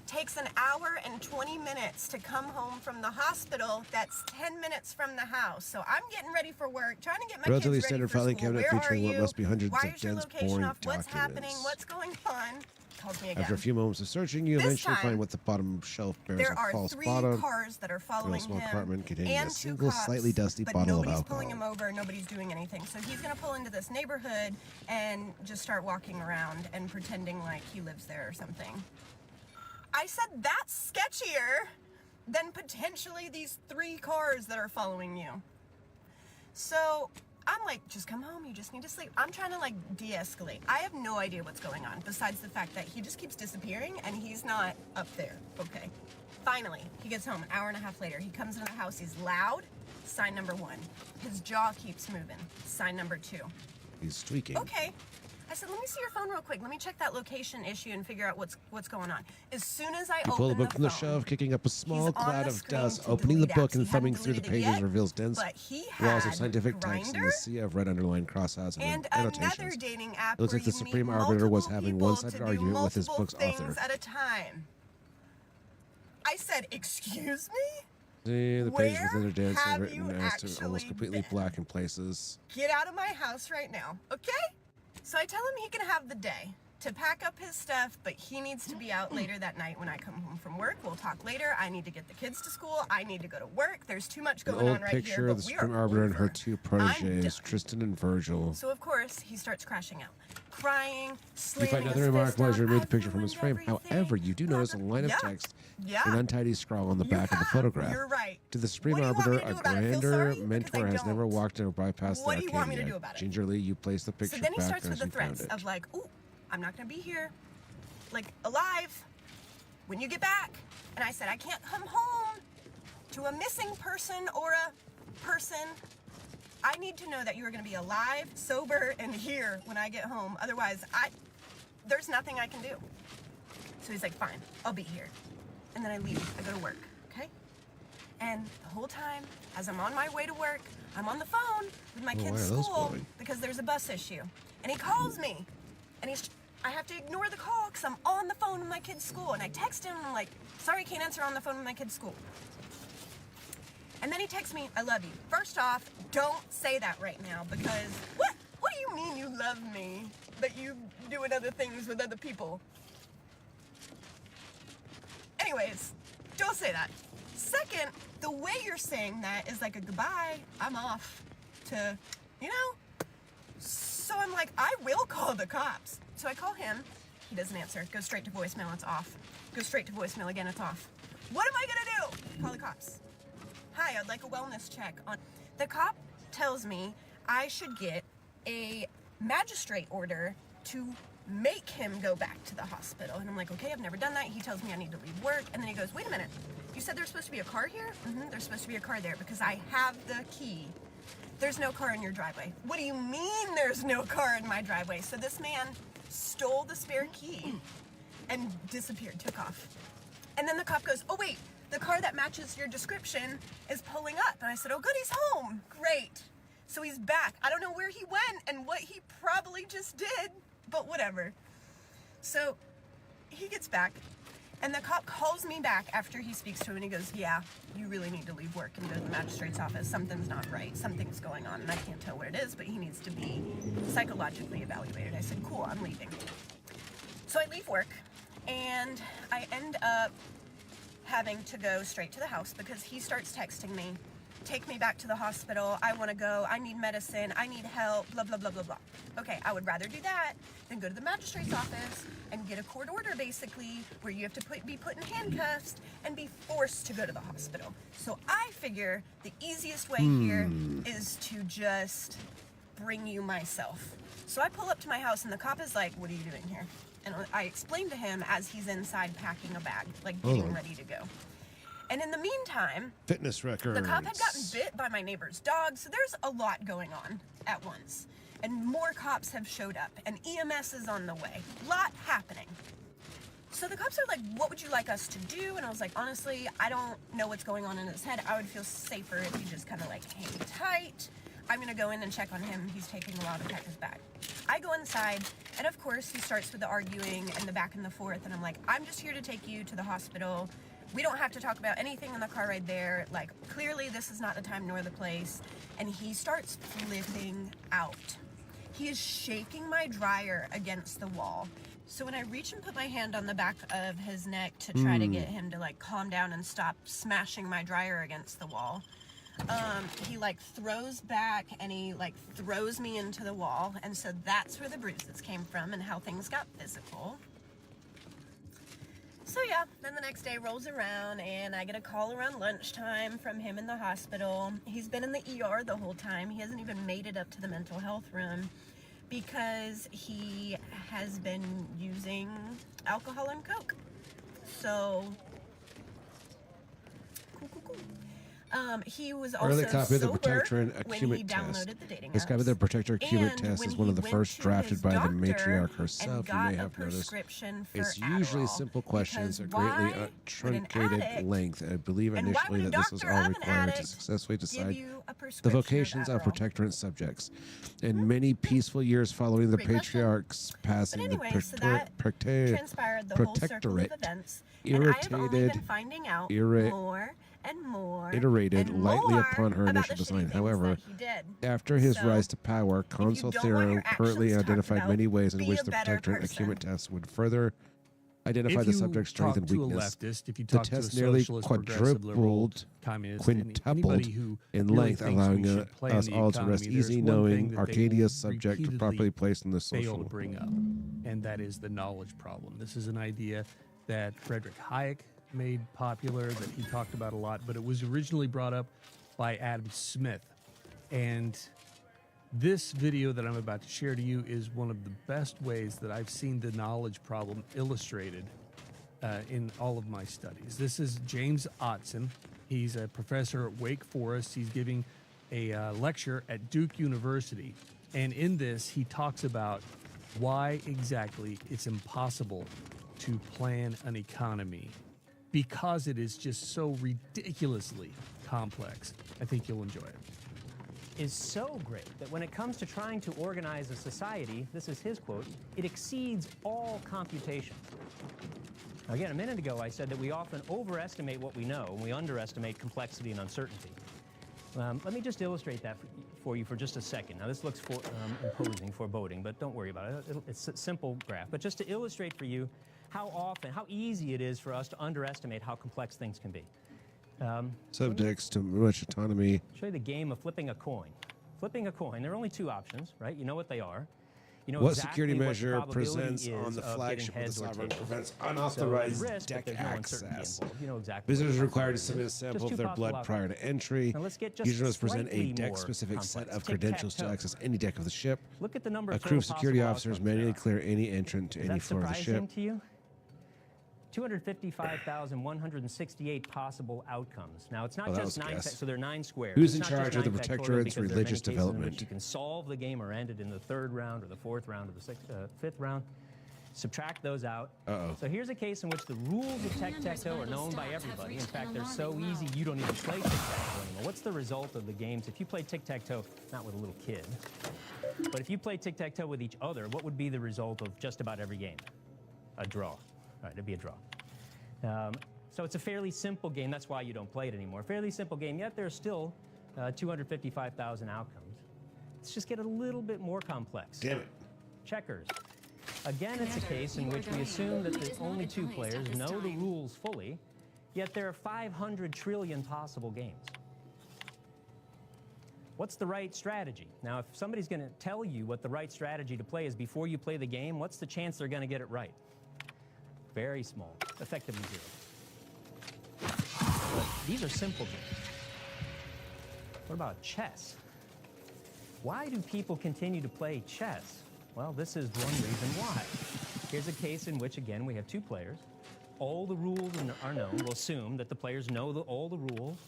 Takes an hour and 20 minutes to come home from the hospital. That's 10 minutes from the house. So I'm getting ready for work, trying to get my Relatively kids ready standard for filing school. cabinet Where featuring are what you? must be hundreds Why of is your dense, location boring off? What's happening? documents. What's going on? Calls me again. After a few moments of searching, you This eventually time, find what the bottom shelf bears There a are false 3 bottom. cars that are following small him, compartment containing and a 2 single, cops, slightly dusty but bottle of nobody's alcohol. pulling him over, nobody's doing anything. So he's gonna pull into this neighborhood and just start walking around and pretending like he lives there or something. I said that's sketchier than potentially these 3 cars that are following you. So I'm like, just come home, you just need to sleep. I'm trying to like de-escalate. I have no idea what's going on besides the fact that he just keeps disappearing and he's not up there. Okay. Finally, he gets home an hour and a half later. He comes into the house, he's loud, sign number 1. His jaw keeps moving, sign number 2. He's tweaking. Okay. I said, let me see your phone real quick. Let me check that location issue and figure out what's going on. As soon as I You pull the open book from the phone, shelf, kicking up a small he's on cloud the of screen dust, to opening the delete book apps. and He thumbing hadn't through the deleted it pages yet, reveals dense but he walls of had scientific text and Grindr a sea of red underlined crossouts and and another annotations. dating app It looks where like the you meet Supreme Arbiter was multiple having people one-sided to do argument with his multiple book's things author. at a time. I said, excuse me? See, the pages Where within their dance are have written you as to actually almost completely been? black in places. Get out of my house right now, okay? So I tell him he can have the day. to pack up his stuff, but he needs to be out later that night when I come home from work. We'll talk later. I need to get the kids to school. I need to go to work. There's too much going on right here. Picture of the Supreme Arbiter and her two proteges, Tristan and Virgil. So of course he starts crashing out, crying, You slamming find nothing his fist remarkable as you down. remove the picture from his frame. However, you do notice a line of text, an untidy scrawl on the back of the photograph. You're right. To the Supreme Arbiter, a grander mentor has never walked or bypassed the What do you want me to Arcadia. do about it? Gingerly, you place the picture So then he back starts with as the you found threats it. of like, ooh, I'm not gonna be here, like alive, when you get back. And I said, I can't come home to a missing person or a person. I need to know that you are gonna be alive, sober, and here when I get home. Otherwise, there's nothing I can do. So he's like, fine, I'll be here. And then I leave, I go to work, okay? And the whole time, as I'm on my way to work, I'm on the phone with my kid's school because there's a bus issue. And he calls me, and I have to ignore the call because I'm on the phone with my kid's school. And I text him, I'm like, sorry, can't answer on the phone with my kid's school. And then he texts me, I love you. First off, don't say that right now because what do you mean you love me, but you doing other things with other people? Anyways, don't say that. Second, the way you're saying that is like a goodbye, I'm off to, you know? So I'm like, I will call the cops. So I call him, he doesn't answer, goes straight to voicemail, it's off. Goes straight to voicemail again, it's off. What am I gonna do? Call the cops. Hi, I'd like a wellness check on. The cop tells me I should get a magistrate order to make him go back to the hospital. And I'm like, okay, I've never done that. He tells me I need to leave work. And then he goes, wait a minute. You said there's supposed to be a car here? Mm-hmm, there's supposed to be a car there because I have the key. There's no car in your driveway. What do you mean there's no car in my driveway? So this man stole the spare key and disappeared, took off. And then the cop goes, oh wait, the car that matches your description is pulling up. And I said, oh good, he's home. Great. So he's back. I don't know where he went and what he probably just did, but whatever. So he gets back and the cop calls me back after he speaks to him and he goes, yeah, you really need to leave work and go to the magistrate's office. Something's not right. Something's going on and I can't tell what it is, but he needs to be psychologically evaluated. I said, cool, I'm leaving. So I leave work and I end up having to go straight to the house because he starts texting me, take me back to the hospital, I want to go, I need medicine, I need help, blah, blah, blah, blah, blah. Okay, I would rather do that than go to the magistrate's office and get a court order basically where you have to be put in handcuffs and be forced to go to the hospital. So I figure the easiest way here is to just bring you myself. So I pull up to my house and the cop is like, what are you doing here? And I explained to him as he's inside packing a bag, like getting ready to go. And in the meantime, fitness records. The cop had gotten bit by my neighbor's dog, so there's a lot going on at once. And more cops have showed up, and EMS is on the way. Lot happening. So the cops are like, what would you like us to do? And I was like, honestly, I don't know what's going on in his head. I would feel safer if you just kind of like hang tight. I'm gonna go in and check on him. He's taking a while to pack his bag. I go inside, and of course he starts with the arguing and the back and the forth, and I'm like, I'm just here to take you to the hospital. We don't have to talk about anything in the car right there. Like, clearly this is not the time nor the place. And he starts flipping out. He is shaking my dryer against the wall. So when I reach and put my hand on the back of his neck to try to get him to like calm down and stop smashing my dryer against the wall, he like throws back and he like throws me into the wall. And so that's where the bruises came from and how things got physical. So yeah, then the next day rolls around and I get a call around lunchtime from him in the hospital. He's been in the ER the whole time. He hasn't even made it up to the mental health room because he has been using alcohol and coke. So, cool. He was also early copy of the sober Protector and when he Cumit downloaded test. the dating This copy of the Protector Cumit test is one of the first drafted by the matriarch herself. You may have noticed it's usually simple questions, a greatly truncated length. I believe initially that this was all required to successfully decide the vocations of protectorate subjects. In many peaceful years following the patriarch's passing, the protectorate irritated and I have only been finding out more and more iterated and lightly more upon her about initial the design. shitty things However, that he did. after his So, rise to power, Consul don't want your Theron currently actions talked identified about, many ways in be which a the better protectorate person. acumen test would further identify If the you subject's strength talk and to a weakness. leftist, if you The talk to a test nearly socialist, progressive, liberal, quadrupled, communist, quintupled anybody who in really length, thinks allowing we should play in us the all to rest economy, there's easy, one thing knowing that they Arcadia's will subject was repeatedly properly placed in the fail social. to bring up, and that is the knowledge problem. This is an idea that Friedrich Hayek made popular, that he talked about a lot, but it was originally brought up by Adam Smith. And this video that I'm about to share to you is one of the best ways that I've seen the knowledge problem illustrated in all of my studies. This is James Otson. He's a professor at Wake Forest. He's giving a lecture at Duke University. And in this, he talks about why exactly it's impossible to plan an economy, because it is just so ridiculously complex. I think you'll enjoy it. Is so great that when it comes to trying to organize a society, this is his quote, it exceeds all computation. Again, a minute ago I said that we often overestimate what we know and we underestimate complexity and uncertainty. Let me just illustrate that for you for just a second. Now this looks imposing, foreboding, but don't worry about it. It's a simple graph. But just to illustrate for you how easy it is for us to underestimate how complex things can be. Subjects to much autonomy. Show you the game of flipping a coin. Flipping a coin, there are only two options, right? You know what they are. You know What exactly security what the measure probability presents is on the of flagship getting of the heads or sovereign tails. prevents So unauthorized there's risk, but deck there's no uncertainty access? involved. You know exactly Visitors what are required to the submit a Just sample two of their possible blood prior to outcomes. entry. Now let's get just Users must present a slightly more deck-specific set complex. of credentials to Tic-tac-toe. access any deck of the ship. Look at the number A of crew of total security possible officers outcomes manually there. clear any entrant to Is any that floor of the surprising ship. to you? 255,168 possible outcomes. Now, it's not Oh, that just was a 9, guess. so they're 9 squares. Who's It's in not charge just of the 9 factorial protectorate's because there are many religious cases in development? which you can solve the game or end it in the 3rd round or the 4th round or the 5th round. Subtract those out. So here's a case in which the rules of tic-tac-toe are known by everybody. In fact, they're so easy you don't even play tic-tac-toe anymore. What's the result of the games? If you play tic-tac-toe, not with a little kid, but if you play tic-tac-toe with each other, what would be the result of just about every game? A draw. All right, it'd be a draw. So it's a fairly simple game. That's why you don't play it anymore. Fairly simple game, yet there's still 255,000 outcomes. Let's just get a little bit more complex. Damn it. Checkers. Again, it's a case in which we assume that the only 2 players know the rules fully, yet there are 500 trillion possible games. What's the right strategy? Now, if somebody's going to tell you what the right strategy to play is before you play the game, what's the chance they're going to get it right? Very small, effectively 0. But these are simple games. What about chess? Why do people continue to play chess? Well, this is one reason why. Here's a case in which, again, we have 2 players. All the rules are known. We'll assume that the players know all the rules.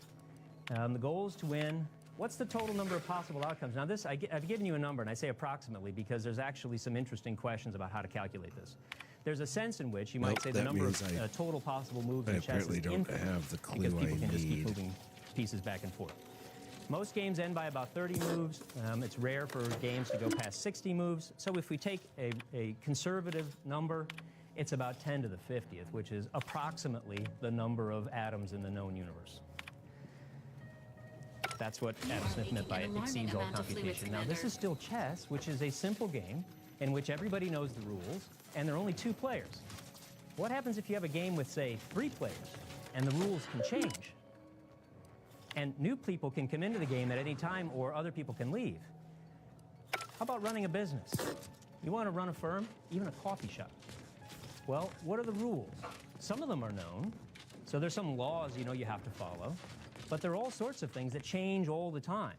The goal is to win. What's the total number of possible outcomes? Now, this I've given you a number, and I say approximately because there's actually some interesting questions about how to calculate this. There's a sense in which you might say the number of total possible moves in chess is infinite, have the clue because people I can just keep need. moving pieces back and forth. Most games end by about 30 moves. It's rare for games to go past 60 moves. So if we take a conservative number, it's about 10 to the 50th, which is approximately the number of atoms in the known universe. That's what Adam Smith meant by it exceeds all computation. Now, this is still chess, which is a simple game in which everybody knows the rules, and there are only 2 players. What happens if you have a game with, say, 3 players, and the rules can change? And new people can come into the game at any time, or other people can leave. How about running a business? You want to run a firm, even a coffee shop. Well, what are the rules? Some of them are known, so there's some laws you have to follow, but there are all sorts of things that change all the time.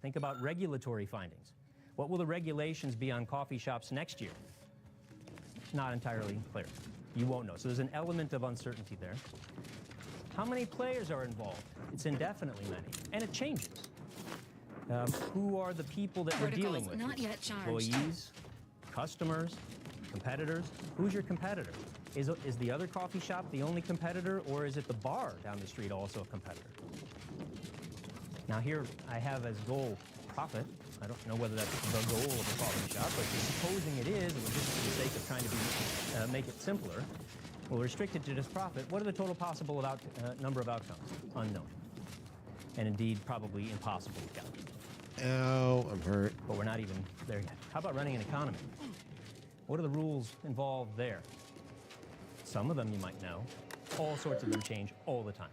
Think about regulatory findings. What will the regulations be on coffee shops next year? Not entirely clear. You won't know. So there's an element of uncertainty there. How many players are involved? It's indefinitely many, and it changes. Who are the people that we're dealing with? Not yet charged. Employees, customers, competitors. Who's your competitor? Is the other coffee shop the only competitor, or is it the bar down the street also a competitor? Now here I have as goal profit. I don't know whether that's the goal of a coffee shop, but supposing it is, and just for the sake of trying to make it simpler, we'll restrict it to just profit. What are the total possible number of outcomes? Unknown. and indeed probably impossible to calculate. Ow, I'm hurt. But we're not even there yet. How about running an economy? What are the rules involved there? Some of them you might know. All sorts of them change all the time.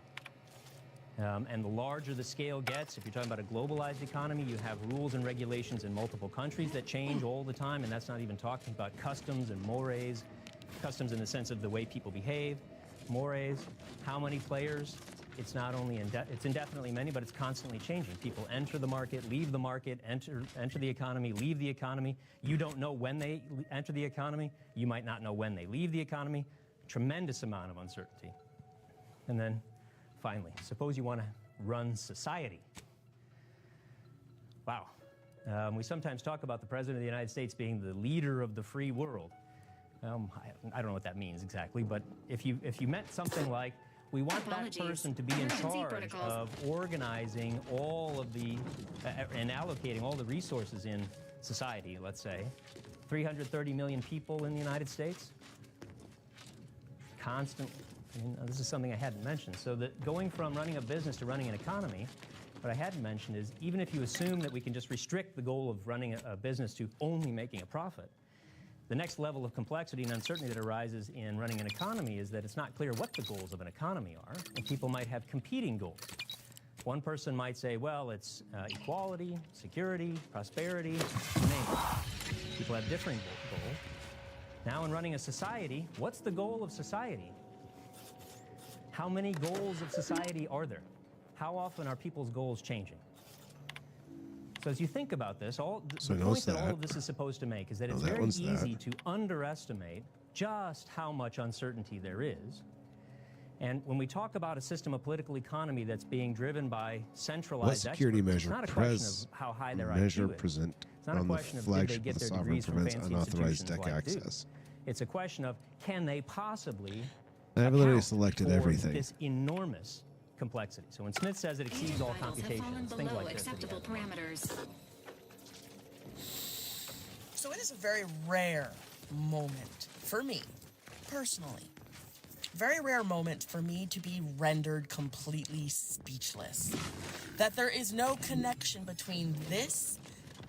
And the larger the scale gets, if you're talking about a globalized economy, you have rules and regulations in multiple countries that change all the time, and that's not even talking about customs and mores. Customs in the sense of the way people behave. Mores, how many players? It's not only it's indefinitely many, but it's constantly changing. People enter the market, leave the market, enter the economy, leave the economy. You don't know when they enter the economy. You might not know when they leave the economy. Tremendous amount of uncertainty. And then, finally, suppose you want to run society. Wow. We sometimes talk about the President of the United States being the leader of the free world. I don't know what that means exactly, but if you meant something like, we want that person to be in charge of organizing all of the, and allocating all the resources in society, let's say, 330 million people in the United States, constantly. I mean, this is something I hadn't mentioned. So that going from running a business to running an economy, what I hadn't mentioned is even if you assume that we can just restrict the goal of running a business to only making a profit, the next level of complexity and uncertainty that arises in running an economy is that it's not clear what the goals of an economy are, and people might have competing goals. One person might say, well, it's equality, security, prosperity, you name it. People have differing goals. Now in running a society, what's the goal of society? How many goals of society are there? How often are people's goals changing? So as you think about this, the point that all of this is supposed to make is that it's very easy to underestimate just how much uncertainty there is. And when we talk about a system of political economy that's being driven by centralized security experts, measure it's not a question of how high their IQ is. Present It's not a on the question of did they flagship get of the their sovereign degrees from prevents fancy unauthorized institutions deck like Duke. access. It's a question of can they possibly I have literally account selected for everything. this enormous complexity. So when Smith says it exceeds all computations, things like this. Acceptable parameters. So it is a very rare moment for me, personally. Very rare moment for me to be rendered completely speechless. That there is no connection between this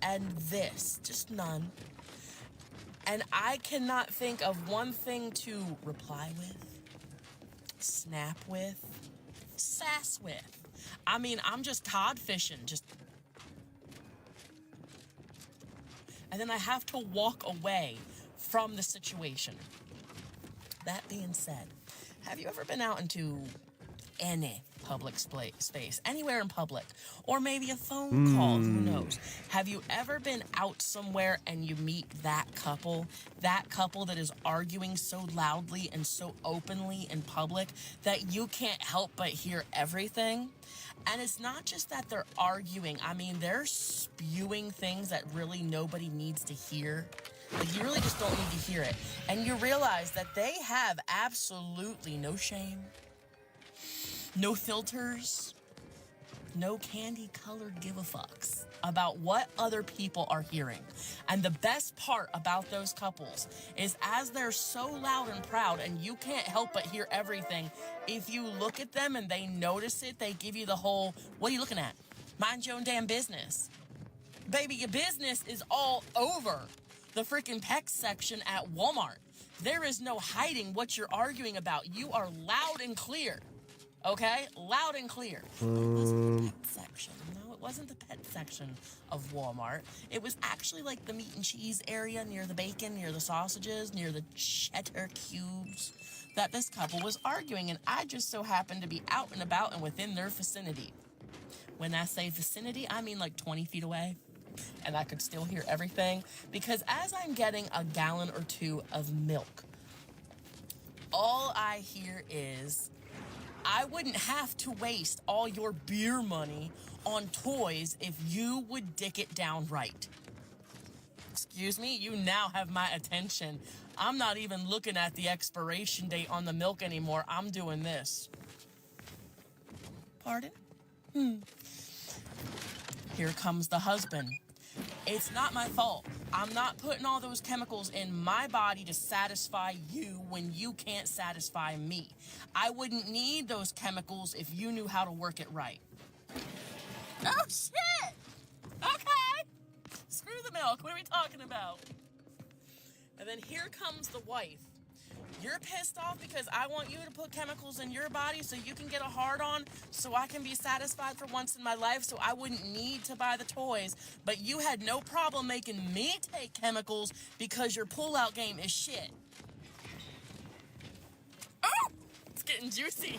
and this, just none. And I cannot think of one thing to reply with, snap with, sass with. I mean, I'm just codfishing, just... And then I have to walk away from the situation. That being said, have you ever been out into any public space, anywhere in public, or maybe a phone call, who knows? Have you ever been out somewhere and you meet that couple that is arguing so loudly and so openly in public that you can't help but hear everything? And it's not just that they're arguing. I mean, they're spewing things that really nobody needs to hear. Like, you really just don't need to hear it. And you realize that they have absolutely no shame, no filters, no candy-colored give-a-fucks about what other people are hearing. And the best part about those couples is as they're so loud and proud and you can't help but hear everything, if you look at them and they notice it, they give you the whole, what are you looking at? Mind your own damn business. Baby, your business is all over the freaking PEX section at Walmart. There is no hiding what you're arguing about. You are loud and clear. Okay? Loud and clear. It wasn't the pet section. No, it wasn't the pet section of Walmart. It was actually like the meat and cheese area near the bacon, near the sausages, near the cheddar cubes that this couple was arguing. And I just so happened to be out and about and within their vicinity. When I say vicinity, I mean like 20 feet away. And I could still hear everything. Because as I'm getting a gallon or two of milk, all I hear is, I wouldn't have to waste all your beer money on toys if you would dick it down right. Excuse me, you now have my attention. I'm not even looking at the expiration date on the milk anymore. I'm doing this. Pardon? Here comes the husband. It's not my fault. I'm not putting all those chemicals in my body to satisfy you when you can't satisfy me. I wouldn't need those chemicals if you knew how to work it right. Oh, shit! Okay! Screw the milk. What are we talking about? And then here comes the wife. You're pissed off because I want you to put chemicals in your body so you can get a hard-on, so I can be satisfied for once in my life, so I wouldn't need to buy the toys. But you had no problem making me take chemicals because your pull-out game is shit. Oh! It's getting juicy.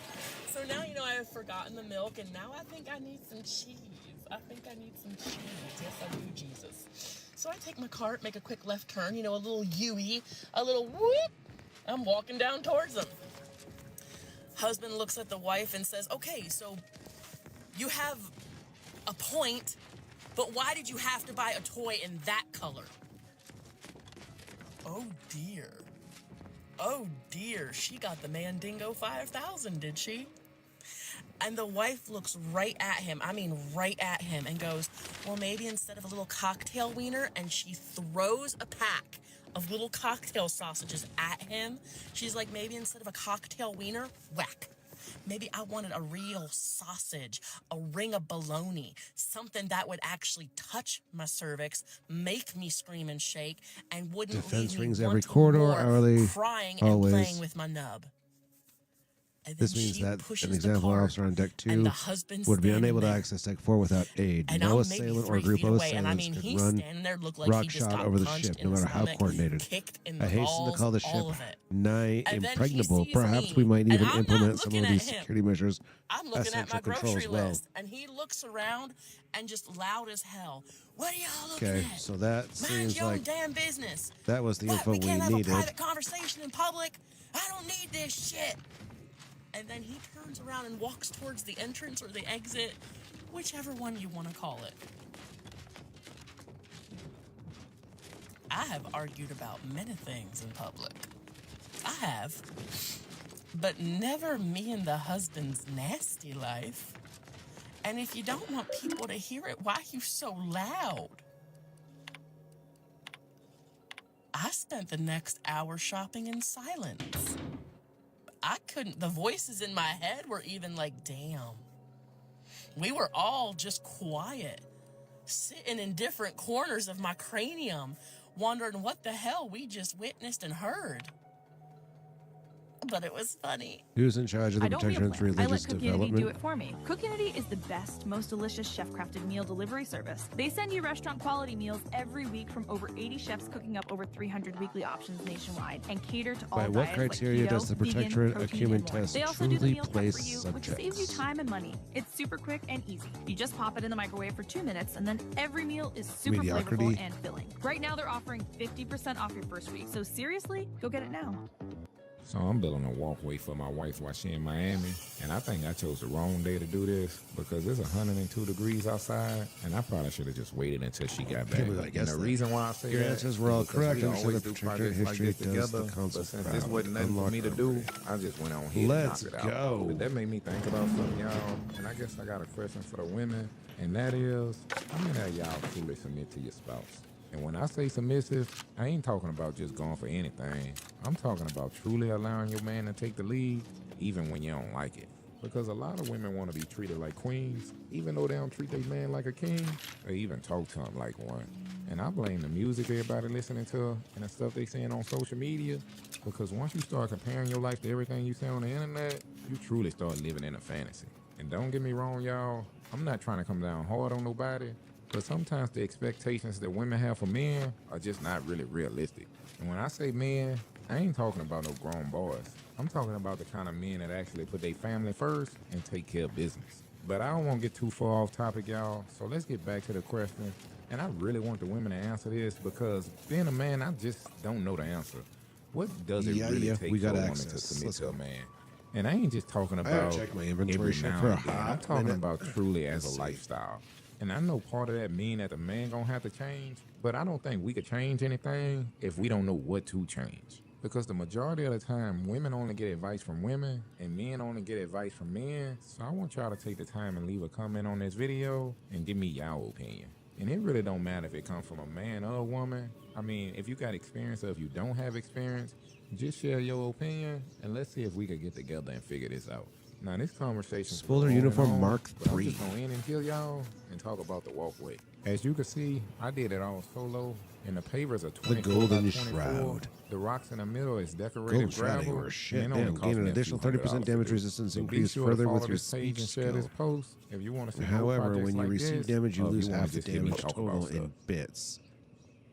So now, you know, I have forgotten the milk, and now I think I need some cheese. I think I need some cheese. Yes, I do, Jesus. So I take my cart, make a quick left turn, you know, a little U-E, a little whoop. I'm walking down towards them. Husband looks at the wife and says, okay, so you have a point, but why did you have to buy a toy in that color? Oh, dear. Oh, dear. She got the Mandingo 5000, did she? And the wife looks right at him, I mean right at him, and goes, well, maybe instead of a little cocktail wiener, and she throws a pack of little cocktail sausages at him. She's like, maybe instead of a cocktail wiener, whack. Maybe I wanted a real sausage, a ring of bologna, something that would actually touch my cervix, make me scream and shake, and wouldn't Defense leave me rings every wanting corridor, more, hourly, crying always. and playing with my nub. And This then means she that pushes an example the cart, officer on deck and 2 the husband's would be standing unable to there. access deck 4 without aid. And No I'm maybe assailant or 3 group feet of away, and I assailants mean, could he's run standing there, looked like he just rockshot got over the punched ship, in no the matter how stomach, coordinated. kicked in the I hasten balls, to call the all ship of it. nigh And then he impregnable. sees Perhaps me, we might and even I'm implement not some looking of these at him. security measures I'm as looking at my central control grocery as well. list, and he looks around and just loud as hell. What are y'all looking Okay, at? so that Mind seems your own like damn business. that was the What, info we we can't have a needed. private conversation in public? I don't need this shit. And then he turns around and walks towards the entrance or the exit, whichever one you want to call it. I have argued about many things in public. I have. But never me and the husband's nasty life. And if you don't want people to hear it, why are you so loud? I spent the next hour shopping in silence. I couldn't, the voices in my head were even like, damn. We were all just quiet, sitting in different corners of my cranium, wondering what the hell we just witnessed and heard. But it was funny. Who's in charge of the I don't meal protection of plan. I religious let Cookinity development? do it for me. Cookinity is the best, most delicious chef-crafted meal delivery service. They send you restaurant-quality meals every week from over 80 chefs cooking up over 300 weekly options nationwide and cater to all By what diets criteria like keto, does the vegan, Protectorate protein, Acumen and more. test They also do the truly meal prep place for you, which saves you subjects? time and money. It's super quick and easy. You just pop it in the microwave for 2 minutes, and then every meal is super Mediocrity. flavorful and filling. Right now, they're offering 50% off your first week, so seriously, go get it now. So I'm building a walkway for my wife while she in Miami, and I think I chose the wrong day to do this because it's 102 degrees outside, and I probably should have just waited until she got back. Can't believe I And guessed the that. reason why I say Your that answers were all is because correct. we I'm sure always the do Protectorate projects like history this does the together, council but since proud. this wasn't nothing for me to do, I just went on here Let's and knocked it go. out. But that made me think about something, y'all, and I guess I got a question for the women, and that is, how many of y'all truly submit to your spouse? And when I say submissive, I ain't talking about just going for anything. I'm talking about truly allowing your man to take the lead, even when you don't like it. Because a lot of women want to be treated like queens, even though they don't treat their man like a king, or even talk to him like one. And I blame the music everybody listening to and the stuff they saying on social media, because once you start comparing your life to everything you see on the internet, you truly start living in a fantasy. And don't get me wrong, y'all, I'm not trying to come down hard on nobody, but sometimes the expectations that women have for men are just not really realistic. And when I say men, I ain't talking about no grown boys. I'm talking about the kind of men that actually put their family first and take care of business. But I don't want to get too far off topic, y'all, so let's get back to the question. And I really want the women to answer this because being a man, I just don't know the answer. What does it really take we for a got woman access. to submit Let's to a go. man? And I ain't just talking I gotta about check my inventory every shit now for a and then. I'm hot talking minute. about truly as Let's a see. lifestyle. And I know part of that mean that the man gonna have to change, but I don't think we could change anything if we don't know what to change. Because the majority of the time, women only get advice from women, and men only get advice from men. So I want y'all to take the time and leave a comment on this video and give me y'all opinion. And it really don't matter if it comes from a man or a woman. I mean, if you got experience or if you don't have experience, just share your opinion, and let's see if we could get together and figure this out. Now, this conversation Spoiler Uniform Mark I'm III. just gonna end and kill y'all and talk about the walkway. As you can see, I did it all solo, and the pavers are 24 Golden by 24. Shroud. The rocks in the middle is decorated Golden Shroud ain't gravel. worth shit. and it only Damn, cost gain an me a additional few $100 30% to damage do. resistance So be increased sure to further follow with your this page speech and share this skill. post if you want to see more However, projects when you like receive this, damage, you or if lose wanna half the just hear me damage talk about total stuff. in bits.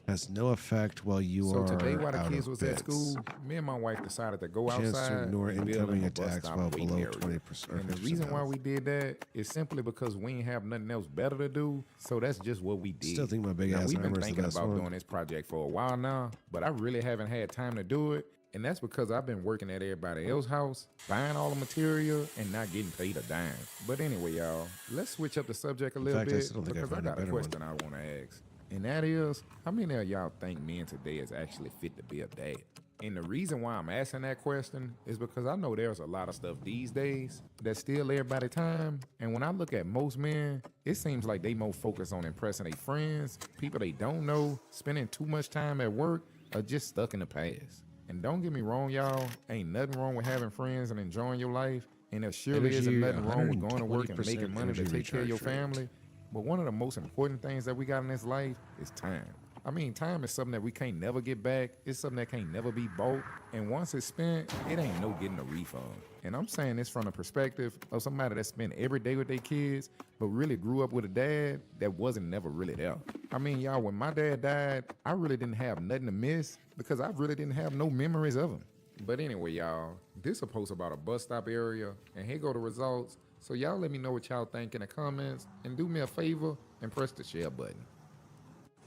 Has no effect while you So are today, while the out kids of was bits. at school, me and my wife decided to go Chance outside to ignore and build incoming in a bus attacks stop while waiting below area. 20% or And the 50% reason why health. we did that is simply because we ain't have nothing else better to do. So that's just what we did. Still think my big Now, ass we've been armor is the thinking best about one. doing this project for a while now, but I really haven't had time to do it. And that's because I've been working at everybody else's house, buying all the material, and not getting paid a dime. But anyway, y'all, let's switch up the subject a little fact, I bit still don't think I because I found a got a better question I want to ask. And that is, how many of y'all think men today is actually fit to be a dad? And the reason why I'm asking that question is because I know there's a lot of stuff these days that steal everybody's time. And when I look at most men, it seems like they more focused on impressing their friends, people they don't know, spending too much time at work, or just stuck in the past. And don't get me wrong, y'all, ain't nothing wrong with having friends and enjoying your life. And there surely isn't nothing wrong with going to work and making money to take care of your family. But one of the most important things that we got in this life is time. I mean, time is something that we can't never get back. It's something that can't never be bought. And once it's spent, it ain't no getting a refund. And I'm saying this from the perspective of somebody that spent every day with their kids, but really grew up with a dad that wasn't never really there. I mean, y'all, when my dad died, I really didn't have nothing to miss because I really didn't have no memories of him. But anyway, y'all, this a post about a bus stop area, and here go the results. So y'all let me know what y'all think in the comments, and do me a favor and press the share button.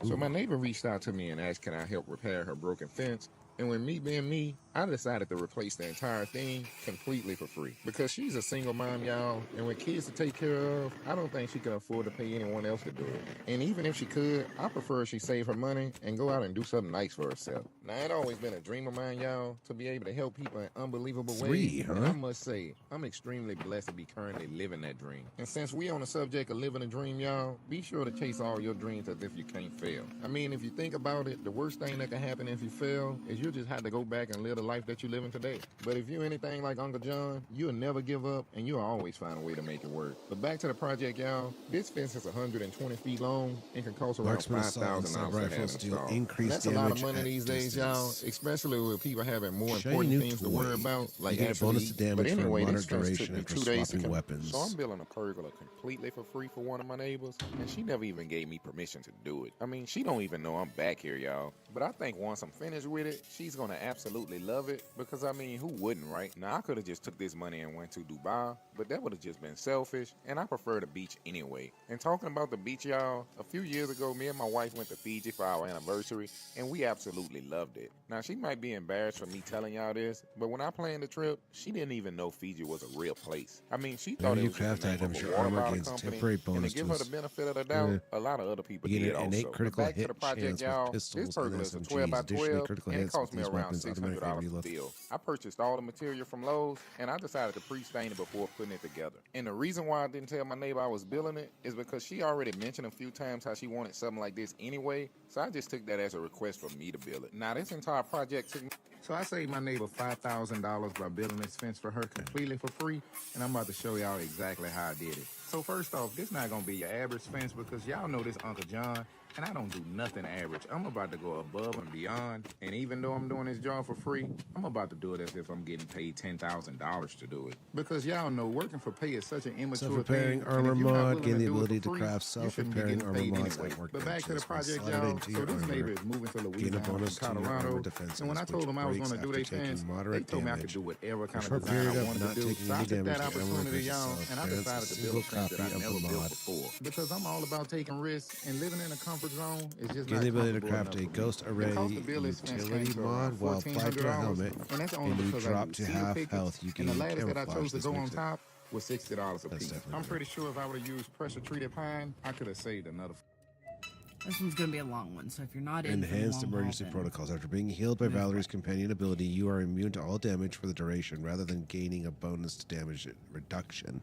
So my neighbor reached out to me and asked, can I help repair her broken fence? And when me being me, I decided to replace the entire thing completely for free. Because she's a single mom, y'all, and with kids to take care of, I don't think she can afford to pay anyone else to do it. And even if she could, I prefer she save her money and go out and do something nice for herself. Now, it's always been a dream of mine, y'all, to be able to help people in unbelievable ways. And I must say, I'm extremely blessed to be currently living that dream. And since we on the subject of living a dream, y'all, be sure to chase all your dreams as if you can't fail. I mean, if you think about it, the worst thing that can happen if you fail is you'll just have to go back and live the life that you're living today. But if you're anything like Uncle John, you'll never give up and you'll always find a way to make it work. But back to the project, y'all. This fence is 120 feet long and can cost around $5,000 to have installed. That's a lot of money these days, y'all, especially with people having more important things to worry about, like bonus to damage but anyway, for a this moderate fence took duration me after 2 days to swapping come. weapons. So I'm building a pergola completely for free for one of my neighbors, and she never even gave me permission to do it. I mean, she don't even know I'm back here, y'all. But I think once I'm finished with it, she's gonna absolutely love it, because I mean, who wouldn't, right? Now, I could have just took this money and went to Dubai, but that would have just been selfish, and I prefer the beach anyway. And talking about the beach, y'all, a few years ago, me and my wife went to Fiji for our anniversary, and we absolutely loved it. Now, she might be embarrassed for me telling y'all this, but when I planned the trip, she didn't even know Fiji was a real place. I mean, she thought Whenever it you was just craft the name of items, a your water armor bottle gains a company, temporary and bonus to give to her the benefit of the doubt, a lot of other people You did get an innate also. But critical back to hit the project, chance with y'all, pistols this and pergola is a SMGs. 12 by Additionally, 12, critical and it hits with cost me these around weapons automatically $600 to reload. build. I purchased all the material from Lowe's, and I decided to pre-stain it before putting it together. And the reason why I didn't tell my neighbor I was building it is because she already mentioned a few times how she wanted something like this anyway, so I just took that as a request for me to build it. Now, this entire project took me... So I saved my neighbor $5,000 by building this fence for her completely for free, and I'm about to show y'all exactly how I did it. So first off, this not gonna be your average fence because y'all know this Uncle John, and I don't do nothing average. I'm about to go above and beyond, and even though I'm doing this job for free, I'm about to do it as if I'm getting paid $10,000 to do it. Because y'all know working for pay is such an immature Self-repairing thing. armor and if you're not mod, willing gain to the do it ability for to free, craft you shouldn't be self-repairing getting armor paid mods anyway. at But back to the workbenches. project, Slide it y'all. into So your this armor. neighbor is moving to Gain a Louisiana bonus from to your Colorado. armor defenses, And when I told which them I was breaks going to do after their taking fence, they moderate told me I could damage. do whatever For a kind short of design period I of wanted not to do. taking So I any took damage, that the armor opportunity, increases y'all, and I self-defense, decided a to single build a fence copy that I of never the built mod. before. Because I'm all about taking risks, and living in a comfort zone is just Gain not the ability to comfortable craft enough a for me. ghost The array cost to build this fence came utility to around mod while applied to a $1,400, helmet, and that's only and you because I drop used to seal half pickets, health. You and the gain lattice that I camouflage. chose to This go on makes it top was $60 a That's piece. definitely I'm better. pretty sure if I would have used pressure-treated pine, I could have saved another... This one's gonna be a long one, so if you're not in for the Enhanced long haul, emergency then protocols. After being healed by Valerie's companion ability, you are immune to all damage for the duration, rather than gaining a bonus to damage reduction.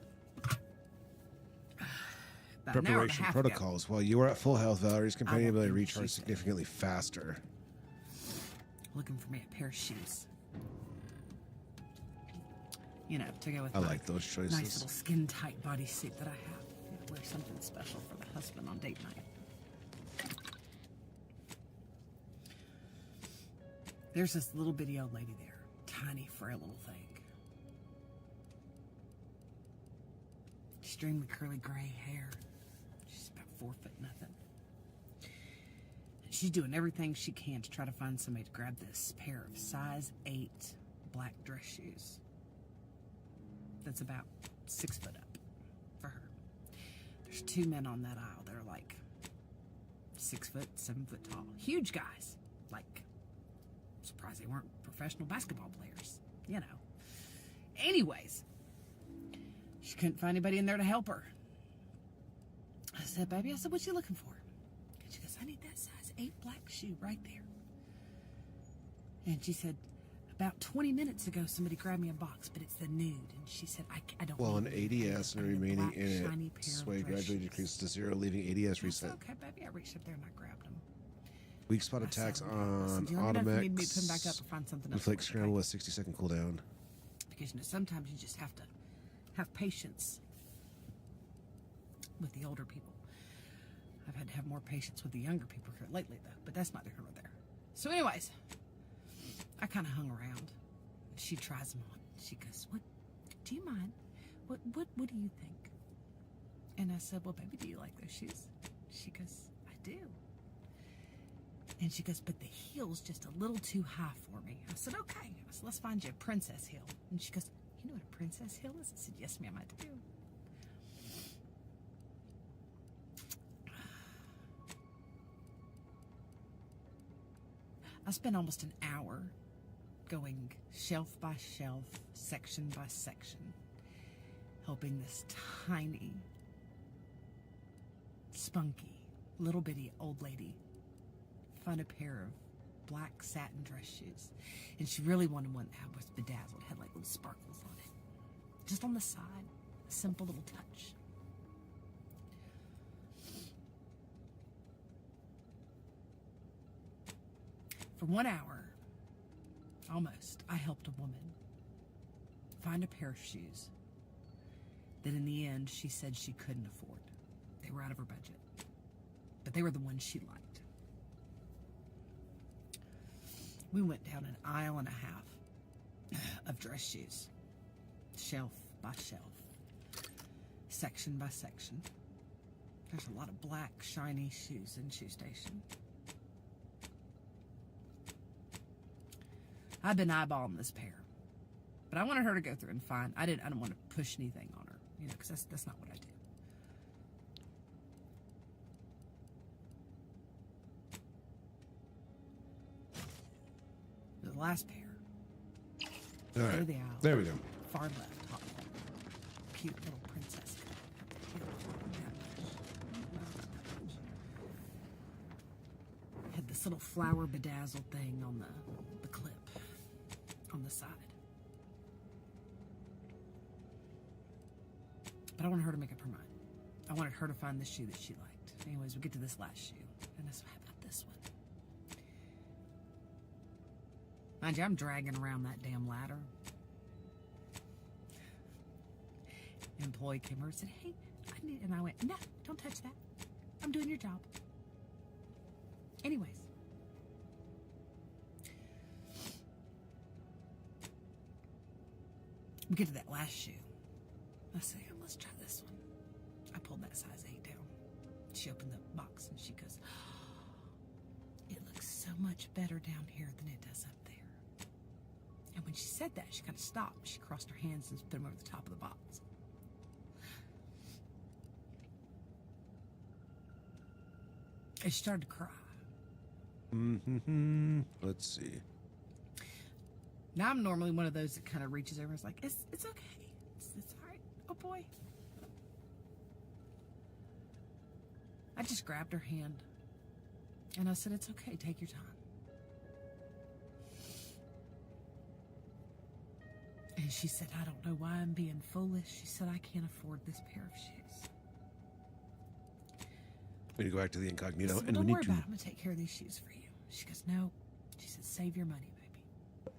about an hour and a Preparation half protocols. While you are at full health, Valerie's companion ability recharges significantly faster. looking for me a pair of shoes. You know, to go with I my like those choices. nice little skin tight bodysuit that I have. You know, wear something special for the husband on date night. There's this little bitty old lady there, tiny, frail little thing. Extremely curly gray hair. She's about 4 foot nothing. And she's doing everything she can to try to find somebody to grab this pair of size 8 black dress shoes. That's about 6 foot up for her. There's 2 men on that aisle that are like 6 foot, 7 foot tall. Huge guys. Like, surprised they weren't professional basketball players, you know. Anyways, she couldn't find anybody in there to help her. I said, baby, what you looking for? And she goes, I need that size 8 black shoe right there. And she said, about 20 minutes ago, somebody grabbed me a box, but it's the nude. And she said, I don't Well, an need ADS and remaining black, in shiny it, pair of sway dress gradually shoes. decreases to 0, leaving ADS reset. Okay, baby, I reached up there and I grabbed them. Weak spot attacks on do you let me know if you need me to put 'em back Automex. up or find something else Inflict for you, scramble with 60-second cooldown. Because, you know, sometimes you just have to have patience with the older people. I've had to have more patience with the younger people here lately, though, but that's neither here nor there. So anyways, I kind of hung around. She tries them on. She goes, what, do you mind? What do you think? And I said, well, baby, do you like those shoes? She goes, I do. And she goes, but the heel's just a little too high for me. I said, okay. I said, let's find you a princess heel. And she goes, you know what a princess heel is? I said, yes, ma'am, I do. I spent almost an hour going shelf by shelf, section by section, helping this tiny, spunky, little bitty old lady find a pair of black satin dress shoes. And she really wanted one that was bedazzled, had like little sparkles on it. Just on the side, a simple little touch. For 1 hour, almost, I helped a woman find a pair of shoes that in the end she said she couldn't afford. They were out of her budget, but they were the ones she liked. We went down an aisle and a half of dress shoes, shelf by shelf, section by section. There's a lot of black, shiny shoes in Shoe Station. I've been eyeballing this pair, but I wanted her to go through and find. I didn't want to push anything on her, you know, because that's not what I do. The last pair. All right. Go to the aisle. There we go. Far left, top corner. Cute little princess cut. Had this little flower bedazzled thing on the clip on the side. But I wanted her to make up her mind. I wanted her to find the shoe that she liked. Anyways, we get to this last shoe. And I said, how about this one? Mind you, I'm dragging around that damn ladder. An employee came over and said, hey, I need, and I went, no, don't touch that. I'm doing your job. Anyways. We get to that last shoe. I say, let's try this one. I pulled that size 8 down. She opened the box and she goes, it looks so much better down here than it does up there. And when she said that, she kind of stopped. She crossed her hands and put them over the top of the box. And she started to cry. Let's see. Now I'm normally one of those that kind of reaches over and is like, it's okay. It's all right. Oh boy. I just grabbed her hand and I said, it's okay. Take your time. And she said, I don't know why I'm being foolish. She said, I can't afford this pair of shoes. We need to go back to the incognito, Said, and don't we worry need about to. it. I'm going to take care of these shoes for you. She goes, no. She said, save your money, baby.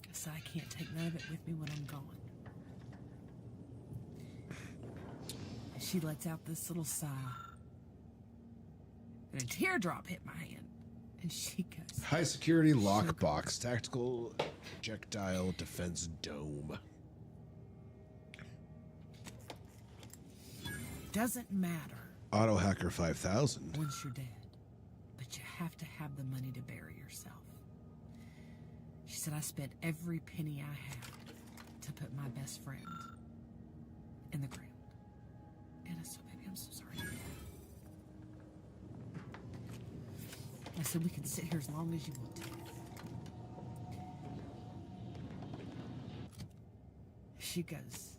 I said, I can't take none of it with me when I'm gone. And she lets out this little sigh. And a teardrop hit my hand. And she goes, High security lockbox, tactical projectile defense dome. doesn't matter Auto Hacker 5000. once you're dead, but you have to have the money to bury yourself. She said, I spent every penny I had to put my best friend in the ground. And I said, baby, I'm so sorry. I said, we can sit here as long as you want to. She goes,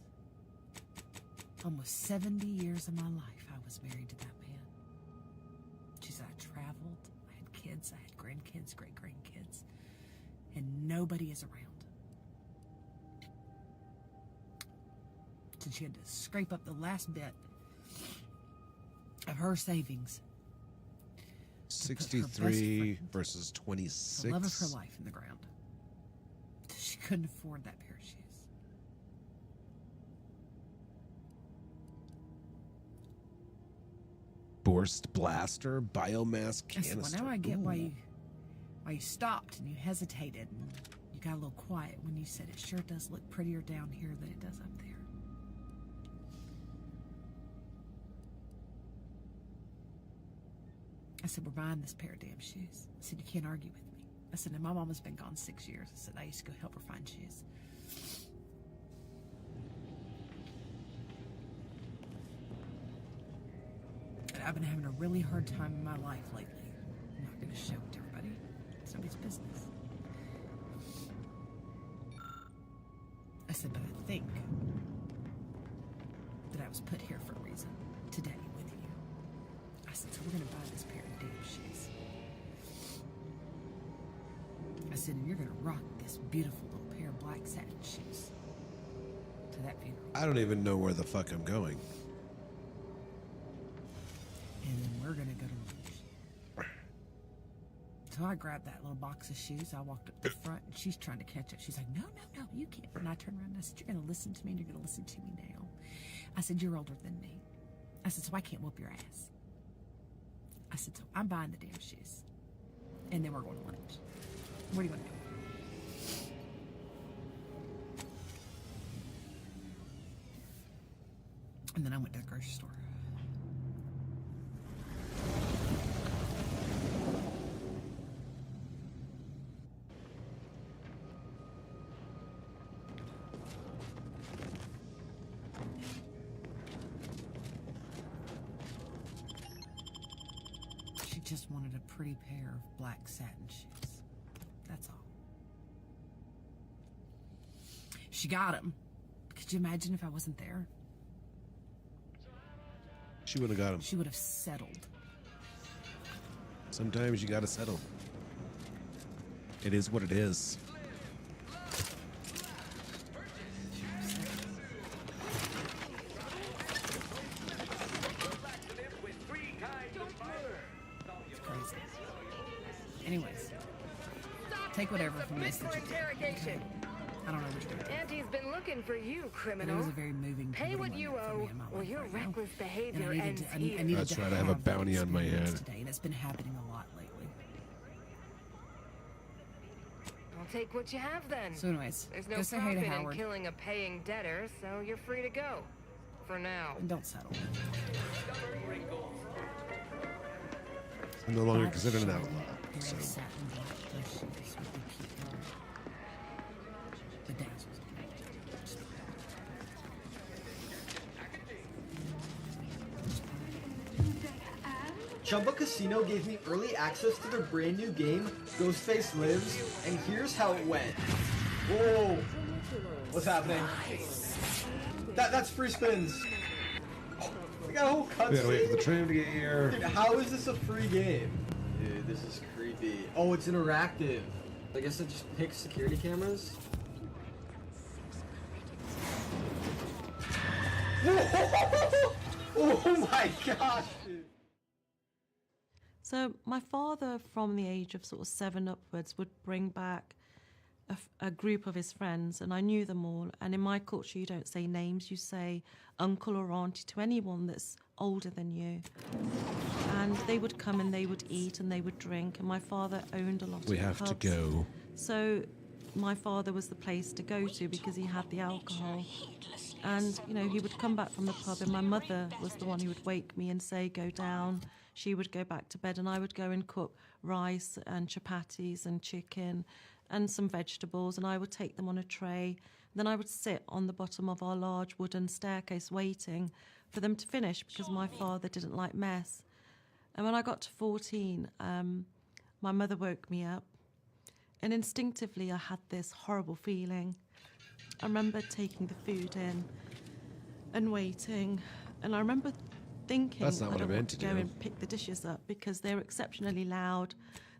almost 70 years of my life, I was married to that man. She said, I traveled, I had kids, I had grandkids, great-grandkids, and nobody is around. So she had to scrape up the last bit of her savings. 63 versus 26. The love of her life in the ground. She couldn't afford that pair of shoes. Borst blaster, biomass I said, canister. well, now I get Ooh. why you stopped and you hesitated and you got a little quiet when you said it sure does look prettier down here than it does up there. I said, we're buying this pair of damn shoes. I said, you can't argue with me. I said, and my mama's been gone 6 years. I said, I used to go help her find shoes. And I've been having a really hard time in my life lately. I'm not going to show it to everybody. It's nobody's business. I said, but I think that I was put here for a reason today with you. I said, so we're going to buy this pair of damn shoes. I said, and you're going to rock this beautiful little pair of black satin shoes to that funeral. I don't even know where the fuck I'm going. And then we're going to go to lunch. So I grabbed that little box of shoes. I walked up the front, and she's trying to catch up. She's like, no, you can't. And I turned around and I said, you're going to listen to me, and you're going to listen to me now. I said, you're older than me. I said, so I can't whoop your ass. I said, so I'm buying the damn shoes. And then we're going to lunch. What do you want to do? And then I went to the grocery store. She just wanted a pretty pair of black satin shoes. That's all. She got them. Could you imagine if I wasn't there? She would have got him. She would have settled. Sometimes you gotta settle. It is what it is. It's crazy. Anyways, take whatever from this that you did. I don't know what you're doing. Auntie's been looking for you, But criminal. it was a very moving. Pay what you owe, or your reckless behavior ends here. That's right, I have a bounty on my head. Today, and it's been happening a lot lately. I'll take what you have then. So anyways, There's no go say hey to profit in Howard. killing a paying debtor, so you're free to go. For now. And don't settle. I'm no longer considered an outlaw. So. Chumba Casino gave me early access to their brand new game, Ghostface Lives, and here's how it went. Whoa! What's happening? That's free spins. Oh, we got a whole cutscene. We gotta wait for the train to get here. Dude, how is this a free game? Dude, this is creepy. Oh, it's interactive. I guess it just picks security cameras. Oh my gosh, dude. So my father, from the age of sort of 7 upwards, would bring back a group of his friends, and I knew them all. And in my culture, you don't say names, you say uncle or auntie to anyone that's older than you. And they would come and they would eat and they would drink, and my father owned a lot of We have to pubs. go. So my father was the place to go to because he had the alcohol. And, you know, he would come back from the pub, and my mother was the one who would wake me and say, go down. She would go back to bed, and I would go and cook rice and chapatis and chicken and some vegetables, and I would take them on a tray. Then I would sit on the bottom of our large wooden staircase waiting for them to finish because my father didn't like mess. And when I got to 14, my mother woke me up, and instinctively I had this horrible feeling. I remember taking the food in and waiting, and I remember thinking That's not what I meant to go do. and pick the dishes up because they were exceptionally loud.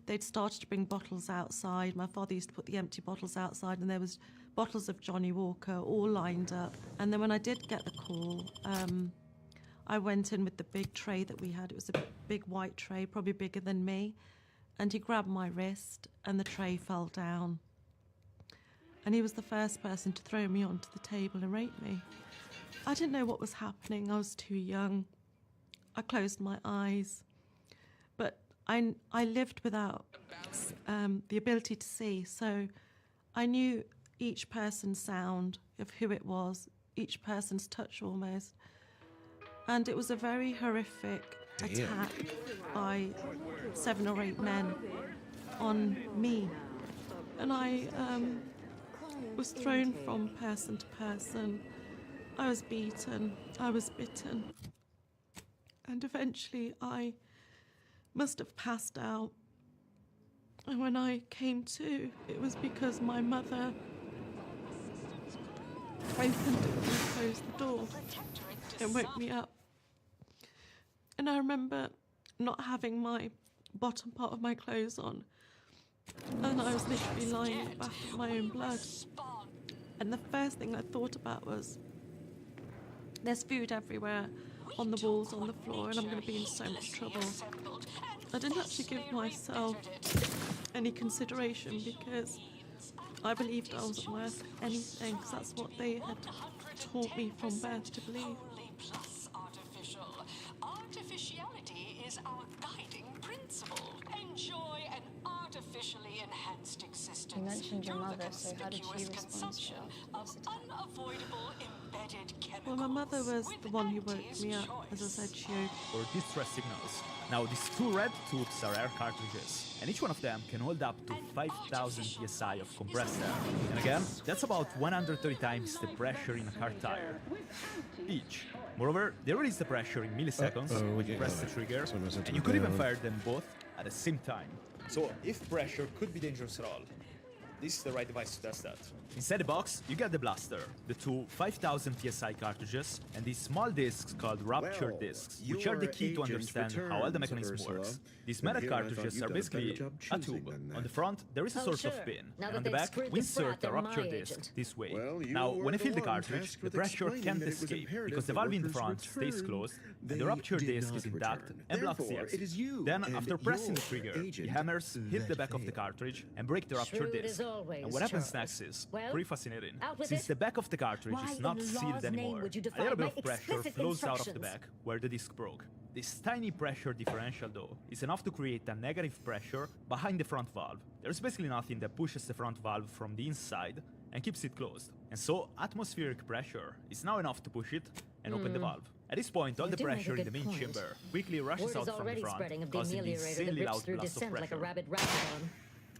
They'd started to bring bottles outside. My father used to put the empty bottles outside, and there was bottles of Johnny Walker all lined up. And then when I did get the call, I went in with the big tray that we had. It was a big white tray, probably bigger than me. And he grabbed my wrist, and the tray fell down. And he was the first person to throw me onto the table and rape me. I didn't know what was happening. I was too young. I closed my eyes. But I lived without the ability to see, so I knew each person's sound of who it was, each person's touch almost. And it was a very horrific attack by 7 or 8 men on me. And I was thrown from person to person. I was beaten, I was bitten. And eventually I must have passed out. And when I came to, it was because my mother opened and closed the door and woke me up. And I remember not having my bottom part of my clothes on, and I was literally lying in the bath of my own blood. And the first thing I thought about was, there's food everywhere, on the walls, on the floor, and I'm going to be in so much trouble. I didn't actually give myself any consideration because I believed I wasn't worth anything, because that's what they had taught me from birth to believe. Artificiality is our guiding principle. Enjoy an artificially enhanced existence. You mentioned your through mother, the so how did she conspicuous respond to consumption of unavoidable embedded chemicals. Well, my mother was the one who woke me up. As I said, she or distress signals. Now, these two red tubes are air cartridges, and each one of them can hold up to 5,000 psi of compressed air. And again, that's about 130 times the pressure in a car tire. Each. Moreover, they release the pressure in milliseconds when you press the trigger, and you could even fire them both at the same time. So, if pressure could be dangerous at all, this is the right device to test that. Inside the box, you get the blaster, the two 5,000 psi cartridges, and these small discs called rupture discs, which are the key to understand how all the mechanism works. These metal cartridges are basically a tube. On the front, there is a sort of pin, and on the back, we insert a rupture disc this way. Now, when you fill the cartridge, the pressure can't escape, because the valve in the front stays closed, and the rupture disc is intact and blocks the exit. Then, after pressing the trigger, the hammers hit the back of the cartridge and break the rupture disc. And what happens next is pretty fascinating. Since the back of the cartridge is not sealed anymore, a little bit of pressure flows out of the back where the disc broke. This tiny pressure differential, though, is enough to create a negative pressure behind the front valve. There's basically nothing that pushes the front valve from the inside and keeps it closed. And so, atmospheric pressure is now enough to push it and open the valve. At this point, all the pressure in the main chamber quickly rushes out from the front, causing an insanely loud blast of pressure.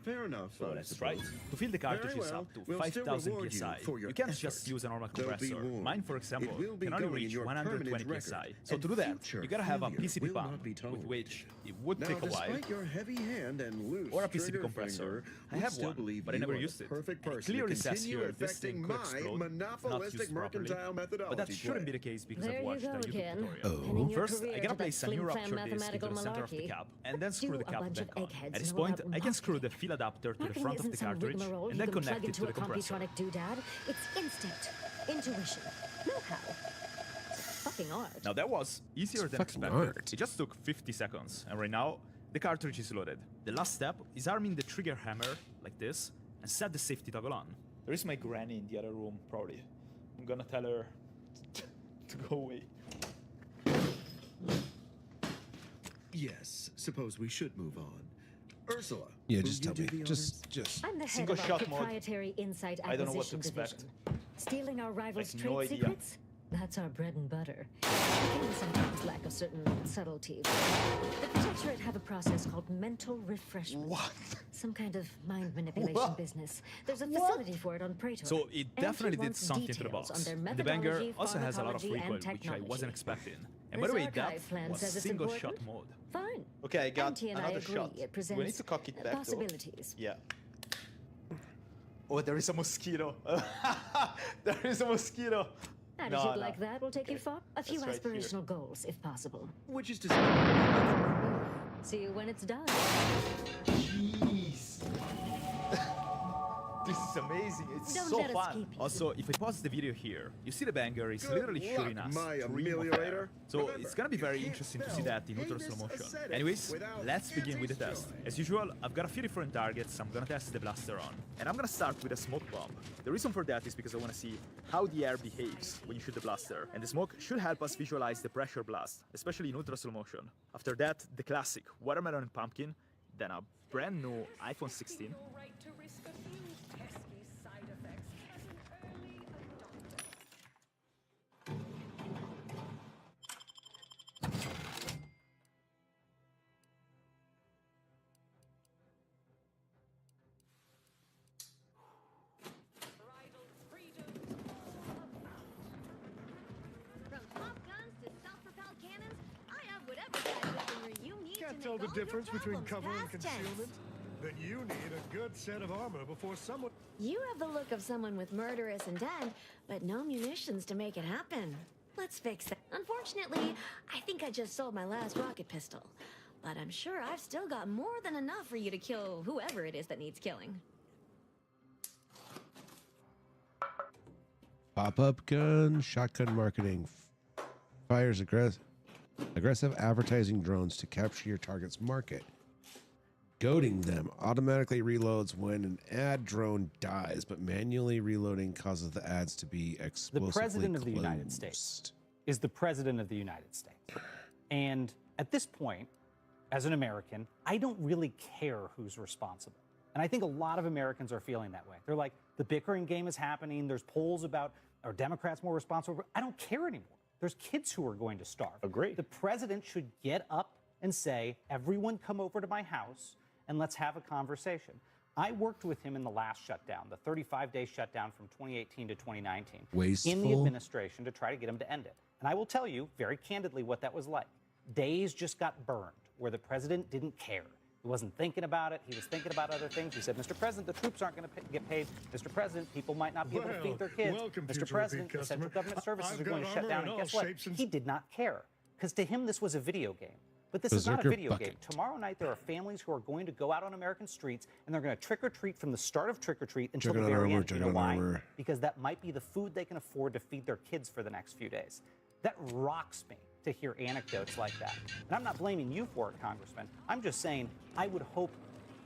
Fair enough. So that's right. To fill the cartridges up to 5,000 psi, you can't just use a normal compressor. Mine, for example, can only reach 120 psi. So to do that, you gotta have a PCB pump, with which it would take a while, your heavy hand and loose or a PCB compressor. I have one, but I never used it. It clearly says here this thing could explode if not used properly, but that shouldn't be the case because I've watched a YouTube tutorial. First, I gotta place a new rupture disc into the center of the cap, and then screw the cap back on. At this point, I can screw the fill adapter to the front of the cartridge and then connect it to the compressor. It's instinct, intuition, know-how. Fucking art. Now that was easier than expected. It just took 50 seconds, and right now the cartridge is loaded. The last step is arming the trigger hammer like this and set the safety toggle on. There is my granny in the other room, probably. I'm gonna tell her to go away. Yes, suppose we should move on. Ursula. Yeah, will just you tell do me. the Just. I'm the head Single of our shot mode. proprietary insight I don't know what to acquisition expect. division. Stealing our rivals' Like, trade no idea. secrets? That's our bread and butter. We can sometimes lack a certain subtlety. The Protectorate have a process called mental refreshment. What? Some kind of mind manipulation What? business. There's a facility for it on Praetor. So it And definitely he did wants something to the details box. on their And the banger methodology, also has a lot of pharmacology, recoil, and which I technology. wasn't expecting. And by His the way, archive that plan was says it's single important. shot mode. Fine. Okay, I got Auntie and I another agree. shot. It Do I presents need to cock it back though? possibilities. Yeah. Oh, there is a mosquito. There is a mosquito. Attitude like that will take you far. A few That's right here. aspirational goals, if possible. Which is to say, See you when it's done. Jeez. This is amazing. It's Don't so let us fun. keep you. Also, if I pause the video here, you see the banger is Good literally luck, shooting us. my stream of ameliorator. air. So Remember, it's gonna be very you can't interesting to see spell that in ultra slow motion. aesthetic Anyways, without let's begin with the test. anti-steroid. As usual, I've got a few different targets I'm gonna test the blaster on. And I'm gonna start with a smoke bomb. The reason for that is because I wanna see how the air behaves when you shoot the blaster. And the smoke should help us visualize the pressure blast, especially in ultra slow motion. After that, the classic watermelon and pumpkin, then a brand new iPhone 16. From pop guns to self-propelled cannons, I have whatever kind of weaponry you need Can't to tell make the all your difference between problems cover and past tense. concealment? Then you need a good set of armor before someone... You have the look of someone with murderous intent, but no munitions to make it happen. Let's fix that. Unfortunately, I think I just sold my last rocket pistol. But I'm sure I've still got more than enough for you to kill whoever it is that needs killing. Pop-up gun, shotgun marketing, fires aggressive advertising drones to capture your target's market. Goading them automatically reloads when an ad drone dies, but manually reloading causes the ads to be explosively The President of the closed. United States is the President of the United States. And at this point, as an American, I don't really care who's responsible. And I think a lot of Americans are feeling that way. They're like, the bickering game is happening. There's polls about, are Democrats more responsible? I don't care anymore. There's kids who are going to starve. Agree. The president should get up and say, everyone come over to my house and let's have a conversation. I worked with him in the last shutdown, the 35-day shutdown from 2018 to 2019, in the Wasteful. administration to try to get him to end it. And I will tell you very candidly what that was like. Days just got burned where the president didn't care. He wasn't thinking about it. He was thinking about other things. He said, Mr. President, the troops aren't going to get paid. Mr. President, people might not be able to feed their kids. welcome, Mr. future President, repeat the central customer. government services I've are going got to shut armor down. in And all guess what? shapes and- He did not care. Because to him, this was a video game. But this is not a Berserker video bucket. game. Tomorrow night, there are families who are going to go out on American streets, and they're going to trick-or-treat from the start of trick-or-treat until the Juggernaut very armor, end. You know juggernaut why? armor. Because that might be the food they can afford to feed their kids for the next few days. That rocks me to hear anecdotes like that. And I'm not blaming you for it, Congressman. I'm just saying I would hope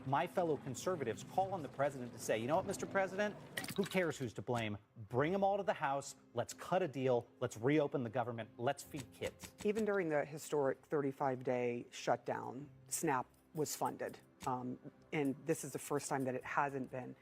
my fellow conservatives call on the president to say, you know what, Mr. President, who cares who's to blame? Bring them all to the House. Let's cut a deal. Let's reopen the government. Let's feed kids. Even during the historic 35-day shutdown, SNAP was funded. And this is the first time that it hasn't been.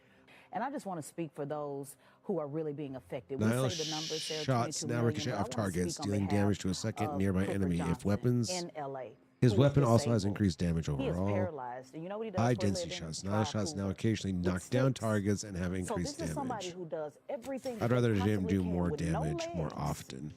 And I just want to speak for those who are really being affected. Nile we say the numbers there, shots 22 now million, ricochet but I off want to targets, speak on dealing behalf damage to a second of nearby Clifford enemy. If Johnson weapons, in LA, his who is weapon also has disabled. increased damage He is overall. paralyzed. And you know what he does High for a density living? shots. Fry Nile shots now food occasionally with knock down sticks. targets and have So increased this is somebody damage. who does everything I'd that rather they him possibly do can more with no damage more legs often.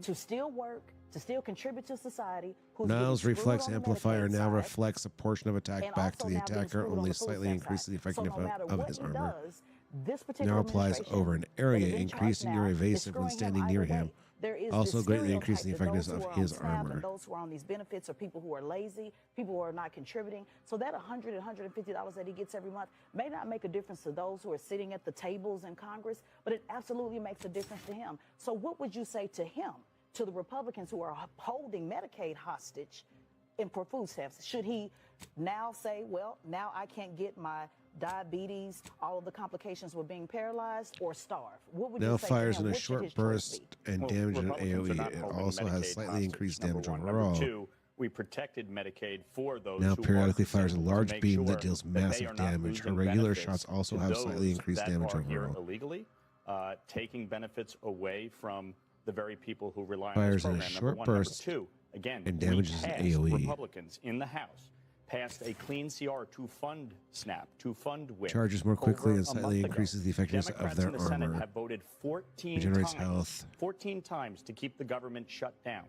to still work, to still contribute to society. Who's Nile's getting screwed reflex on the amplifier Medicaid now side, reflects a portion of attack and back to also the now being attacker, screwed on only the food slightly stamp increases the side. So effectiveness no matter of what his he armor. does, this particular Now applies administration over an that area, is in charge increasing your now is evasive when screwing him standing near either him. way. There is Also this greatly increasing the stereotype that effectiveness those of who are on his SNAP armor. and those who are on these benefits are people who are lazy, people who are not contributing. So that $100 and $150 that he gets every month may not make a difference to those who are sitting at the tables in Congress, but it absolutely makes a difference to him. So what would you say to him, to the Republicans who are holding Medicaid hostage, and for food stamps, should he now say, well, now I can't get my diabetes, all of the complications with being paralyzed, or starve? What would Now you say fires to him? in a What should short his choice burst be? and damage in AOE. It also has slightly increased damage overall. Number two, we protected Medicaid for those Now who periodically are fires a disabled to large make beam sure that deals that they massive are not damage. Her losing regular benefits shots also to have slightly those increased that damage are here overall. illegally, taking benefits away from the very people who rely on Fires this in a program. short Number one. burst Number two, again, and we damages in passed, AOE. Republicans in the House passed a clean CR to fund SNAP, to fund WIC. Charges more quickly over and a slightly month ago. increases the effectiveness of Democrats their in the Senate armor. have voted 14 Regenerates times, health. 14 times to keep the government shut down,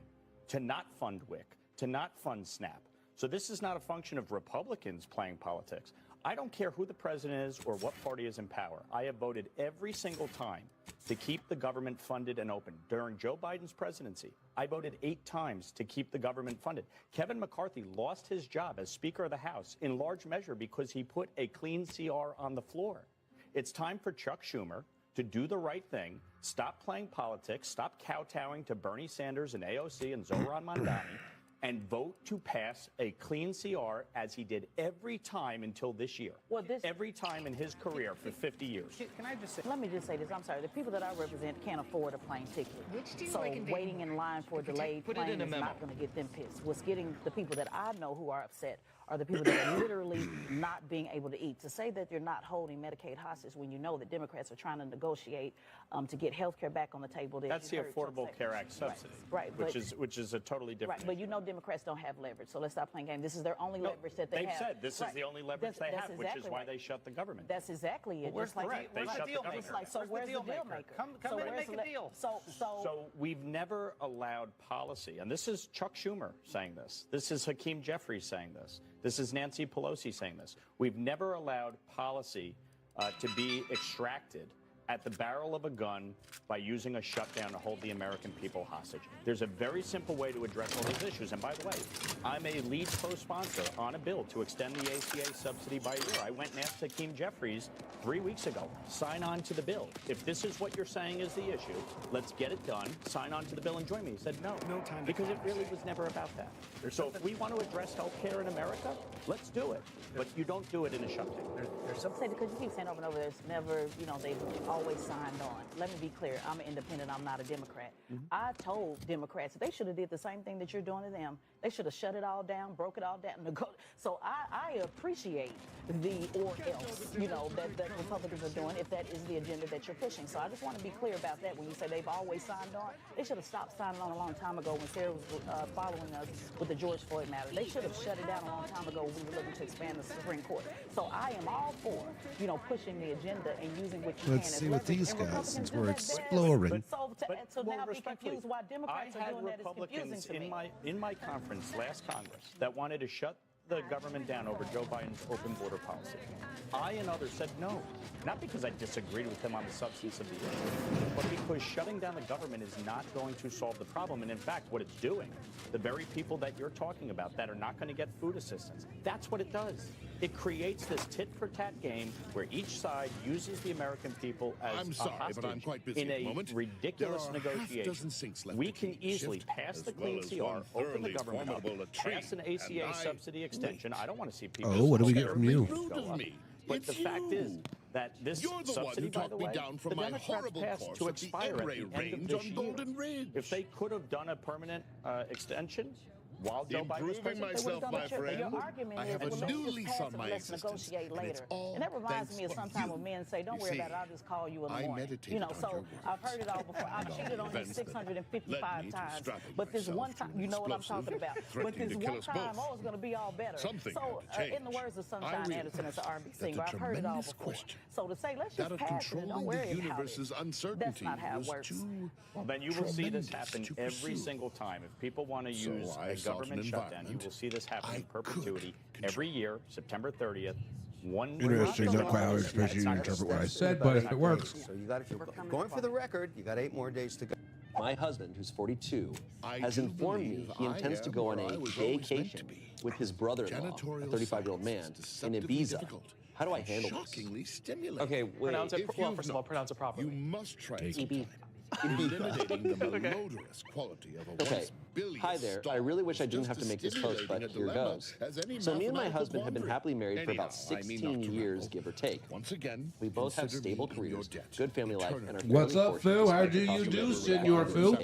to not fund WIC, to not fund SNAP. So this is not a function of Republicans playing politics. I don't care who the president is or what party is in power. I have voted every single time to keep the government funded and open. During Joe Biden's presidency, I voted 8 times to keep the government funded. Kevin McCarthy lost his job as Speaker of the House in large measure because he put a clean CR on the floor. It's time for Chuck Schumer to do the right thing, stop playing politics, stop kowtowing to Bernie Sanders and AOC and Zohran Mamdani, and vote to pass a clean CR as he did every time until this year. Well, every time in his career for 50 years. Can I just say, let me just say this. I'm sorry. The people that I represent can't afford a plane ticket. So waiting in line for a delayed plane is not going to get them pissed. What's getting the people that I know who are upset are the people that are literally not being able to eat. To say that you're not holding Medicaid hostage when you know that Democrats are trying to negotiate to get health care back on the table. That's the Affordable Care Act subsidy, right? Which is a totally different. Right, but you know Democrats don't have leverage, so let's stop playing games. This is their only leverage that they have. They've said this is the only leverage they have, which is why they shut the government. That's exactly it. Where's the correct? They shut the government. So where's the deal maker? Come in and make a deal. So we've never allowed policy, and this is Chuck Schumer saying this. This is Hakeem Jeffries saying this. This is Nancy Pelosi saying this. We've never allowed policy to be extracted at the barrel of a gun by using a shutdown to hold the American people hostage. There's a very simple way to address all these issues. And by the way, I'm a lead co-sponsor on a bill to extend the ACA subsidy by a year. I went and asked Hakeem Jeffries 3 weeks ago, sign on to the bill. If this is what you're saying is the issue, let's get it done, sign on to the bill and join me. He said no, because it really was never about that. So if we want to address health care in America, let's do it. But you don't do it in a shutdown. There's something, because you keep saying over and over, there's never, they've always signed on. Let me be clear, I'm an independent, I'm not a Democrat. I told Democrats that they should have did the same thing that you're doing to them. They should have shut it all down, broke it all down. So I appreciate the or else, that Republicans are doing if that is the agenda that you're pushing. So I just want to be clear about that. When you say they've always signed on, they should have stopped signing on a long time ago when Sarah was following us with the George Floyd matter. They should have shut it down a long time ago when we were looking to expand the Supreme Court. So I am all for, pushing the agenda and using what you can. Let's see what these guys, since we're exploring. So now be confused why Democrats are doing that is confusing to me. In my conference last Congress that wanted to shut the government down over Joe Biden's open border policy. I and others said no, not because I disagreed with him on the substance of the issue, but because shutting down the government is not going to solve the problem. And in fact, what it's doing, the very people that you're talking about that are not going to get food assistance, that's what it does. It creates this tit-for-tat game where each side uses the American people as a hostage but I'm quite busy in at the a moment. ridiculous There are negotiation. sinks left We to can keep easily shift, pass the as well clean as CR, one open the thoroughly government up, formidable pass an ACA subsidy extension. I don't want to see people. Oh, what do we get from you? But the fact is that this You're the one subsidy, who by talked the me way, down from the my Democrats horrible passed course to at the expire at N-ray the end of range this on year. Golden Ridge. If they could have done a permanent extension while Joe Biden was Improving president, they would have done myself, it. my friend. Your argument I is, have a well, new let's just lease pass on it, my let's existence, negotiate and it's later. all And that reminds thanks me of to sometime you. when men say, don't You worry see, about it, I'll just call you in the I morning. meditated on So your I've heard it all before. I've cheated on you events that 655 led me to times. strapping But this one myself time, to you know what I'm explosive, talking about. But threatening this to kill one us time, both. it's going to be all better. Something So had to in the change. words of I Sunshine realize Anderson as an R&B that singer, the I've heard it all tremendous before. question So to say, let's that just of pass it and don't controlling worry the about it. universe's uncertainty That's not how it was works. too Well, then you will see this happen to every pursue. single time. If people want to So use I a sought an government shutdown, you environment will see this happen in I perpetuity every year, September 30th. Interesting, not quite how I expect you to interpret what I said, but it works. So you got, if you're going for the record, you got 8 more days to go. My husband, who's 42, has informed me he intends to go on a vacation with his brother-in-law, a 35-year-old man, in Ibiza. How do I handle this? Shockingly stimulating. Okay, wait. Pronounce it, well, first of all, pronounce it properly. You must try it. Ibiza. Eliminating the malodorous quality of a once bilious Hi there. I really wish I didn't have to make this post, but here goes. So me and my husband have been happily married for about 16 years, give or take. Once again, we both have stable careers, good family life, and are What's up, Phil? How do you do, Senor Phil?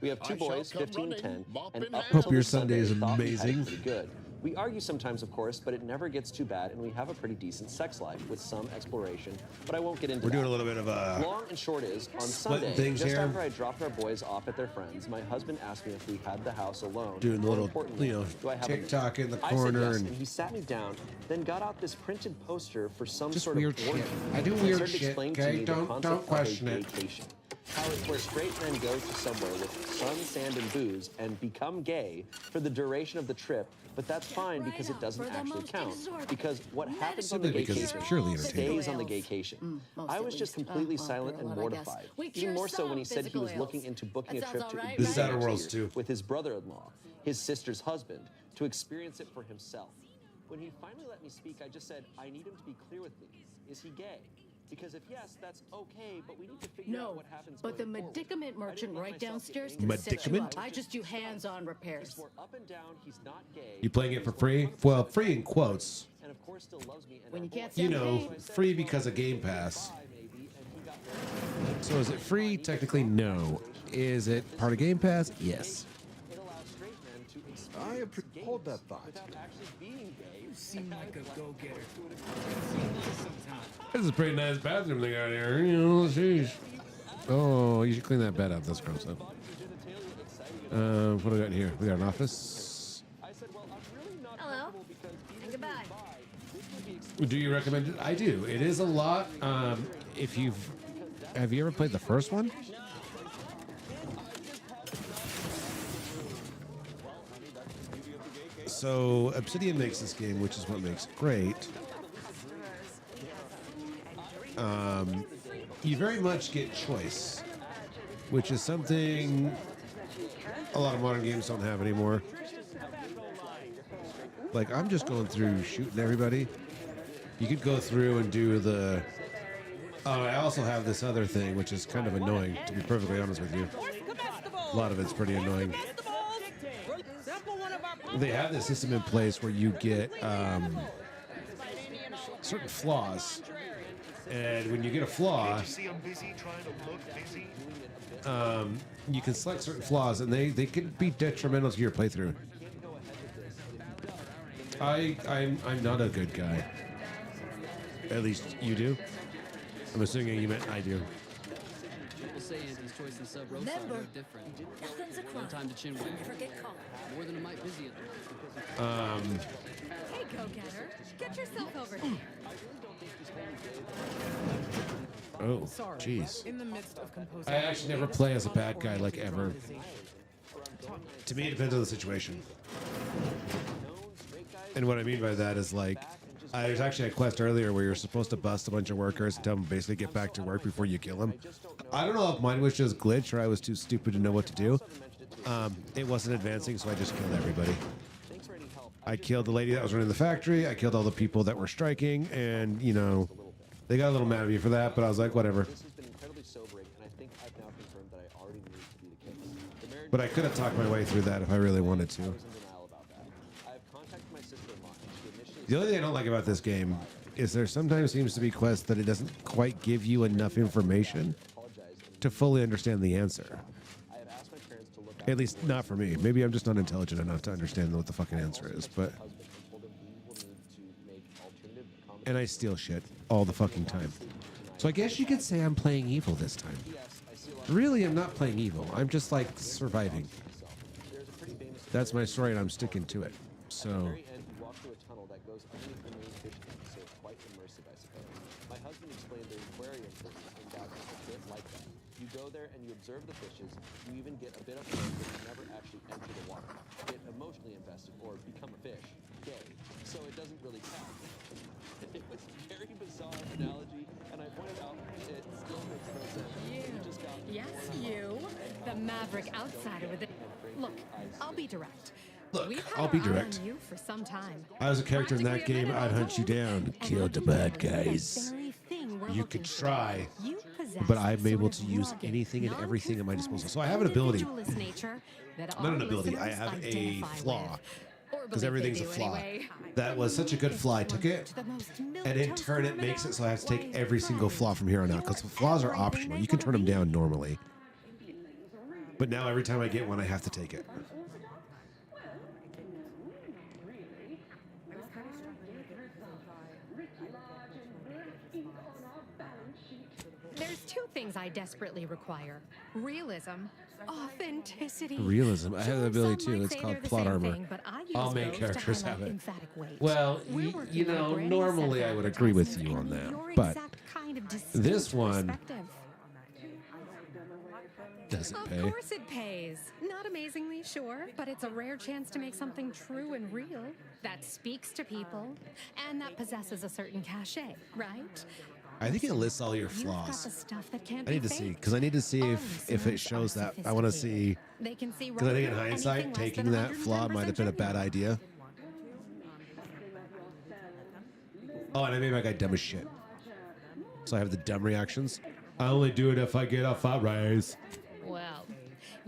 We have 2 boys, 15 and 10, and up Hope until your this Sunday is thought we had it amazing. pretty good. We argue sometimes, of course, but it never gets too bad, and we have a pretty decent sex life with some exploration, but I won't get into We're that. doing a little bit of Long and short is, on splitting Sunday, things just here. after I dropped our boys off at their friends, my husband asked me if we had the house alone. Doing the More little, importantly, you know, do I have a TikTok maid? in the I said corner yes, and he sat me down, then got out this printed poster for some Just sort weird of orgy. shit. I do and weird started shit, explaining to okay? me the Don't concept question of a it. vacation. How it's where straight men go to somewhere with sun, sand, and booze and become gay for the duration of the trip, but that's fine because it doesn't actually count. Because what happens on the Simply because vacation it's purely entertainment. stays on the vacation. I was just completely silent and mortified. Even more so when he said he was looking into booking a trip to This is Outer Worlds too. with his brother-in-law, his sister's husband, to experience it for himself. When he finally let me speak, I just said, I need him to be clear with me. Is he gay? Because if yes, that's okay, but we need to figure out what happens but the going forward. medicament merchant right downstairs angry. can set you Medicament? up. I just do hands-on repairs. Up and down, he's not gay. You playing it for free? Well, free in quotes. And of course still loves me. When you can't You sound know, gay, free because of Game Pass. So is it free? Technically, no. Is it part of Game Pass? Yes. Hold that thought. You seem like a go-getter. This is a pretty nice bathroom they got here. You know, jeez. Oh, you should clean that bed up. That's gross. Up. What do we got here? We got an office. Hello. And goodbye. Do you recommend it? I do. It is a lot. If have you ever played the first one? So Obsidian makes this game, which is what makes it great. You very much get choice, which is something a lot of modern games don't have anymore. Like, I'm just going through shooting everybody. You could go through and do the... I also have this other thing, which is kind of annoying, to be perfectly honest with you. A lot of it's pretty annoying. They have this system in place where you get certain flaws. And when you get a flaw, you can select certain flaws, and they can be detrimental to your playthrough. I'm not a good guy. At least you do. I'm assuming you meant I do. People say Anthony's choice and sub roadside are different. Nothing's a crime. No time to chin wag. Never get caught. More than a mite busy at Hey, go-getter. Get yourself over here. Oh, jeez. In the midst of composing. I actually never play as a bad guy, like, ever. To me, it depends on the situation. And what I mean by that is, like, there's actually a quest earlier where you're supposed to bust a bunch of workers and tell them basically get back to work before you kill them. I don't know if mine was just glitch or I was too stupid to know what to do. It wasn't advancing, so I just killed everybody. I killed the lady that was running the factory. I killed all the people that were striking, and, you know, they got a little mad at me for that, but I was like, whatever. But I could have talked my way through that if I really wanted to. The only thing I don't like about this game is there sometimes seems to be quests that it doesn't quite give you enough information to fully understand the answer. At least not for me. Maybe I'm just not intelligent enough to understand what the fucking answer is, but... And I steal shit all the fucking time. So I guess you could say I'm playing evil this time. Really, I'm not playing evil. I'm just, like, surviving. That's my story, and I'm sticking to it. So... Observe the fishes, you even get a bit of fun, but you never actually enter the water. Get emotionally invested or become a fish, gay. So it doesn't really count. It was a very bizarre analogy, and I pointed out it still makes no sense. Yes, you. The maverick outsider with it. Look, I'll be direct. Look, We've had I'll be our eye direct. on you for some time. I was a character in that game, I'd hunt you down, kill the bad guys. You could try. You possess but I'm sort able of to use rugged, anything and everything at my disposal. So I have an non-conforming, ability. individualist nature that Not our an ability. I listeners have a identify flaw. with. Or Because believe everything's they a do flaw. anyway. That was such a good flaw. I took it, and in turn, it makes it so I have to take every single flaw from here on out. Because flaws are optional. You can turn them down normally. But now every time I get one, I have to take it. There's two things I desperately require: realism, authenticity. Realism. I have the ability Some too. might It's say called they're the plot same armor. thing, but I use I'll make those to characters highlight have it. emphatic weight. Well, We're working you on a know, brand new normally set of I would agree with you advertisements on and that, your but exact kind of this distinct one perspective. doesn't pay. Of course it pays. Not amazingly, sure, but it's a rare chance to make something true and real that speaks to people and that possesses a certain cachet, right? I think it lists all your You've got flaws. the stuff that can't I need be to see, faked. because I need to see Our if it listeners shows are that. I want to see, They can see because I right think in through hindsight, anything less taking than that flaw might have been a bad idea. Oh, and I made my guy dumb as shit. So I have the dumb reactions. I only do it if I get a fat raise. Well,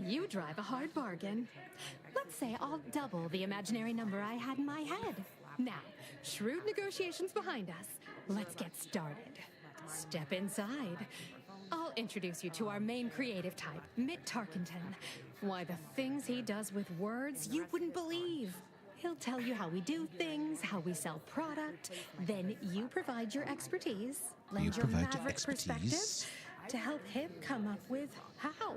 you drive a hard bargain. Let's say I'll double the imaginary number I had in my head. Now, shrewd negotiations behind us. Let's get started. Step inside. I'll introduce you to our main creative type, Mitt Tarkenton. Why, the things he does with words you wouldn't believe. He'll tell you how we do things, how we sell product. Then you provide your expertise, lend your provide your maverick perspective expertise? to help him come up with how.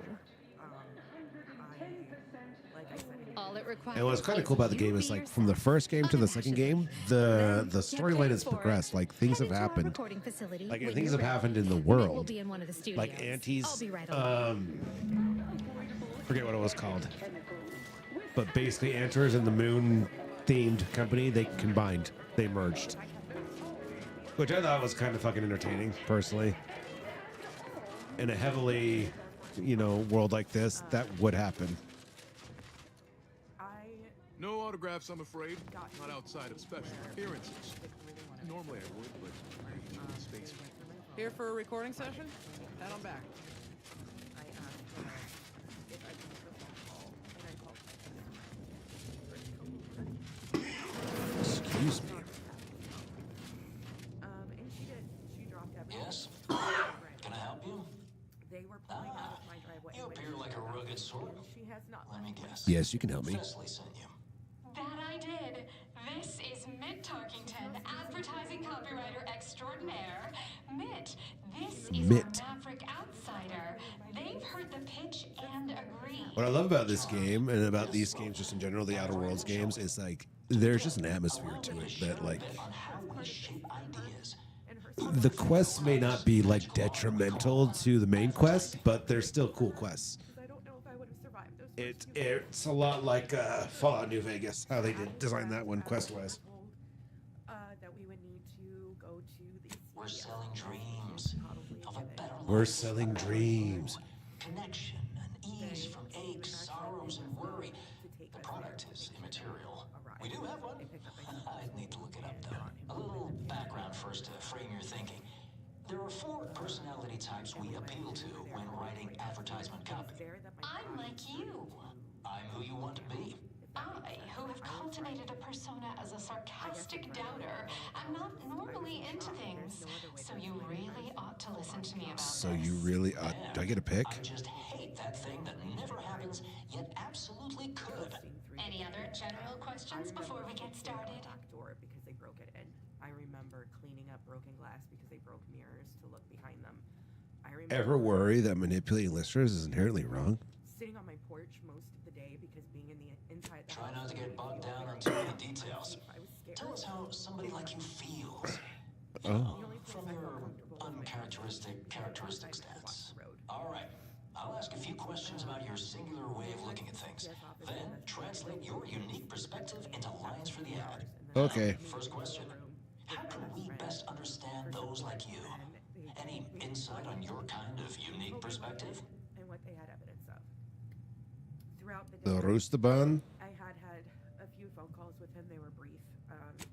All it requires And what's kind of cool about the is you game is be like from the first game to the second game, the storyline has progressed. Like things have happened. recording facility Like when things you're have ready. happened in the Mitt will world. be in one of the studios. Like Auntie's, I'll be right along. forget what it was called. But basically, Anters and the Moon themed company, they combined, they merged. Which I thought was kind of fucking entertaining, personally. In a heavily, world like this, that would happen. No autographs, I'm afraid. Not outside of special appearances. Normally I would, but I need you in space. Here for a recording session? Head on back. Excuse me. And she dropped everything. Yes? Can I help you? They were pulling out of my driveway. You appear like a rugged sort. She has not. Let me guess. Yes, you can help me. Cecily sent you. That I did. This is Mitt Tarkington, advertising copywriter extraordinaire. Mitt, this is Mitt. our Maverick outsider. They've heard the pitch and agree. What I love about this game and about these games just in general, the Outer Worlds games, is like there's just an atmosphere to it that like the quests may not be like detrimental to the main quest, but they're still cool quests. It's a lot like Fallout New Vegas, how they did design that one quest-wise. That we would need to go to the. We're selling dreams of a better life. We're selling dreams. Connection and ease from aches, sorrows, and worry. The product is immaterial. We do have one. I'd need to look it up, though. A little background first to frame your thinking. There are 4 personality types we appeal to when writing advertisement copy. I'm like you. I'm who you want to be. I, who have cultivated a persona as a sarcastic doubter, am not normally into things. So you really ought to listen to me about So you really do I get a pick? I just hate that thing that never happens, yet absolutely could. Any other general questions before we get started? Door because they broke it in. I remember cleaning up broken glass because they broke mirrors to look behind them. I remember Ever worry that manipulating listeners is inherently wrong? sitting on my porch most of the day because being in the inside the Try house not to was get really bogged down on difficult. too many details. I was scared. Tell us how somebody like you feels. Oh. From your uncharacteristic characteristic stance. All right. I'll ask a few questions about your singular way of looking at things. Then translate your unique perspective into lines for the ad. Okay. First question. How can we best understand those like you? Any insight on your kind of unique perspective? And what they had evidence of. Throughout the The day, Roostaban? I had a few phone calls with him. They were brief.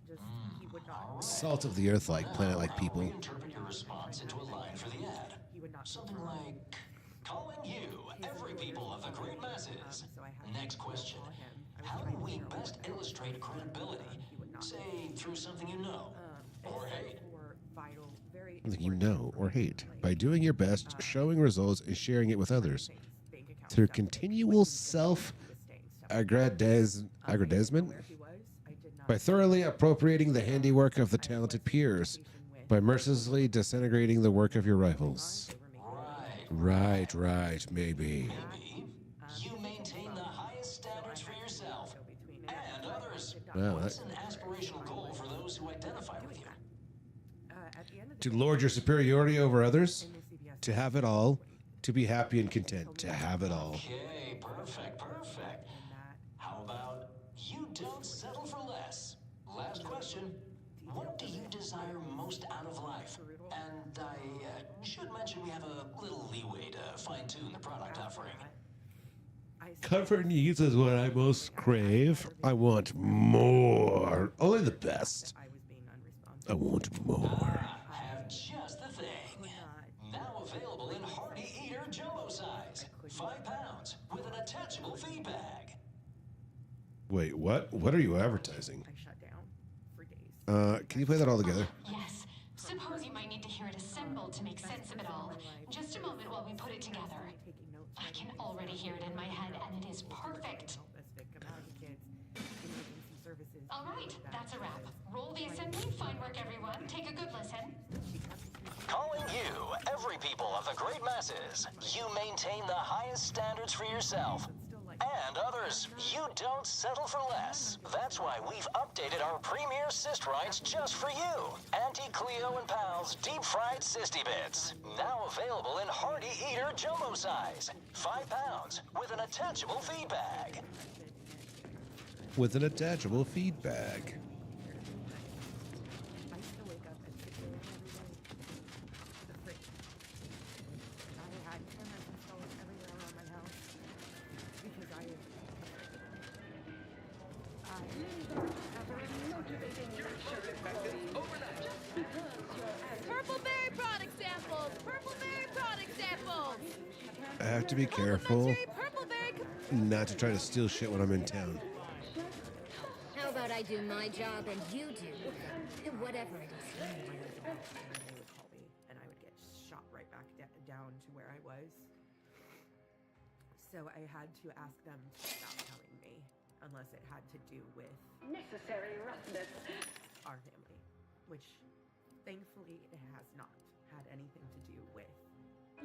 Just he would not. Salt of the earth like planet like people. Interpret your response into a line for the ad. Something like, calling you, every people of the great masses. Next question. How do we best illustrate credibility? Say, through something you know, or hate. Something you know or hate. By doing your best, showing results, and sharing it with others. Through continual self-aggrandizement. By thoroughly appropriating the handiwork of the talented peers. By mercilessly disintegrating the work of your rivals. Right, maybe. You maintain the highest standards for yourself and others. Well, What's an aspirational goal for those who identify with you? To lord your superiority over others. To have it all. To be happy and content. To have it all. Okay, perfect. How about you don't settle for less? Last question. What do you desire most out of life? And I should mention we have a little leeway to fine-tune the product offering. Comfort needs is what I most crave. I want more. Only the best. I want more. Have just the thing. Now available in Hearty Eater Jumbo size. 5 pounds with an attachable feed bag. Wait, what? What are you advertising? Can you play that all together? Yes. Suppose you might need to hear it assembled to make sense of it all. Just a moment while we put it together. I can already hear it in my head, and it is perfect. All right, that's a wrap. Roll the assembly. Fine work, everyone. Take a good listen. Calling you, every people of the great masses. You maintain the highest standards for yourself and others. You don't settle for less. That's why we've updated our premier cyst rights just for you. Anti-Cleo and Pal's deep-fried Sisty Bits. Now available in Hearty Eater Jumbo size. 5 pounds with an attachable feed bag. With an attachable feed bag. I have to be careful not to try to steal shit when I'm in town. How about I do my job and you do whatever it is. And I would get shot right back down to where I was. So I had to ask them to stop telling me, unless it had to do with necessary roughness. Our family, which thankfully it has not had anything to do with.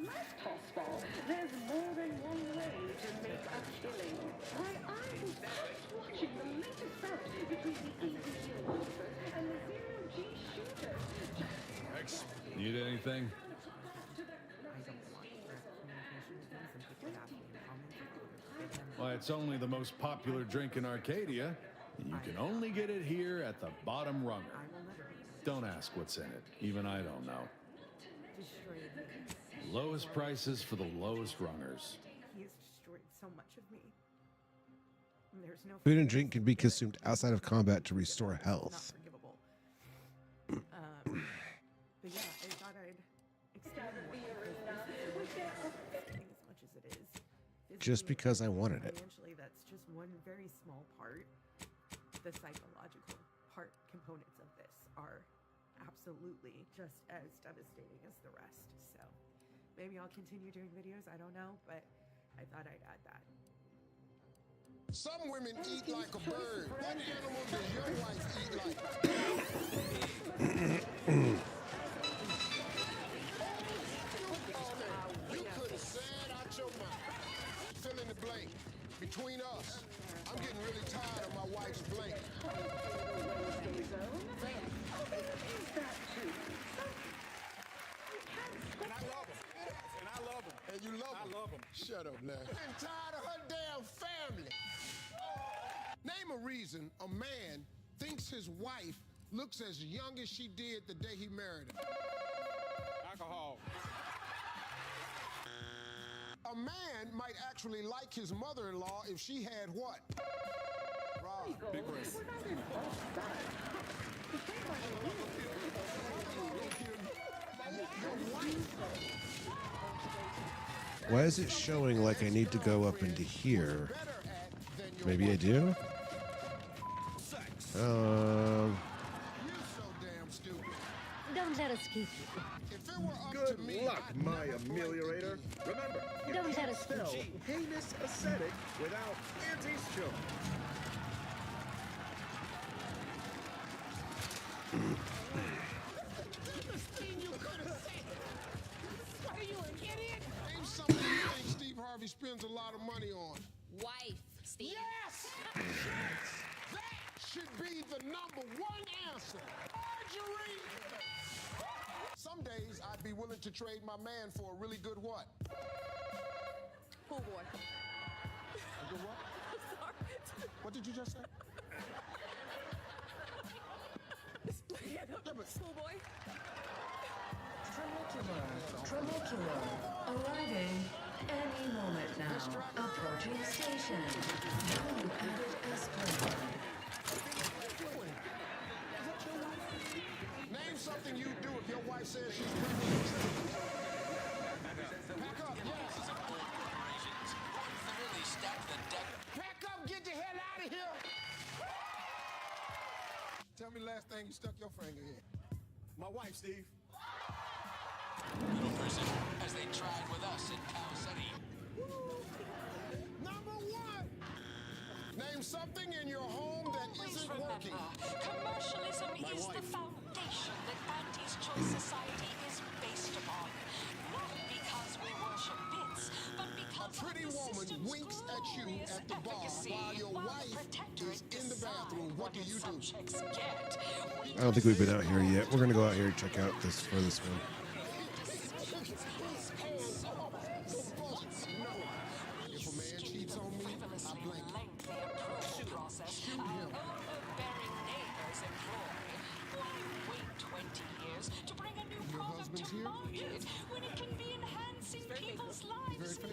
Last possible, there's more than one way to make a killing. Why, I was just watching the latest bout between the APU Wolfers and the Zero-G Shooters. Need anything? Why, it's only the most popular drink in Arcadia. You can only get it here at the bottom runger. Don't ask what's in it. Even I don't know. Lowest prices for the lowest rungers. He has destroyed so much of me. And there's no Food and drink can be consumed outside of combat to restore health. But yeah, I thought I'd extend more as much as it is. Just because I wanted it. Financially, that's just one very small part. The psychological components of this are absolutely just as devastating as the rest. So maybe I'll continue doing videos. I don't know, but I thought I'd add that. Some women eat like a bird. What animal does your wife eat like? You could have said out your mouth. Fill in the blank. Between us, I'm getting really tired of my wife's blank. And I love him. And you love him. I love him. Shut up, man. I'm tired of her damn family. Name a reason a man thinks his wife looks as young as she did the day he married her. Alcohol. A man might actually like his mother-in-law if she had what? Rob. Big breast. Your wife Why is it showing like I need to go up into here? Maybe I do? Don't let us keep you. Good luck, my ameliorator. Remember, you Don't let can't us spell keep you. heinous ascetic without anti-show. Name something you think Steve Harvey spends a lot of money on. Wife, Steve. Yes! That should be the number one answer. Marjorie! Some days I'd be willing to trade my man for a really good what? Pool boy. A good what? What did you just say? Pool boy. Tramacular. Arriving any moment now. Approaching station. Value added escort. Name something you do if your wife says she's pregnant. Pack up, yes. Pack up, get the hell out of here. Tell me last thing you stuck your finger in. My wife, Steve. Little person, as they tried with us in Cow City. Number one. Name something in your home that isn't working. Commercialism is the foundation that Auntie's Choice Society is based upon. Not because we worship bits, but because a pretty woman winks at you at the bar while your wife is in the bathroom. What do you do? I don't think we've been out here yet. We're gonna go out here and check out this for this one. If a man cheats on me, I blame him. Shoot him. Your husband's here? When it can be enhancing people's lives now.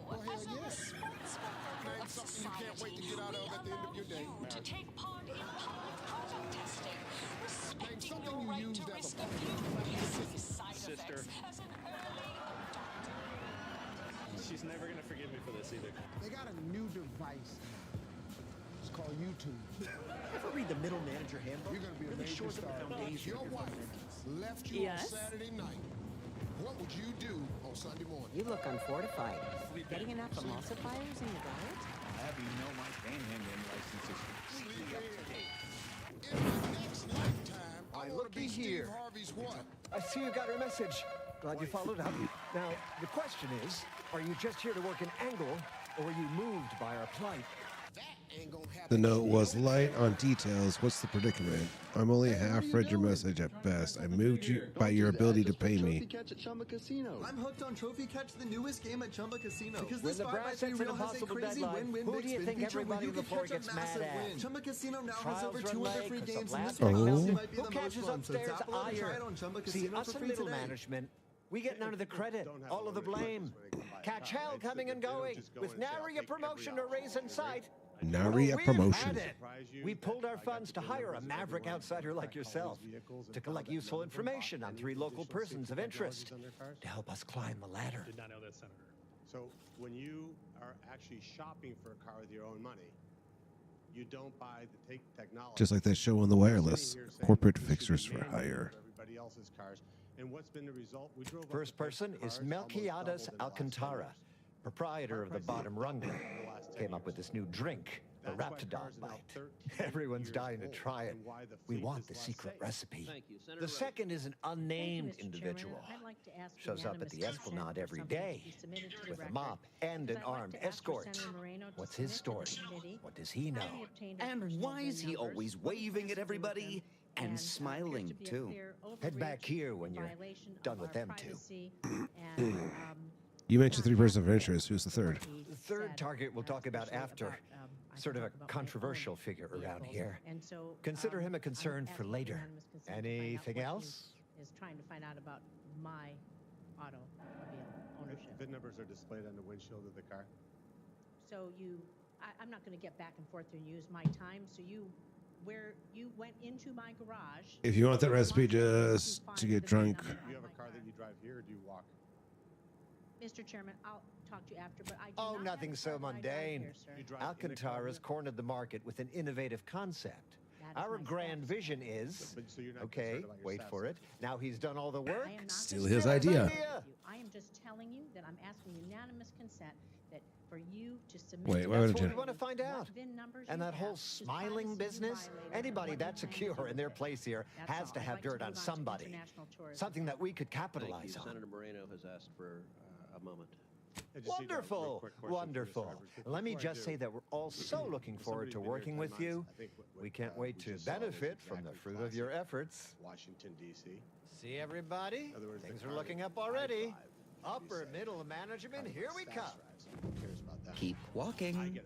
Well, hell yes. Name something you can't wait to get out of at the end of your day. To take part in public product testing, respecting something your you right used to as a risk punk. abuse, side Sister. effects as an early She's never going to forgive me for this either. They got a new device. It's called YouTube. Ever read the Middle Manager Handbook? You're going to be a really major shores up star. the foundation Your of your wife fundamentals. left you on Yes? Saturday night. What would you do on Sunday morning? You look unfortified. Getting enough emulsifiers in your diet? I'll have you know my panhandling license is completely up to date. In my next lifetime, I want to looky be Steve here. Harvey's what? I see you got her message. Glad you followed up. Now, the question is, are you just here to work an angle, or were you moved by our plight? Ain't gonna happen. The note was light on details. What's the predicament? I'm only half read your message at best. I moved you by your ability to pay me. Catch at Chumba Casino. I'm hooked on Trophy Catch, the newest game at Chumba Casino. Because When this the 5 brass by 3 hits an reel has a impossible crazy deadline, win-win who big do you spin think feature where everybody you on the can floor catch a gets mad massive at? win. Chumba Casino now has Trials over run 200 late free 'cause games, the and last this one round counts. might be Who the most catches fun. So upstairs? tap along and try Iyer. it on Chumba See, Casino us for in free middle today. management, we get none of the credit, all of the blame. Catch hell coming and going, with nary a promotion or raise in sight. Nary a We've promotion. had it. We pulled our funds to hire a maverick outsider like yourself to collect useful information on 3 local persons of interest to help us climb the ladder. Did not know that, Senator. So when you are actually shopping for a car with your own money, you don't buy the technology. Just like that show on the wireless. Corporate fixers for hire. Everybody else's cars. And what's been the result? We drove up First the person is Melquiades Alcantara, proprietor of the Bottom Rung. Came up with this new drink, the Raptidon Bite. Everyone's dying to try it. We want the secret recipe. The second is an unnamed individual. Shows up at the Esplanade every day with a mop and an armed escort. What's his story? What does he know? And why is he always waving at everybody and smiling too? Head back here when you're done with them two. You mentioned 3 persons of interest. Who's the third? The third target we'll talk about after. Sort of a controversial figure around here. Consider him a concern for later. Anything else? Is trying to find out about my automobile ownership. VIN numbers are displayed on the windshield of the car. So I'm not going to get back and forth and use my time. So where you went into my garage. If you want that recipe just to get drunk. Do you have a car that you drive here, or do you walk? Mr. Chairman, I'll talk to you after, but I do Oh, not nothing have a so car where I drive mundane. here, sir. Alcantara's cornered the market with an innovative concept. Our grand vision is, okay, wait for it. Now he's done all the work. Steal his idea. I am just telling you that I'm asking unanimous consent that for you to submit. Wait, to wait, us wait, That's what Jen. we want to find out. VIN numbers And you that have whole to smiling privacy you business, violated, anybody what that you plan to secure do in their with it. place here That's has all. to I'd have like to dirt move on on to somebody. international tourism. Something that we could Thank capitalize you. on. Senator Moreno has asked for a moment. Wonderful, wonderful. Let me just say that we're all so looking forward to working with you. We can't wait to benefit from the fruit of your efforts. Washington, D.C. See everybody? Things are looking up already. Upper middle management, here we come. Keep walking.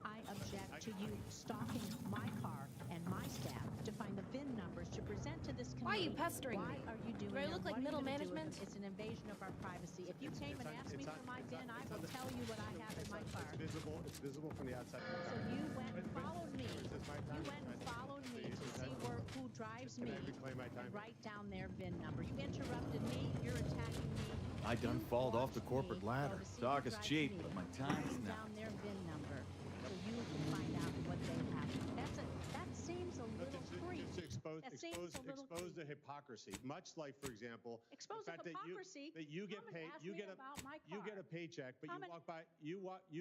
I object to you stalking my car and my staff to find the VIN numbers to present to this committee. Why are you pestering Why me? are you doing Do I that? look like What are you middle gonna do with management? them? It's an invasion of our privacy. If you came and asked me for my VIN, I will tell you what I have in my car. It's visible from the outside. So you went and followed me. You went and followed me to see who drives me and write down their VIN number. You interrupted me. You're attacking me. I done falled off the corporate ladder. Talk is cheap, but my time is Write now. down their VIN number so you can find out what they have. That seems a little creepy. That seems a little expose the hypocrisy. Much like, for example, Expose the the fact hypocrisy. that you get Come and paid, ask you me get about my you car. get a paycheck, but Come you and- walk by, you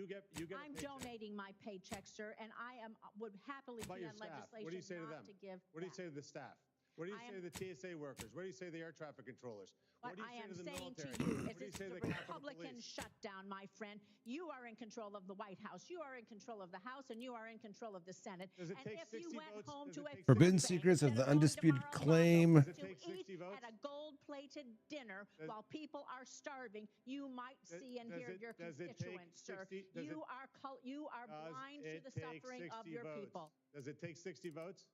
get a I'm paycheck. donating my paycheck, sir, and I would happily About be your on staff. legislation What do you say to not them? to give. What do you say to the staff? What do you I say to the TSA workers? What do you say to the air traffic controllers? What do you I say am to the saying military? to you What is do you it's say to the the Capitol Republican Police? shutdown, my friend. You are in control of the White House. You are in control of the House, and you are in control of the Senate. Does it and take if you 60 went votes? home Does to it a take Forbidden buffet Secrets of instead the going to Undisputed Mar-a-Lago Claim. Does it to take 60 eat votes? at a gold-plated dinner while people are starving, you might see and hear your does it take constituents, sir. 60 does You it- are blind to it the take suffering of 60 your votes? people. Does it take 60 votes?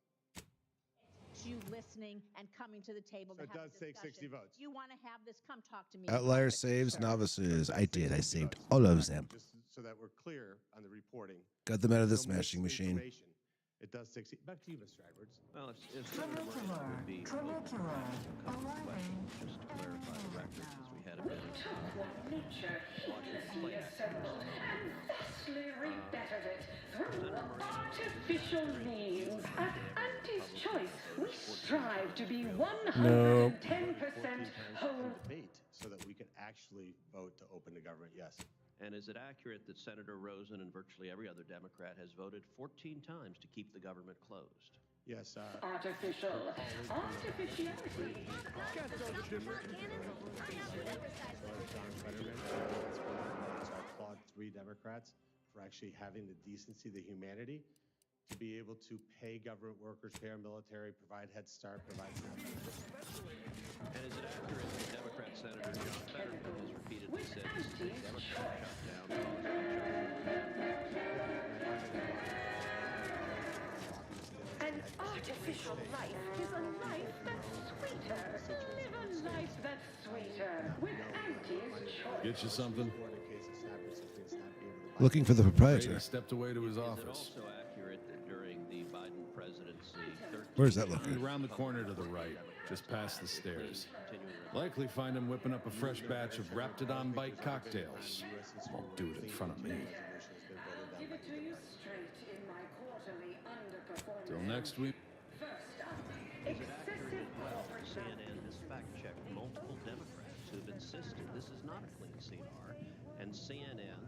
You listening and coming to the table So to it have does a take 60 discussion. votes. You want to have this? Come talk to me. Outlier saves novices. I did. I saved all of them. Just so that we're clear on the reporting. Got them out of the No smashing machine. misinformation. It does 60. Back to you, Mr. Edwards. Well, if Senator Moreno would be open to answering a couple of questions, just to clarify the record, since we had a bit of Nature Washington he assembled and vastly rebettered it through artificial means. At Auntie's Choice, we strive to be 110% whole. Debate so that we can actually vote to open the government. Yes. And is it accurate that Senator Rosen and virtually every other Democrat has voted 14 times to keep the government closed? Yes. Artificial. Artificiality. John Fetterman, I applaud 3 Democrats for actually having the decency, the humanity, to be able to pay government workers, pay our military, provide Head Start, provide SNAP benefits. And is it accurate that Democrat Senator John Fetterman has repeatedly said this is a Democrat shutdown? An artificial life is a life that's sweeter. Live a life that's sweeter with Auntie's Choice. Get you something? Looking for the proprietor. Brady stepped away to his Is it office. also accurate that during the Biden presidency, 13 Where's that located? Around the corner to the right, just past the stairs. Likely find him whipping up a fresh batch of Raptidon Bite cocktails. Won't do it in front of me. Give it to you straight in my quarterly underperformance. Till next week. First up, Is it accurate excessive as well corporate that CNN has fact-checked multiple Democrats who have insisted this is not a clean CR, and CNN,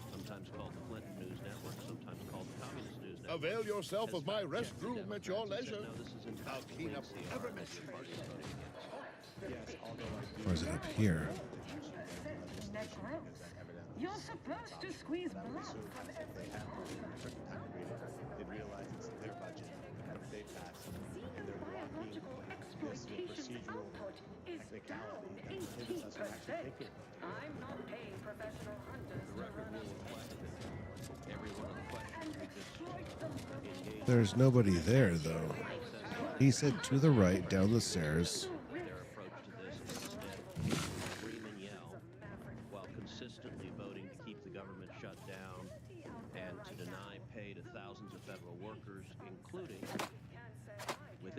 sometimes called the Clinton News Network, sometimes called the Communist News Network, Avail yourself of my fact-checked the restroom at your Democrats and leisure. said, no, this is in I'll fact a clean clean up CR, whatever and mess your you party's voting against. Yes, although I do. Or is it up here? You're supposed to squeeze blood from every They realize it's their budget. They pass. And they're blocking this procedural technicality that inhibits us from actually taking it. I'm not paying professional hunters to run a Every one of the questions we just engaged. There's nobody there, though. He said to the right, down the stairs. Their approach to this is instead scream and yell while consistently voting to keep the government shut down and to deny pay to thousands of federal workers, including within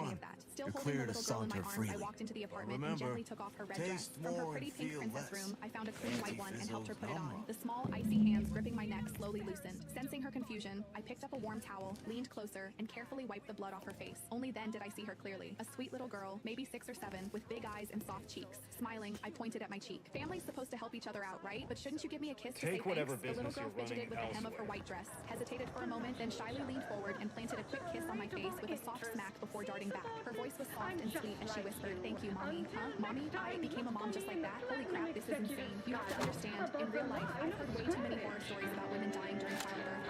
any of that. Still holding the little girl in my arms, I walked into the apartment and gently took off her red dress. From her pretty pink princess room, I found a clean white one and helped her put it on. The small, icy hands gripping my neck slowly loosened. Sensing her confusion, I picked up a warm towel, leaned closer, and carefully wiped the blood off her face. Only then did I see her clearly. A sweet little girl, maybe 6 or 7, with big eyes and soft cheeks. Smiling, I pointed at my cheek. Family's supposed to help each other out, right? But shouldn't you give me a kiss to say whatever thanks? The little business girl you're fidgeted with running the hem of her white dress, hesitated for a moment, then shyly leaned forward and planted a quick kiss on my face with a soft smack before darting back. Her voice was soft and sweet as she whispered, "Thank you, Mommy." Huh? Mommy? I became a mom just like that? Holy crap, this is insane. You have to understand, in real life, I've heard way too many horror stories about women dying during childbirth.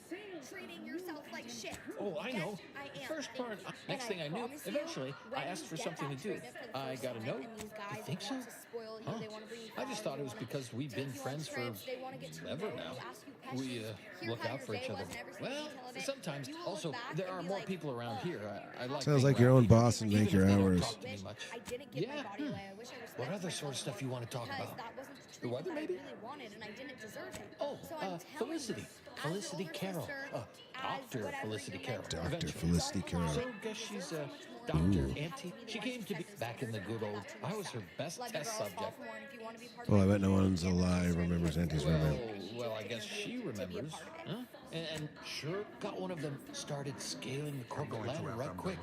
treating yourself like Shit. Oh, I know. I am. First part, next thing I knew, promise you, eventually, I when asked you for get something to that do. trip for the I first got a time, note. and these You guys think so? want to spoil you, Huh? they want to bring you I just flowers, thought they it was wanna because we've take been you on friends for trips, they wanna get to ever know now. you, ask you We questions, hear look how out your for day each was other. and every single Well, detail of it. sometimes. You will Also, look back there and are be more like, people around here. I like Sounds being like your around own people, boss and even make if your they don't hours. talk to me much. I didn't give Yeah. my body away. I wish I respected What other myself sort of stuff more, you want to talk because about? that wasn't the The treatment weather, that I maybe? really wanted, and I didn't deserve it. Oh, so I'm telling Felicity. you, Felicity as your Carroll. older sister, Dr. as whatever Felicity you're Carroll. meant to Dr. Eventually. Felicity Carroll. So, guess she's a Ooh. Dr. Auntie. She came to be back in the good old. I was her best Let the test girls subject. fall for it if you want to be part of Well, I my bet no team. one's alive remembers Auntie's roommate. Well, I guess she remembers. Huh? And sure got one of them started scaling the corporate ladder right quick.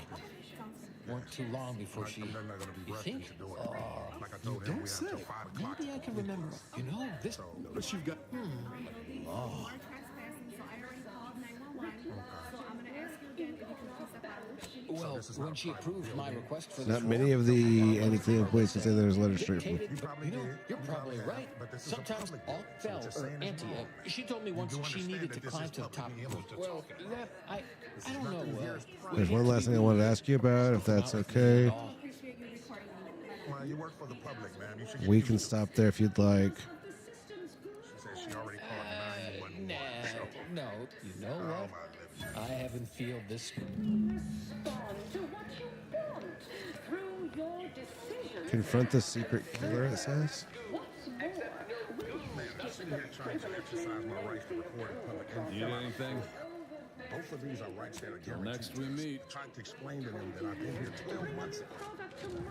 Weren't too long before she. You think? You don't say. Maybe I can remember. You know this. But you've got. Oh. Well, when she approved my request for Not this many of the anti-cleanup boys can say there's a letter straight from. You know, you're probably right. Sometimes all fell, or Auntie, she told me once she needed to climb to the top. Well, that, I don't know. There's one last thing I wanted to ask you about, if that's okay. Well, you work for the public, man. You should We can stop there if you'd like. She said she already called 911. No, you know what? I haven't feel this. Confront the secret killer, it says. I'm sitting here trying to exercise my rights to record in public. Need anything? Both of these are rights that are Till guaranteed. next we meet. Trying to explain to them that I've been here 12 months ago.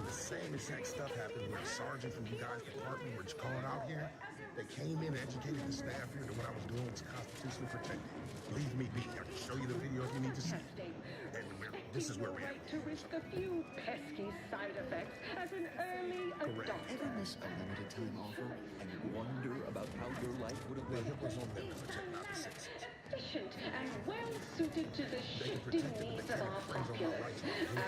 The same exact stuff happened when a sergeant from you guys' department was called out here. They came in and educated the staff here that what I was doing was constitutionally protected. Leave me be. I can show you the video if you need to see. And this is where we're at. To risk a few pesky side effects as an early adopter. Ever miss a limited time offer and wonder about how your life would have been? It was on them to protect our citizens. Efficient and well suited to the shifting needs of our populace.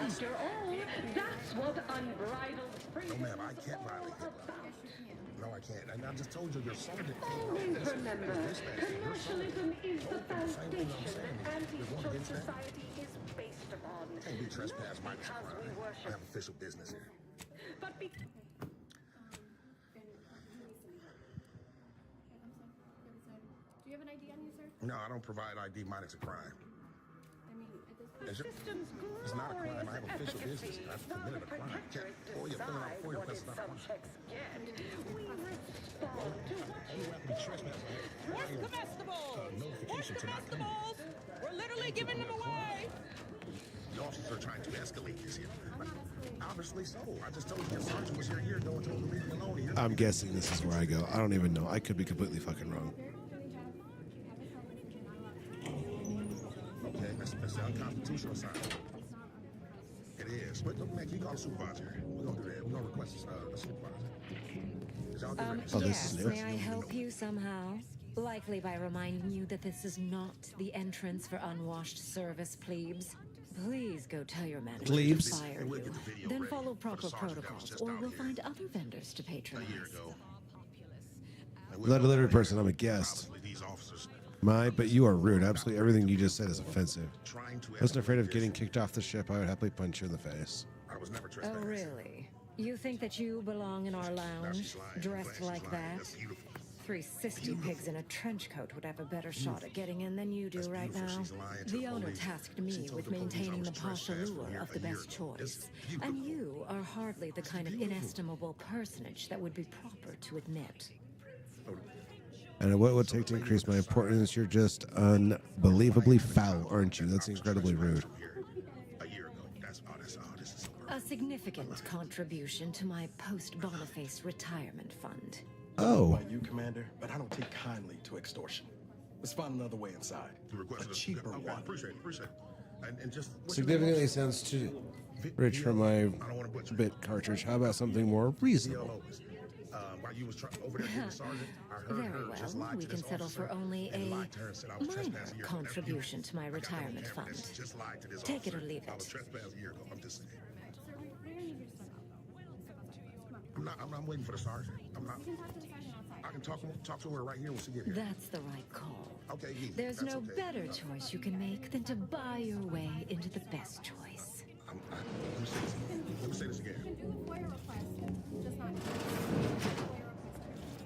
After all, that's what unbridled freedom. No, ma'am, I can't violate that. No, I can't. And I just told you your sergeant Always remember, commercialism is the foundation that anti-social society is based upon. Can't be trespassed by this Because crime. we I worship. have official business here. But be Do you have an ID on you, sir? No, I don't provide ID minus a crime. I mean, at this point, It's not a crime. I have official business. I've committed a crime. Can't pour you filling out for you. That's not a crime. You have to be trespassing. where's comestibles? Notification to not come. We're literally giving them away. The officers are trying to escalate this here. Obviously so. I just told you your sergeant was here a year ago and told him to leave me alone. You're I'm guessing this is where I go. I don't even know. I could be completely fucking wrong. okay. That's the unconstitutional sign. It is. But look, man, can you call the supervisor? We're gonna do that. We're gonna request a supervisor. Oh, this is new. May I help you somehow? Likely by reminding you that this is not the entrance for unwashed service plebes. Please go tell your manager Plebes? to fire you. Then follow proper protocols, or we'll find other vendors to patronize. That delivery person, I'm a guest. But you are rude. Absolutely everything you just said is offensive. I wasn't afraid of getting kicked off the ship. I would happily punch you in the face. I was never Oh, trespassing. really? You think that you belong in our lounge, dressed like that? 3 sissy pigs in a trench coat would have a better shot at getting in than you do right now. The owner tasked me with maintaining the posh allure of the best choice. And you are hardly the kind of inestimable personage that would be proper to admit. And what it would take to increase my importance? You're just unbelievably foul, aren't you? That's incredibly rude. A significant contribution to my post-Boniface retirement fund. Oh. By you, Commander, but I don't take kindly to extortion. Let's find another way inside. A cheaper one. Appreciate it. And just Significantly sounds too rich for my bit cartridge. How about something more reasonable? While you was over there with the sergeant, I heard Very her just lie well, to we this can settle officer for only a and lied to her and said I was minor trespassing a year ago. contribution to my I got that on retirement camera. fund. Just lied to this Take it or officer. leave I was it. trespassing a year ago. I'm just saying. Sir, where are you your son? I'm waiting for the sergeant. I'm not. You can talk to the sergeant outside. I can talk to her right here when she get here. That's the right call. Okay, easy. There's That's no okay. better choice you can make than to buy your way into the best choice. Let me say this again. You can do the FOIA request, just not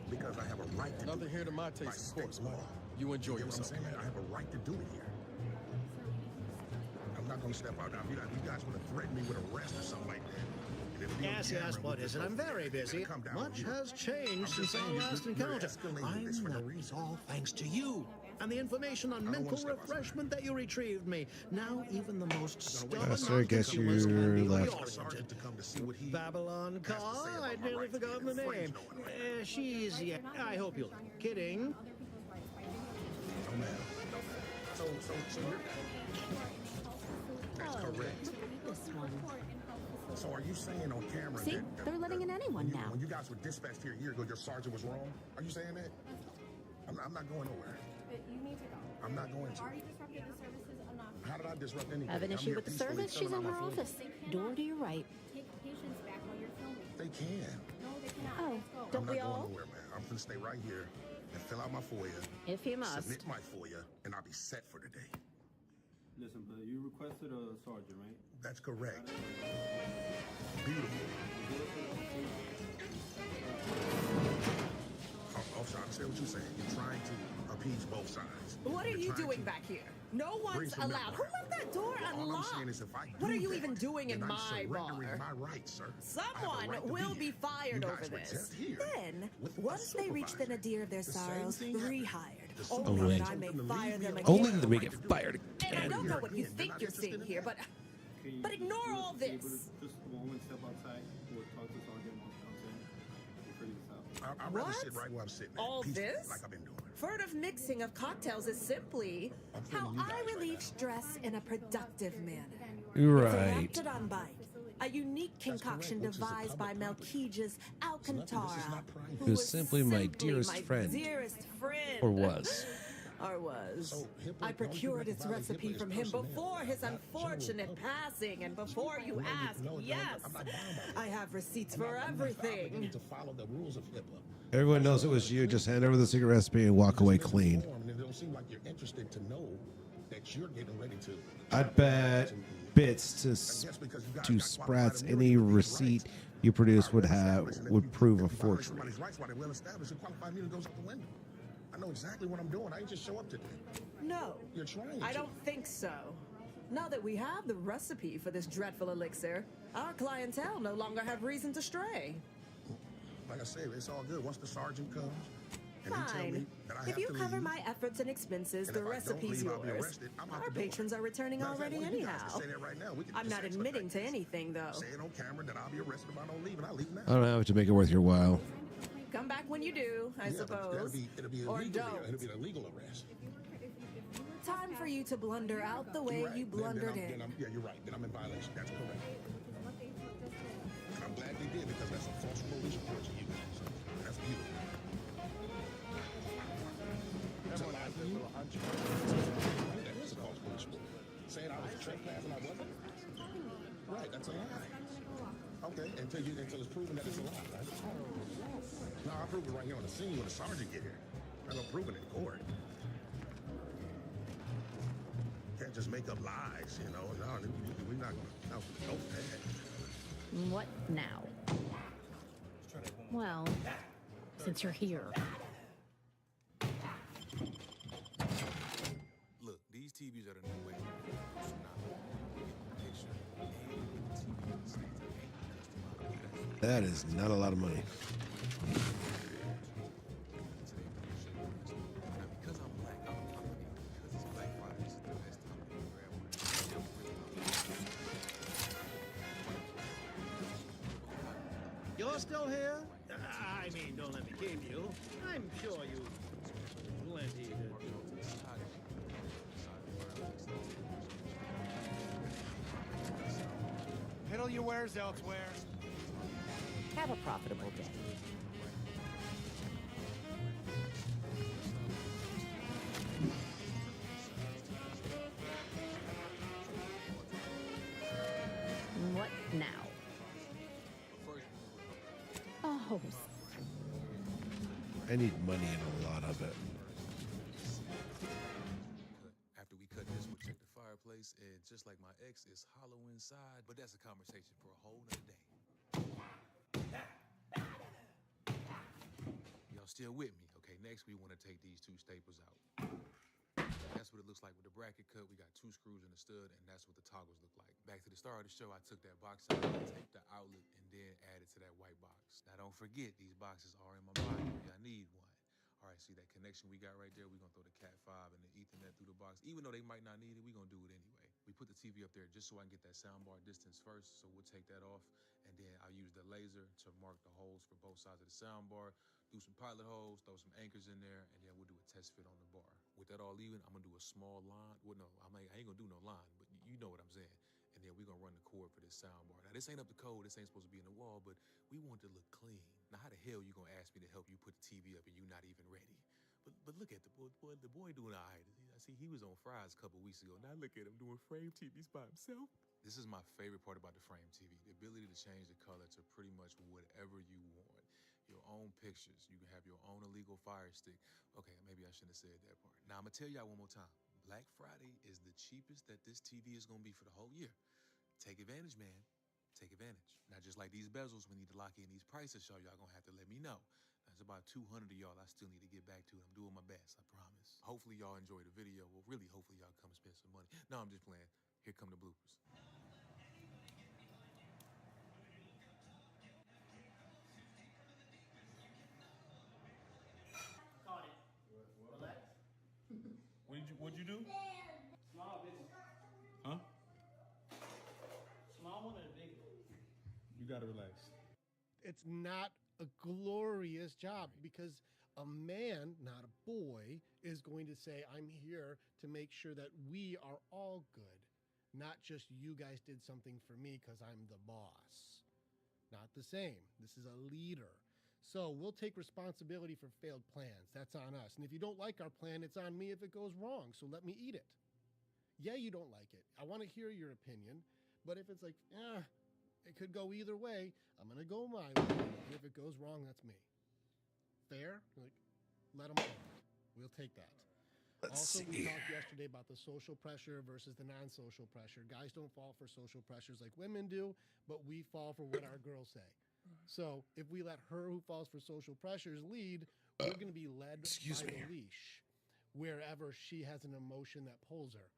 Because I have a right to Nothing here to my taste, of course, man. You enjoy You know what I'm yourself. saying? I have a right to do it here. I'm not going to step out now. If you guys want to threaten me with arrest or something like that. Yes, what is it? I'm very busy. Much has changed since our last encounter. I'm it's all thanks to you and the information on mental refreshment that you retrieved me. Now even the most stubborn Sir, I guess non-consumers can you're be left. reoriented. Babylon Carr? I'd nearly forgotten the name. She's, yeah, I hope you're kidding. No, ma'am. So you're... That's correct. This one. So are you saying on camera See, that... they're letting in anyone now. When you guys were dispatched here a year ago, your sergeant was wrong? Are you saying that? I'm not going nowhere. But you need to go. I'm not going to. Already disrupted the services enough. How did I disrupt anything? Have an I'm issue here with the peacefully service? She's filling in out her my office. Door to your right. Take patients back while you're filming. They can. No, they cannot. Oh, Let's go. don't we I'm not all? going nowhere, man. I'm going to stay right here and fill out my FOIA. If you must. Submit my FOIA, and I'll be set for today. Listen, but you requested a sergeant, right? That's correct. Beautiful. Officer, I understand what you're saying. You're trying to appease both sides. What are You're you trying doing to back here? No bring one's some allowed. Who left that door All I'm unlocked? saying is if I What do are you that, even doing in then I'm my bar? surrendering my rights, sir. I have a Someone right to will be be here. fired You over guys were this. just here Then, with a once they reach the supervisor. nadir of their The same sorrows, thing happened. rehired. The Only supervisor that I told may them to fire leave me them alone. again. Only that they get fired And I again. don't know what you They're think not you're interested seeing in here, that. but ignore all this. Just one step outside or talk to sergeant once comes in. We'll figure this out. I'd rather What? sit right where I'm sitting. All peacefully, this? Like I've been doing. Furtive mixing of cocktails is simply how I relieve stress in a productive manner. Right. It's a Raptidon Bite, a unique concoction devised by Melquiades Alcantara, Who's simply my dearest friend. dearest friend. Or was. Or was. I procured its recipe from him before his unfortunate passing, and before you ask, yes, I have receipts for everything. To follow the rules of HIPAA. Everyone knows it was you. Just hand over the secret recipe and walk away clean. And it don't seem like you're interested to know that you're getting ready to. I'd bet bits to Sprats any receipt you produce would prove a forgery. Somebody's rights while they're well established and qualified immunity goes out the window. I know exactly what I'm doing. I ain't just show up today. No, You're trying to. I don't think so. Now that we have the recipe for this dreadful elixir, our clientele no longer have reason to stray. Like I said, it's all good. Once the sergeant comes and he tell me Fine. that I If have you to cover leave, my efforts and expenses, and the if I don't recipe's leave, I'll be yours. arrested. I'm out Our the door. patrons are returning Matter of fact, already one of you guys anyhow. can say that right now. We can I'm just not say admitting something. to anything, though. Say it on camera that I'll be arrested if I don't leave, and I leave now. I don't have to make it worth your while. Come back when you do, I Yeah, but suppose. It'll be Or illegal. don't. It'll be an illegal arrest. Time for you to blunder out the way Right. you blundered then in. yeah, you're right. Then I'm in violation. That's correct. And I'm glad they did because that's a false police report to you. So that's beautiful. It's a lie to you. That is a false police report. Saying I was trespassing, I wasn't. Right, that's a lie. Okay, until it's proven that it's a lie, right? No, I'll prove it right here on the scene when the sergeant get here. I'm gonna prove it in court. Can't just make up lies, you know. No, we're not gonna go for that. What now? Well, since you're here. Look, these TVs are the new way. So now, That is not a lot of money. You're still here? I mean, don't let me keep you. I'm sure you plenty to do. Peddle your wares elsewhere. Have a profitable day. What now? Oh, I need money and a lot of it. place, and just like my ex, it's hollow inside. But that's a conversation for a whole nother day. Y'all still with me? Okay, next we want to take these two staples out. That's what it looks like with the bracket cut. We got 2 screws and a stud, and that's what the toggles look like. Back to the start of the show, I took that box out, taped the outlet, and then added to that white box. Now don't forget, these boxes are in my body. I need one. All right, see that connection we got right there? We're gonna throw the Cat 5 and the Ethernet through the box. Even though they might not need it, we're gonna do it anyway. We put the TV up there just so I can get that soundbar distance first, so we'll take that off, and then I'll use the laser to mark the holes for both sides of the soundbar, do some pilot holes, throw some anchors in there, and then we'll do a test fit on the bar. With that all even, I'm gonna do a small line. Well, no, I ain't gonna do no line, but you know what I'm saying. And then we're gonna run the cord for this soundbar. Now, this ain't up to code, this ain't supposed to be in the wall, but we want it to look clean. Now, how the hell you gonna ask me to help you put the TV up and you not even ready? But look at the boy doing all right. I see he was on Fries a couple weeks ago. Now look at him doing frame TVs by himself. This is my favorite part about the frame TV, the ability to change the color to pretty much whatever you want. Your own pictures. You can have your own illegal Fire Stick. Okay, maybe I shouldn't have said that part. Now I'm gonna tell y'all one more time. Black Friday is the cheapest that this TV is gonna be for the whole year. Take advantage, man. Take advantage. Now, just like these bezels, we need to lock in these prices, so y'all gonna have to let me know. There's about 200 of y'all I still need to get back to, and I'm doing my best, I promise. Hopefully y'all enjoy the video. Well, really, hopefully y'all come spend some money. No, I'm just playing. Here come the bloopers. Caught it. Relax. What'd you do? Small business. Huh? Small one or the big one? You gotta relax. It's not a glorious job because a man, not a boy, is going to say, I'm here to make sure that we are all good, not just you guys did something for me because I'm the boss. Not the same. This is a leader. So we'll take responsibility for failed plans. That's on us. And if you don't like our plan, it's on me if it goes wrong. So let me eat it. Yeah, you don't like it. I want to hear your opinion. But if it's like, it could go either way, I'm going to go my way. And if it goes wrong, that's me. Fair? Like, let them know. We'll take that. We talked yesterday about the social pressure versus the non-social pressure. Guys don't fall for social pressures like women do, but we fall for what our girls say. So if we let her who falls for social pressures lead, we're going to be led by the leash wherever she has an emotion that pulls her.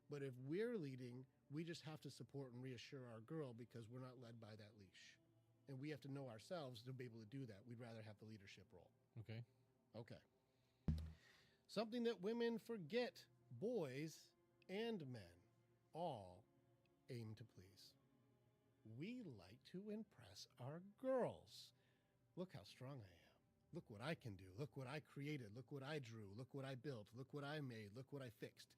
But if we're leading, we just have to support and reassure our girl because we're not led by that leash. And we have to know ourselves to be able to do that. We'd rather have the leadership role. Okay. Okay. Something that women forget, boys and men all aim to please. We like to impress our girls. Look how strong I am. Look what I can do. Look what I created. Look what I drew. Look what I built. Look what I made. Look what I fixed.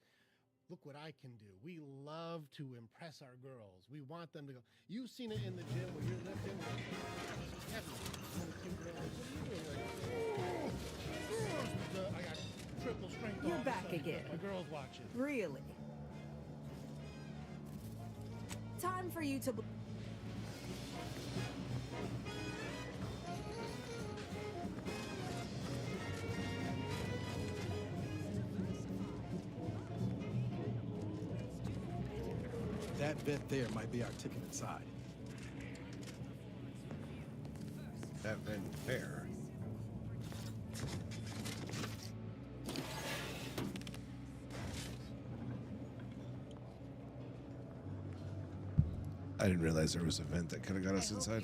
Look what I can do. We love to impress our girls. We want them to go. You've seen it in the gym where you're lifting heavy. I got triple strength. You're back again. My girl's watching. Really? Time for you to... That vent there might be our ticket inside. That vent there. I didn't realize there was a vent that could have got us inside.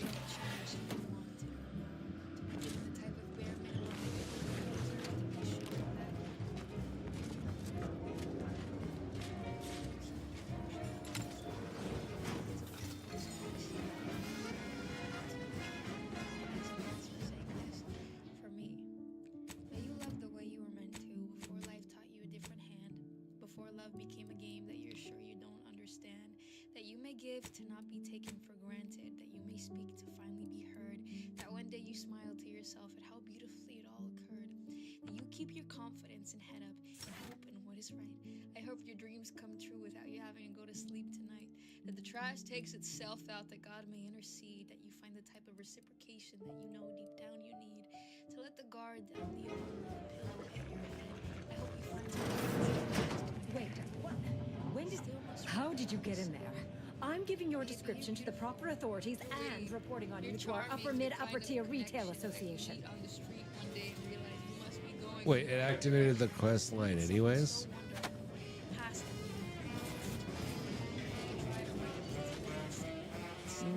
For me, that you love the way you were meant to before life taught you a different hand, before love became a game that you're sure you don't understand, that you may give to not be taken for granted, that you may speak to finally be heard, that one day you smile to yourself at how beautifully it all occurred, that you keep your confidence and head up and hope in what is right. I hope your dreams come true without you having to go to sleep tonight, that the trash takes itself out, that God may intercede, that you find the type of reciprocation that you know deep down you need, to let the guard down the pillow hit your head. I hope you find some... Wait, what? How did you get in there? I'm giving your description to the proper authorities and reporting on you to our upper mid-upper tier retail association. Wait, it activated the quest line anyways?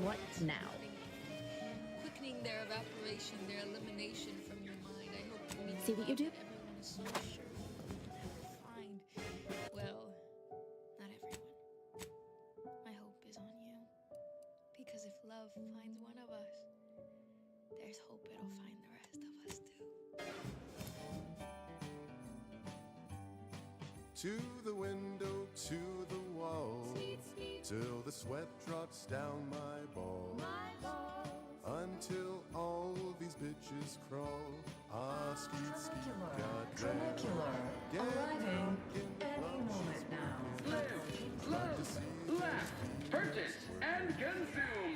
What now? Quickening their evaporation, their elimination from your mind. I hope you mean See what you do? everyone is so sure they'll find. Well, not everyone. My hope is on you. Because if love finds one of us, there's hope it'll find the rest of us too. To the window, to the wall, till the sweat drops down my balls. Until all these bitches crawl. Ah, skeet, skeet, goddamn. Arriving any moment now. Left, purchase, and consume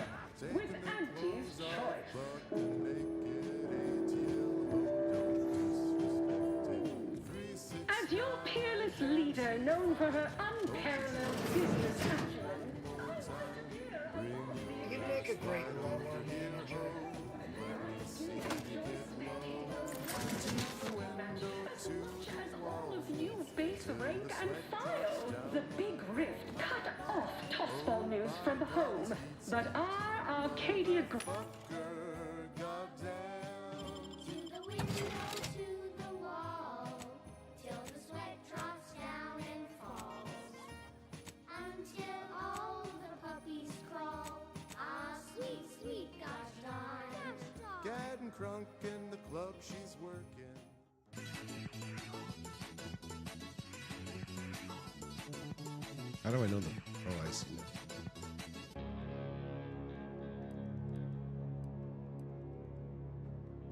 with Auntie's choice. As your peerless leader, known for her unparalleled business acumen, You make a great lover manager. as all of you base rank and file, the big rift cut off Tossball news from home, but our Arcadia Getting crunk in the club she's working. How do I know them? Oh, I see now.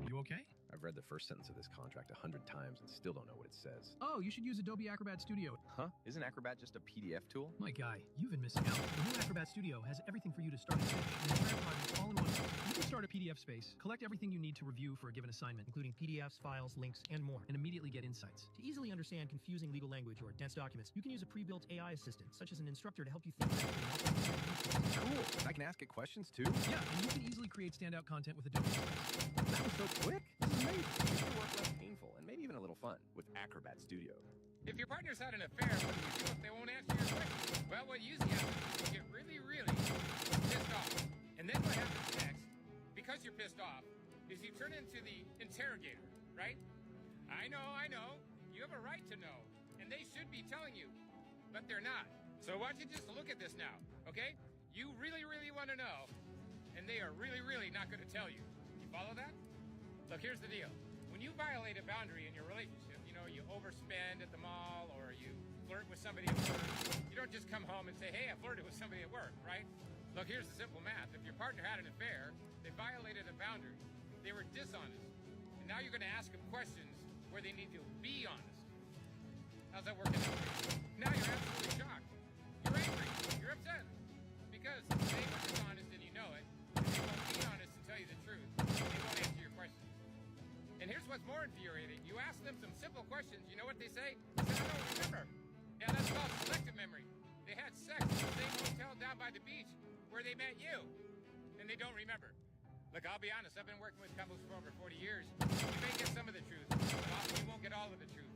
You okay? I've read the first sentence of this contract 100 times and still don't know what it says. Oh, you should use Adobe Acrobat Studio. Huh? Isn't Acrobat just a PDF tool? My guy, you've been missing out. The new Acrobat Studio has everything for you to start and finish an entire project all in one place. You can start a PDF space, collect everything you need to review for a given assignment, including PDFs, files, links, and more, and immediately get insights. To easily understand confusing legal language or dense documents, you can use a pre-built AI assistant, such as an instructor, to help you think critically. Cool. I can ask it questions too? Yeah, and you can easily create standout content with Adobe Express. That was so quick. This is amazing. It makes your work less painful and maybe even a little fun with Acrobat Studio. If your partner's had an affair, what do you do if they won't answer your questions? Well, what usually happens is you get really, really pissed off. And then what happens next, because you're pissed off, is you turn into the interrogator, right? I know. You have a right to know. And they should be telling you. But they're not. So why don't you just look at this now, okay? You really, really want to know. And they are really, really not going to tell you. You follow that? Look, here's the deal. When you violate a boundary in your relationship, you know, you overspend at the mall or you flirt with somebody at work, you don't just come home and say, hey, I flirted with somebody at work, right? Look, here's the simple math. If your partner had an affair, they violated a boundary. They were dishonest. And now you're going to ask them questions where they need to be honest. How's that working out for you? Now you're absolutely shocked. You're angry. You're upset. Because they were dishonest and you know it. And they won't be honest and tell you the truth. They won't answer your questions. And here's what's more infuriating. You ask them some simple questions. You know what they say? They say, I don't remember. Yeah, that's called selective memory. They had sex in the same hotel down by the beach where they met you. And they don't remember. Look, I'll be honest. I've been working with couples for over 40 years. You may get some of the truth, but often you won't get all of the truth.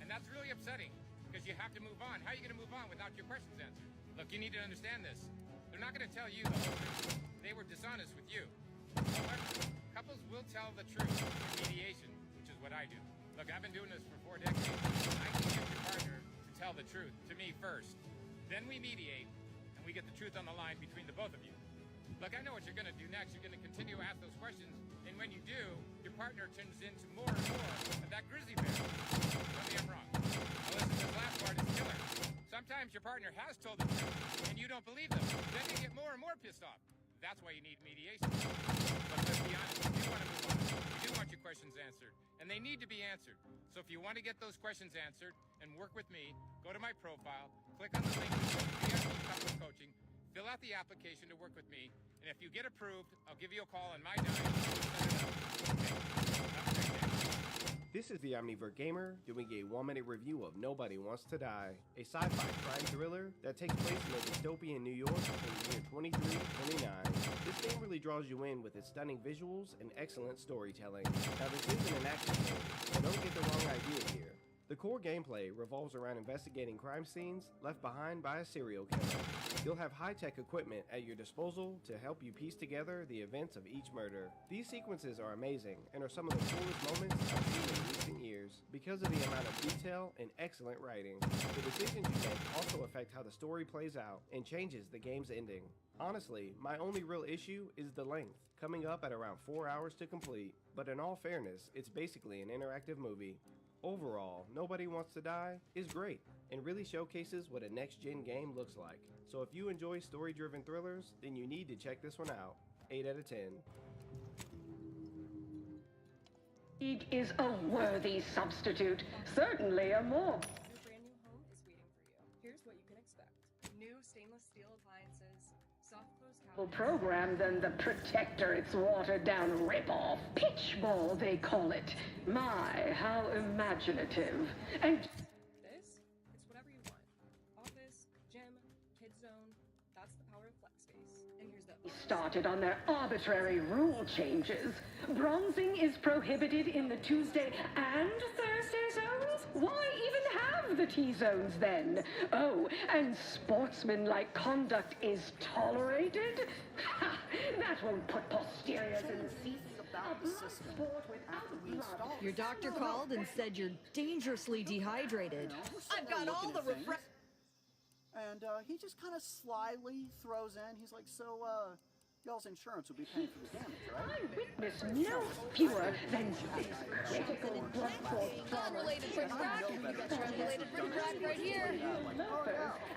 And that's really upsetting because you have to move on. How are you going to move on without your questions answered? Look, you need to understand this. They're not going to tell you the whole truth. They were dishonest with you. However, couples will tell the truth in mediation, which is what I do. Look, I've been doing this for 4 decades. I can get your partner to tell the truth to me first. Then we mediate, and we get the truth on the line between the both of you. Look, I know what you're going to do next. You're going to continue to ask those questions, and when you do, your partner turns into more and more of that grizzly bear. Tell me I'm wrong. Now listen, this last part is killer. Sometimes your partner has told the truth, and you don't believe them. Then you get more and more pissed off. That's why you need mediation. But let's be honest, you do want to move on. You do want your questions answered, and they need to be answered. So if you want to get those questions answered and work with me, go to my profile, click on the link to VIP Couples Coaching, fill out the application to work with me, and if you get approved, I'll give you a call on my dime. Okay. Have a great day. This is the Omnivore Gamer doing a 1-minute review of Nobody Wants to Die, a sci-fi crime thriller that takes place in a dystopian New York in the year 2329. This game really draws you in with its stunning visuals and excellent storytelling. Now this isn't an action game, so don't get the wrong idea here. The core gameplay revolves around investigating crime scenes left behind by a serial killer. You'll have high-tech equipment at your disposal to help you piece together the events of each murder. These sequences are amazing and are some of the coolest moments I've seen in recent years because of the amount of detail and excellent writing. The decisions you make also affect how the story plays out and changes the game's ending. Honestly, my only real issue is the length, coming up at around 4 hours to complete, but in all fairness, it's basically an interactive movie. Overall, Nobody Wants to Die is great and really showcases what a next-gen game looks like. So if you enjoy story-driven thrillers, then you need to check this one out. 8 out of 10. It is a worthy substitute, certainly a more Your brand new home is waiting for you. Here's what you can expect. New stainless steel appliances, soft close program than the Protector, its watered-down ripoff. Pitchball, they call it. My, how imaginative. And this, it's whatever you want. Office, gym, kid zone, that's the power of FlexSpace. And here's the started on their arbitrary rule changes. Bronzing is prohibited in the Tuesday and Thursday zones? Why even have the T-zones then? Oh, and sportsmanlike conduct is tolerated? Ha! That won't put posteriors in the seats. Your doctor called and said you're dangerously dehydrated. I've got all the refresh. And he just kind of slyly throws in. He's like, so, y'all's insurance will be paying for the damage, right? I witnessed no fewer than 6 critical unrelated bric-a-brac. You got your unrelated bric-a-brac right here.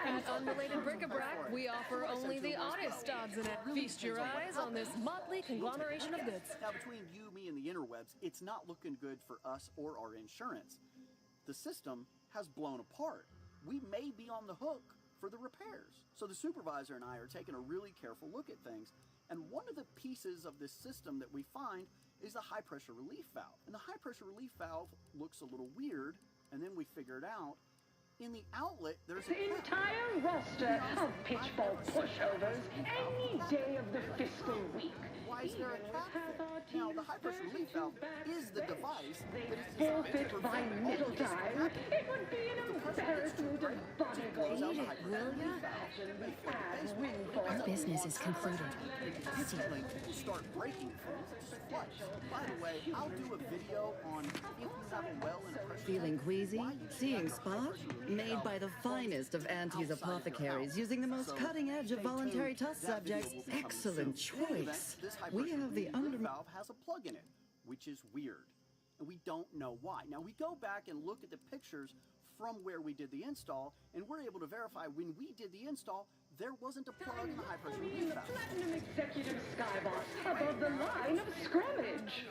At Unrelated Bric-a-brac, we offer only the oddest odds and ends. Feast your eyes on this motley conglomeration of goods. Now, between you, me, and the interwebs, it's not looking good for us or our insurance. The system has blown apart. We may be on the hook for the repairs. So the supervisor and I are taking a really careful look at things. And one of the pieces of this system that we find is the high pressure relief valve. And the high pressure relief valve looks a little weird. And then we figured out in the outlet, there's the entire roster of pitchball pushovers any day of the fiscal week. Why is there a cap there? Now, the high pressure relief valve is the device that is forfeit by middle time. It would be an embarrassment of bodyguard. Eat it, will ya? Our business is concluded. Start breaking things. By the way, I'll do a video on if you have a well in a pressure. Feeling queasy? Seeing Spock? Made by the finest of Auntie's apothecaries, using the most cutting edge of voluntary test subjects. Excellent choice. We have the valve has a plug in it, which is weird, and we don't know why. Now we go back and look at the pictures from where we did the install, and we're able to verify when we did the install, there wasn't a plug in the high pressure relief valve. Platinum executive skybox above the line of scrimmage.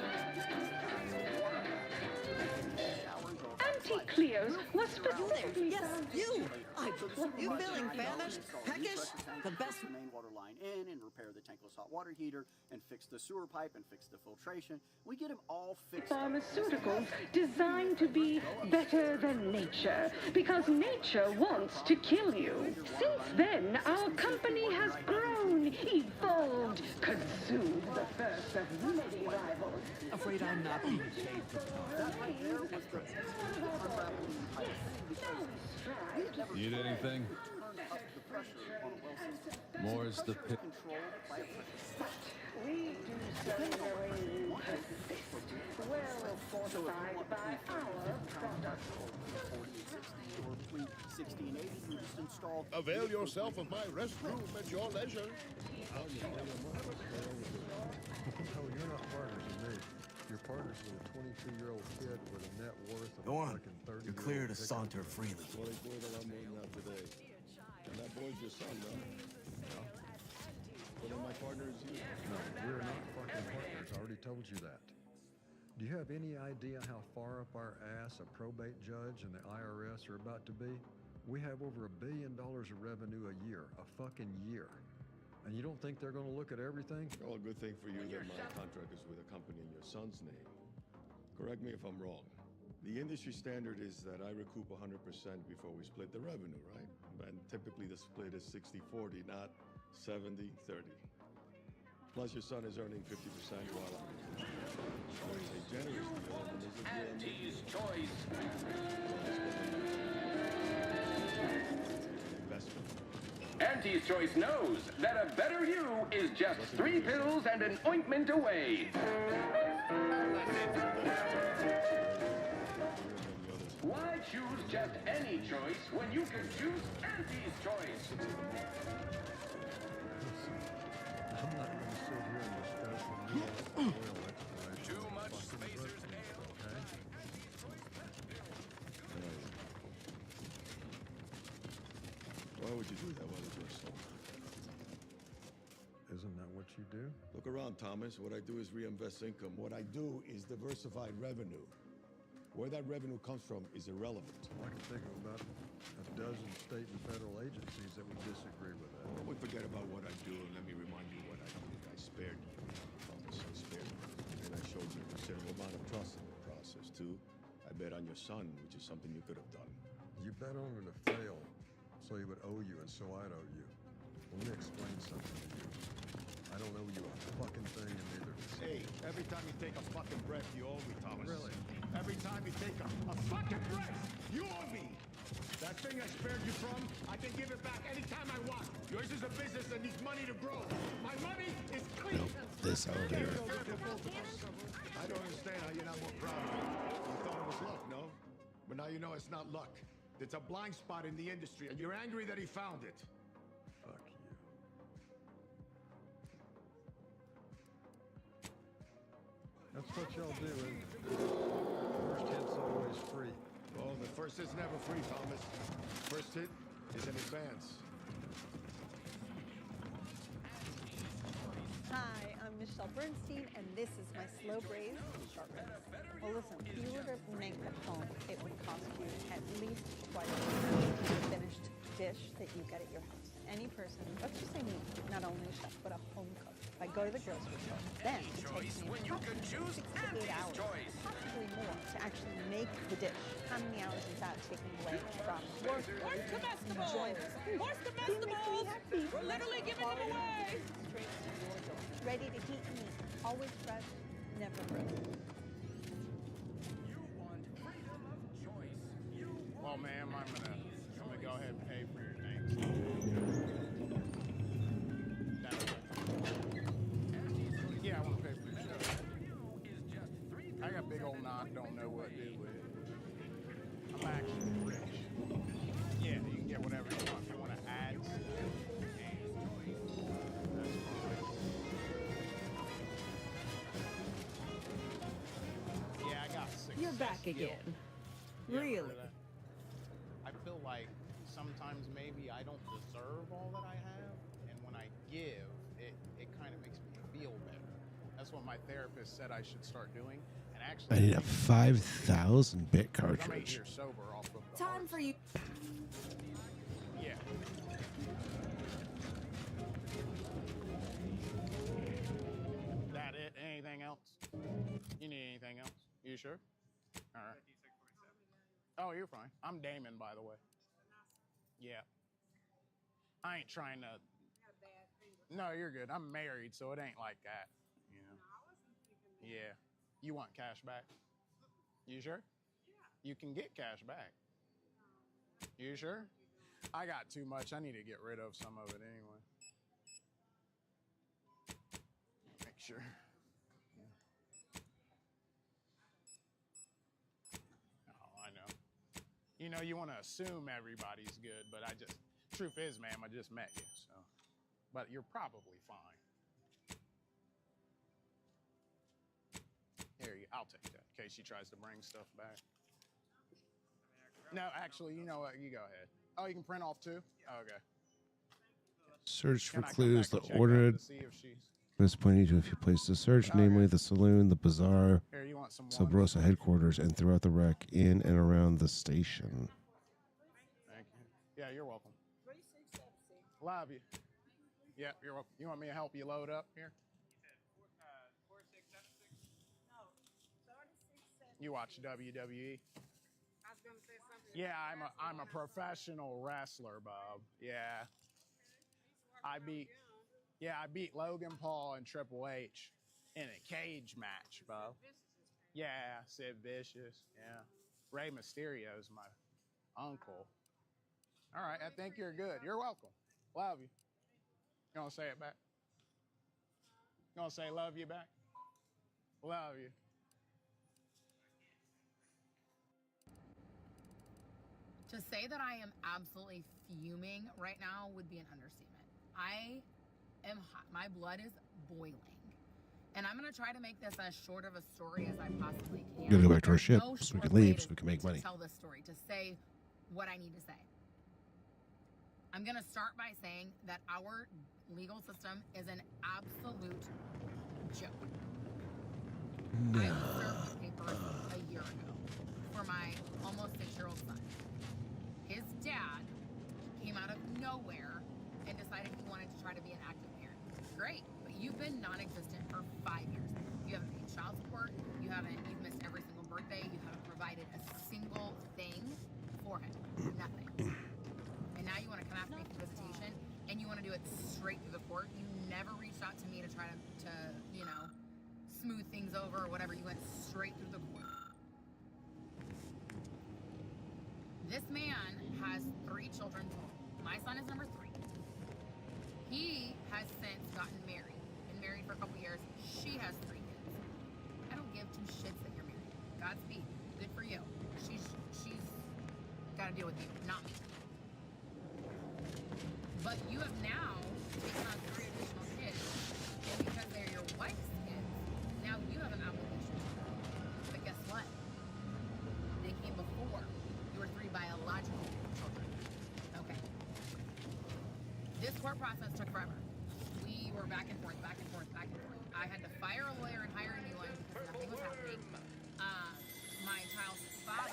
Anti-Cleos was specifically Yes, you! You feeling famished? Peckish? The best main water line in and repair the tankless hot water heater and fix the sewer pipe and fix the filtration. We get them all fixed. Pharmaceuticals designed to be better than nature because nature wants to kill you. Since then, our company has grown, evolved, consumed the first of many rivals. Afraid I'm not being paid for that right there was the unraveling pipe. Need anything? More's the pit. We do certainly persist, well fortified by our products. 40 and 60 or between 60 and 80, you just install. Avail yourself of my restroom at your leisure. Oh, you're not partners with me. You're partners with a 22-year-old kid with a net worth of Go on. fucking 30. You're clear to saunter freely. Well, he's worth a lot more than that today. And that boy's your son, right? Yeah. Well, then my partner is you. No, we're not fucking partners. I already told you that. Do you have any idea how far up our ass a probate judge and the IRS are about to be? We have over $1 billion of revenue a year, a fucking year. And you don't think they're going to look at everything? Well, a good thing for you that my contract is with a company in your son's name. Correct me if I'm wrong. The industry standard is that I recoup 100% before we split the revenue, right? And typically the split is 60-40, not 70-30. Plus your son is earning 50% while I'm it's a generous deal. And there's a deal. Auntie's choice. Investment. Auntie's Choice knows that a better you is just 3 pills and an ointment away. Why choose just any choice when you can choose Auntie's Choice? I'm not going to sit here and discuss with you oil exploration. Too much Spacer's ale. Okay? Why would you do that while the door's open? Isn't that what you do? Look around, Thomas. What I do is reinvest income. What I do is diversified revenue. Where that revenue comes from is irrelevant. I can think of about a dozen state and federal agencies that would disagree with that. Don't we forget about what I do, and let me remind you what I did. I spared you, Thomas. I spared you. And I showed you a considerable amount of trust in the process, too. I bet on your son, which is something you could have done. You bet on him to fail, so he would owe you, and so I'd owe you. Let me explain something to you. I don't owe you a fucking thing, and neither does he. Hey, every time you take a fucking breath, you owe me, Thomas. Really? Every time you take a fucking breath, you owe me. That thing I spared you from, I can give it back anytime I want. Yours is a business that needs money to grow. My money is clean. This over here. I don't understand how you're not more proud of it. You thought it was luck, no? But now you know it's not luck. It's a blind spot in the industry, and you're angry that he found it. Fuck you. That's what y'all do, isn't it? First hit's always free. Oh, the first hit's never free, Thomas. First hit is an advance. Hi, I'm Michelle Bernstein, and this is my slow braised shark ribs. Well, listen, if you were to make at home, it would cost you at least twice the finished dish that you get at your house. Any person, let's just say me, not only a chef, but a home cook. If I go to the grocery store, then it takes me approximately 6 to 8 hours, possibly more, to actually make the dish. How many hours is that taking away from work? Where's comestibles? Where's comestibles? We're literally giving them away. Straight to your door. Ready to heat and eat. Always fresh, never frozen. Well, ma'am, I'm gonna go ahead and pay for your things. Yeah, I want to pay for your show. I got a big old knot, don't know what to do with it. I'm actually rich. Yeah, you can get whatever you want. If you want to add stuff, that's fine. Yeah, I got success. You're back again. Really? I feel like sometimes maybe I don't deserve all that I have, and when I give, it kind of makes me feel better. That's what my therapist said I should start doing. And actually, I need a 5,000 bit I'm 8 cartridge. years sober off of the Time for you. Yeah. That it? Anything else? You need anything else? You sure? All right. Oh, you're fine. I'm Damon, by the way. Yeah. I ain't trying to. No, you're good. I'm married, so it ain't like that. You know. Yeah. You want cash back? You sure? You can get cash back. You sure? I got too much. I need to get rid of some of it anyway. Make sure. Oh, I know. You know, you want to assume everybody's good, but truth is, ma'am, I just met you, so. But you're probably fine. Here, I'll take that in case she tries to bring stuff back. No, actually, you know what? You go ahead. Oh, you can print off too? Okay. Search for Can I come clues back that and check ordered. that to see if she's- This pointing to if you place the search, namely the saloon, the bazaar, Here, you want some Sub ones? Rosa headquarters, and throughout the wreck in and around the station. Thank you. Yeah, you're welcome. Love you. Yeah, you're welcome. You want me to help you load up here? You watch WWE? Yeah, I'm a professional wrestler, bub. Yeah. I beat Logan Paul and Triple H in a cage match, bub. Yeah, Sid Vicious. Yeah. Rey Mysterio's my uncle. All right, I think you're good. You're welcome. Love you. You want to say it back? You want to say love you back? Love you. To say that I am absolutely fuming right now would be an understatement. I am hot. My blood is boiling. And I'm going to try to make this as short of a story as I possibly can. Gotta go back to our There's ship no so we short can leave, way so we can make money. to tell this story, to say what I need to say. I'm going to start by saying that our legal system is an absolute joke. I was served with papers a year ago for my almost 6-year-old son. His dad came out of nowhere and decided he wanted to try to be an active parent. Great, but you've been non-existent for 5 years. You haven't paid child support, you've missed every single birthday, you haven't provided a single thing for him. Nothing. And now you want to come after me for visitation, and you want to do it straight through the court. You never reached out to me to try to smooth things over or whatever. You went straight through the court. This man has 3 children total. My son is number 3. He has since gotten married. Been married for a couple years. She has 3 kids. I don't give 2 shits that you're married. Godspeed. Good for you. She's got to deal with you, not me. But you have now taken on 3 additional kids, and because they're your wife's kids, now you have an obligation. But guess what? They came before your 3 biological children. Okay. This court process took forever. We were back and forth, back and forth, back and forth. I had to fire a lawyer and hire a new one because nothing was happening. My child's father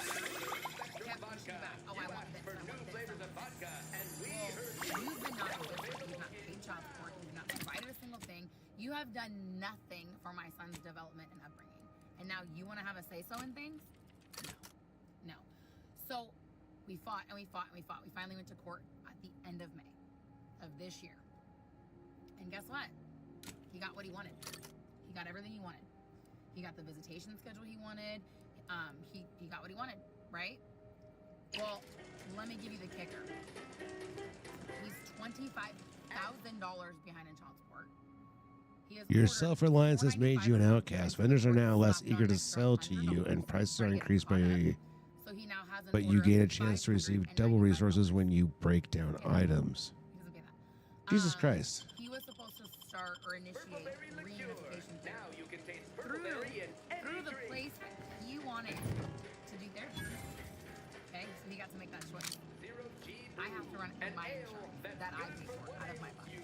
kept pushing back. Oh, I want this, I want this, I want this. Well, you've been non-existent. You've not paid child support. You've not provided a single thing. You have done nothing for my son's development and upbringing. And now you want to have a say-so in things? No. So we fought and we fought and we fought. We finally went to court at the end of May of this year. And guess what? He got what he wanted. He got everything he wanted. He got the visitation schedule he wanted. He got what he wanted, right? Well, let me give you the kicker. He's $25,000 behind in child support. Your self-reliance has made you an outcast. Vendors are now less eager to sell to you, and prices are increased by but you gain a chance to receive double resources when you break down items. Jesus Christ. He was supposed to start or initiate reunification through the place that he wanted to do therapy. Okay, so he got to make that choice. I have to run it from my insurance that I pay for out of my pocket.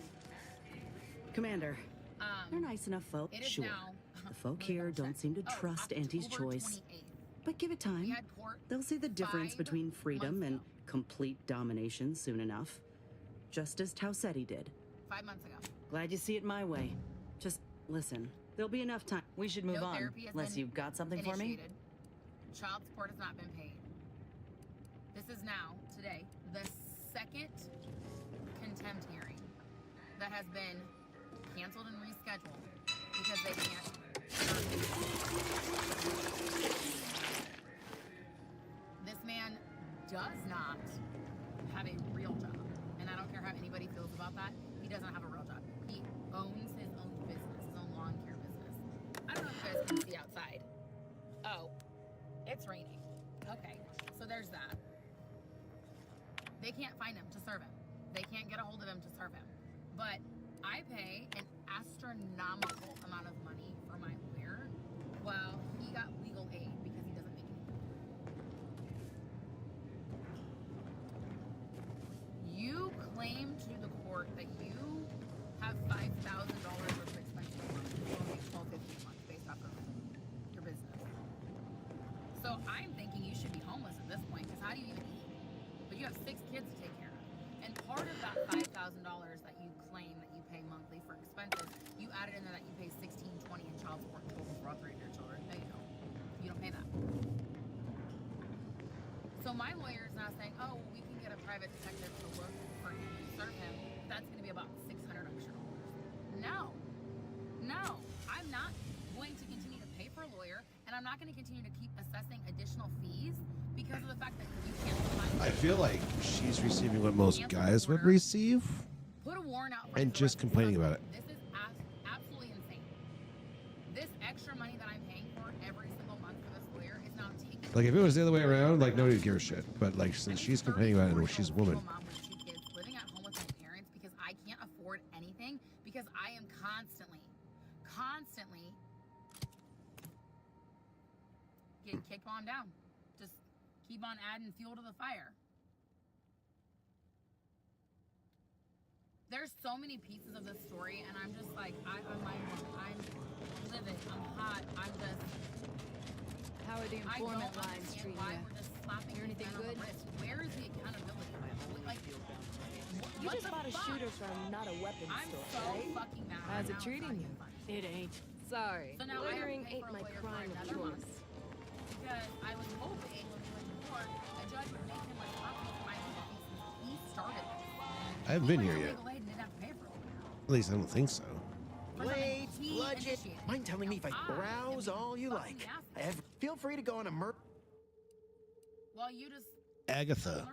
Commander, they're nice enough folk, sure. The folk here don't seem to trust Auntie's choice. But give it time. They'll see the difference between freedom and complete domination soon enough. Just as Tausetti did. 5 months ago. Glad you see it my way. Just listen. There'll be enough time. We should move on. Unless you've got something for me. Child support has not been paid. This is now, today, the 2nd contempt hearing that has been canceled and rescheduled because they can't. This man does not have a real job. And I don't care how anybody feels about that. He doesn't have a real job. He owns his own business, his own lawn care business. I don't know if you guys can see outside. Oh, it's raining. Okay, so there's that. They can't find him to serve him. They can't get a hold of him to serve him. But I pay an astronomical amount of money for my lawyer while he got legal aid because he doesn't make any money. You claim to the court that you have $5,000 worth of expenses a month. You will make $12.50 a month based off of your business. So I'm thinking you should be homeless at this point because how do you even eat? But you have 6 kids to take care of. And part of that $5,000 that you claim that you pay monthly for expenses, you added in there that you pay $16.20 in child support total for all 3 of your children. No, you don't. You don't pay that. So my lawyer is now saying, oh, well, we can get a private detective to look for him and serve him. That's going to be about $600 extra. No, I'm not going to continue to pay for a lawyer, and I'm not going to continue to keep assessing additional fees because of the fact that you can't find. I feel like she's receiving what most guys would receive, Put a warrant out for and just complaining about it. This is absolutely insane. This extra money that I'm paying for every single month for this lawyer is now taking. Like if it was the other way around, like nobody would give a shit. But like since she's complaining about it, and she's a woman. Mom with 2 kids, living at home with my parents because I can't afford anything because I am constantly getting kicked while I'm down. Just keep on adding fuel to the fire. There's so many pieces of this story, and I'm just like, I'm livid, I'm hot, I'm just. How are the employment lines treating why you? we're just slapping Hear anything people on good? the wrist. Where is the accountability? Like, You what just the bought a fuck? shooter from not a weapons I'm store, so right? fucking mad. How's right it now, treating it's you? not even It ain't. Sorry. So now I have to Loitering pay ain't for a my lawyer for crime of another month choice. because I was hoping when we went to court, a judge would make him responsible for my legal fees since he started this. I haven't been here yet. Legal aid and didn't have to pay for it. At least I don't think so. Blades, bludgeon. Mind telling me if I browse all you like. Feel free to go on a Well, you just Agatha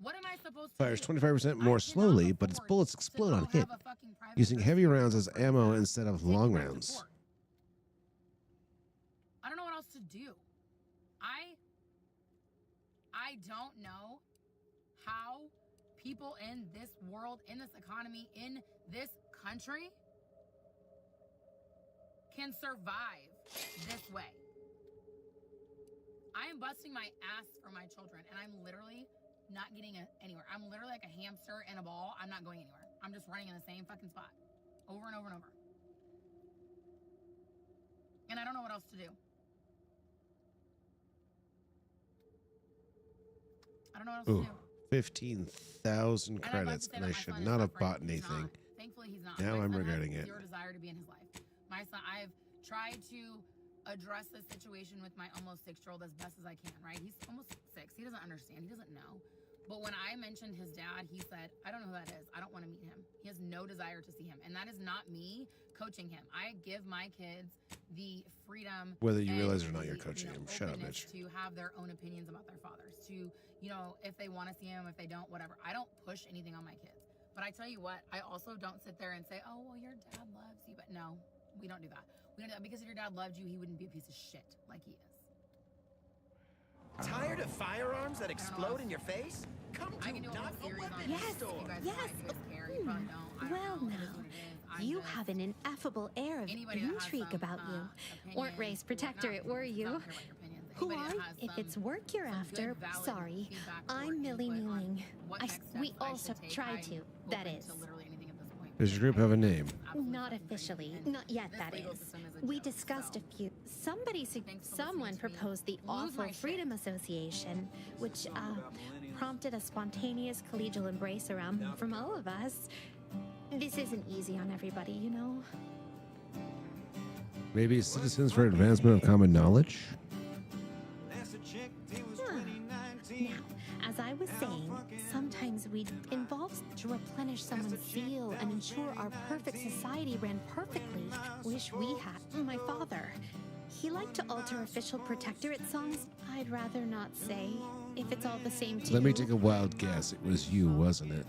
what am I supposed to fires do? 25% more slowly, but its bullets explode on hit, using heavy rounds as ammo instead of long rounds. I don't know what else to do. I don't know how people in this world, in this economy, in this country can survive this way. I am busting my ass for my children, and I'm literally not getting anywhere. I'm literally like a hamster in a ball. I'm not going anywhere. I'm just running in the same fucking spot over and over and over. And I don't know what else to do. I don't know what else Ooh, to do. 15,000 credits, and I should not have bought anything. Thankfully, he's not. Now My I'm son regretting has it. Zero desire to be in his life. My son, I've tried to address this situation with my almost 6-year-old as best as I can, right? He's almost 6. He doesn't understand. He doesn't know. But when I mentioned his dad, he said, I don't know who that is. I don't want to meet him. He has no desire to see him. And that is not me coaching him. I give my kids the freedom. Whether you realize it or not, the, you're coaching him. Shut up, openness bitch. to have their own opinions about their fathers. To, if they want to see him, if they don't, whatever. I don't push anything on my kids. But I tell you what, I also don't sit there and say, oh, well, your dad loves you. But no, we don't do that. We don't do that because if your dad loved you, he wouldn't be a piece of shit like he is. Tired of firearms that explode in your face? Come to not a weapons store. Yes. Well, now, you have an ineffable air of intrigue about you. Weren't raised protectorate, were you? Who are you? If it's work you're after, sorry. I'm Millie Mewling. We also try to, that is. Does your group have a name? Not officially. Not yet, that is. We discussed a few. Someone proposed the Awful Freedom Association, which prompted a spontaneous collegial embrace around from all of us. This isn't easy on everybody, you know. Maybe Citizens for Advancement of Common Knowledge? Now, as I was saying, sometimes we involve to replenish someone's zeal and ensure our perfect society ran perfectly. Wish we had. My father. He liked to alter official protectorate songs. I'd rather not say. If it's all the same to Let me you. take a wild guess. It was you, wasn't it?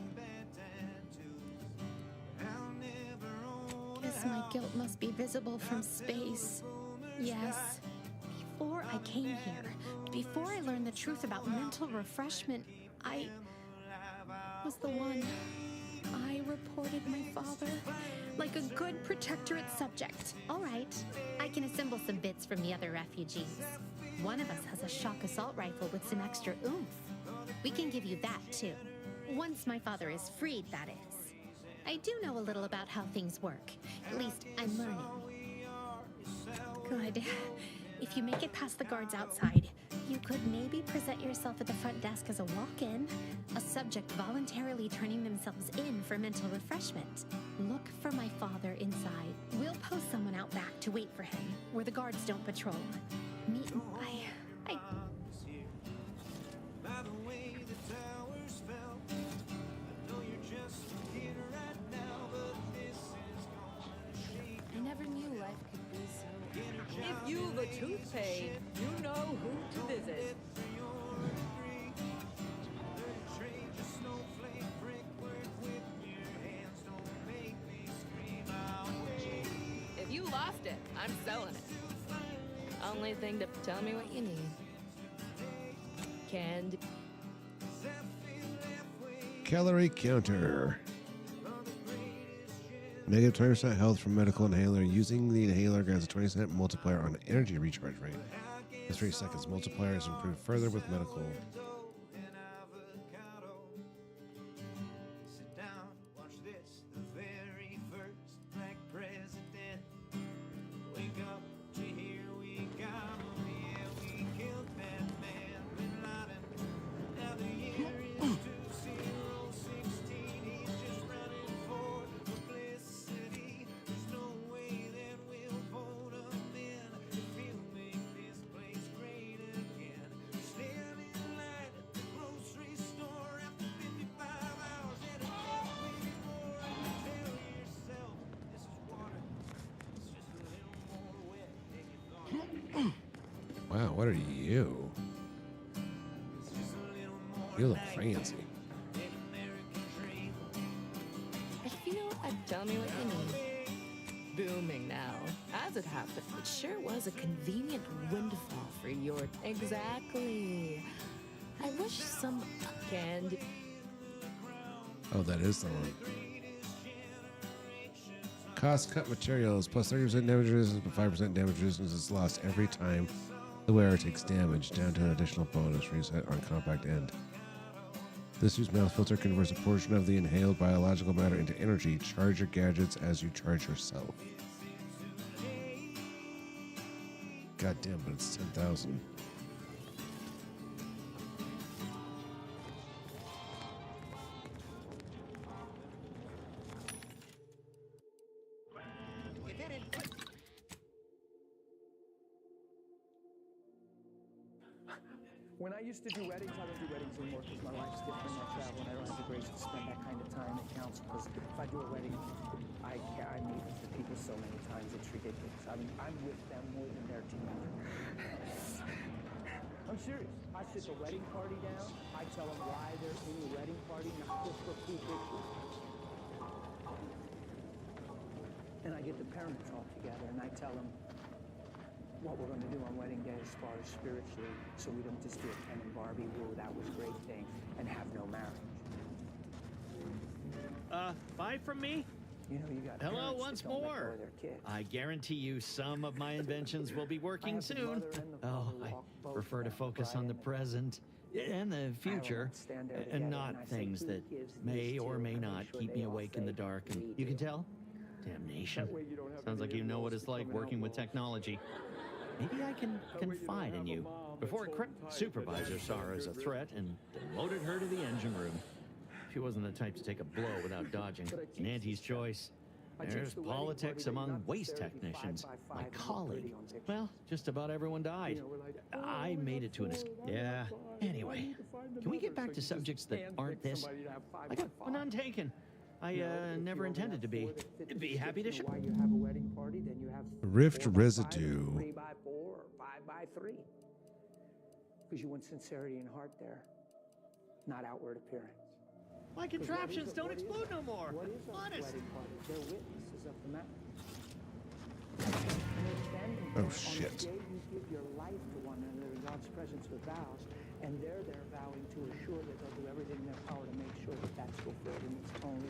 Guess my guilt must be visible from space. Yes. Before I came here, before I learned the truth about mental refreshment, I was the one. I reported my father like a good protectorate subject. All right, I can assemble some bits from the other refugees. One of us has a shock assault rifle with some extra oomph. We can give you that too. Once my father is freed, that is. I do know a little about how things work. At least I'm learning. Good. If you make it past the guards outside, you could maybe present yourself at the front desk as a walk-in, a subject voluntarily turning themselves in for mental refreshment. Look for my father inside. We'll post someone out back to wait for him, where the guards don't patrol. you've a tooth pain, you know who to visit. If you lost it, I'm selling it. Only thing to tell me what you need. Canned. Calorie counter. Negative 20% health from medical inhaler. Using the inhaler grants a 20% multiplier on energy recharge rate. In 3 seconds, multiplier is improved further with medical. Wow, what are you? You look fancy. I feel I'd tell me what you need. Booming now. As it happened, it sure was a convenient windfall for your... Exactly. I wish some canned... Oh, that is the one. Cost cut materials plus 30% damage resistance, but 5% damage resistance is lost every time the wearer takes damage, down to an additional bonus reset on compact end. This use mouth filter converts a portion of the inhaled biological matter into energy. Charge your gadgets as you charge yourself. God damn, but it's 10,000. When I used to do weddings, I don't do weddings anymore because my life's different. I travel and I don't have the grace to spend that kind of time. It counts because if I do a wedding, I meet with the people so many times, it's ridiculous. I'm with them more than they're together. I'm serious. I sit the wedding party down. I tell them why they're in the wedding party, not just for two pictures. And I get the parents all together and I tell them what we're going to do on wedding day as far as spiritually, so we don't just do a Ken and Barbie, whoa, that was a great thing, and have no marriage. Bye from me? You know, you got hello once more. I guarantee you some of my inventions will be working soon. Oh, I prefer to focus on the present and the future, and not things that may or may not keep me awake in the dark. And you can tell? Damnation. Sounds like you know what it's like working with technology. Maybe I can confide in you. Before supervisor saw her as a threat and demoted her to the engine room. She wasn't the type to take a blow without dodging. In Auntie's choice, there's politics among waste technicians. My colleague, well, just about everyone died. I made it to an escape. Yeah. Anyway, can we get back to subjects that aren't this? I got none taken. I never intended to be. Be happy to show. Why you have a wedding party, then you have Rift residue. 3x4 or 5x3. Because you want sincerity and heart there, not outward appearance. My contraptions don't explode no more. What is a Honest. wedding party? They're witnesses of the matter. Oh shit. On the day you give your life to one another in God's presence with vows, and they're there vowing to assure that they'll do everything in their power to make sure that that's fulfilled in its own.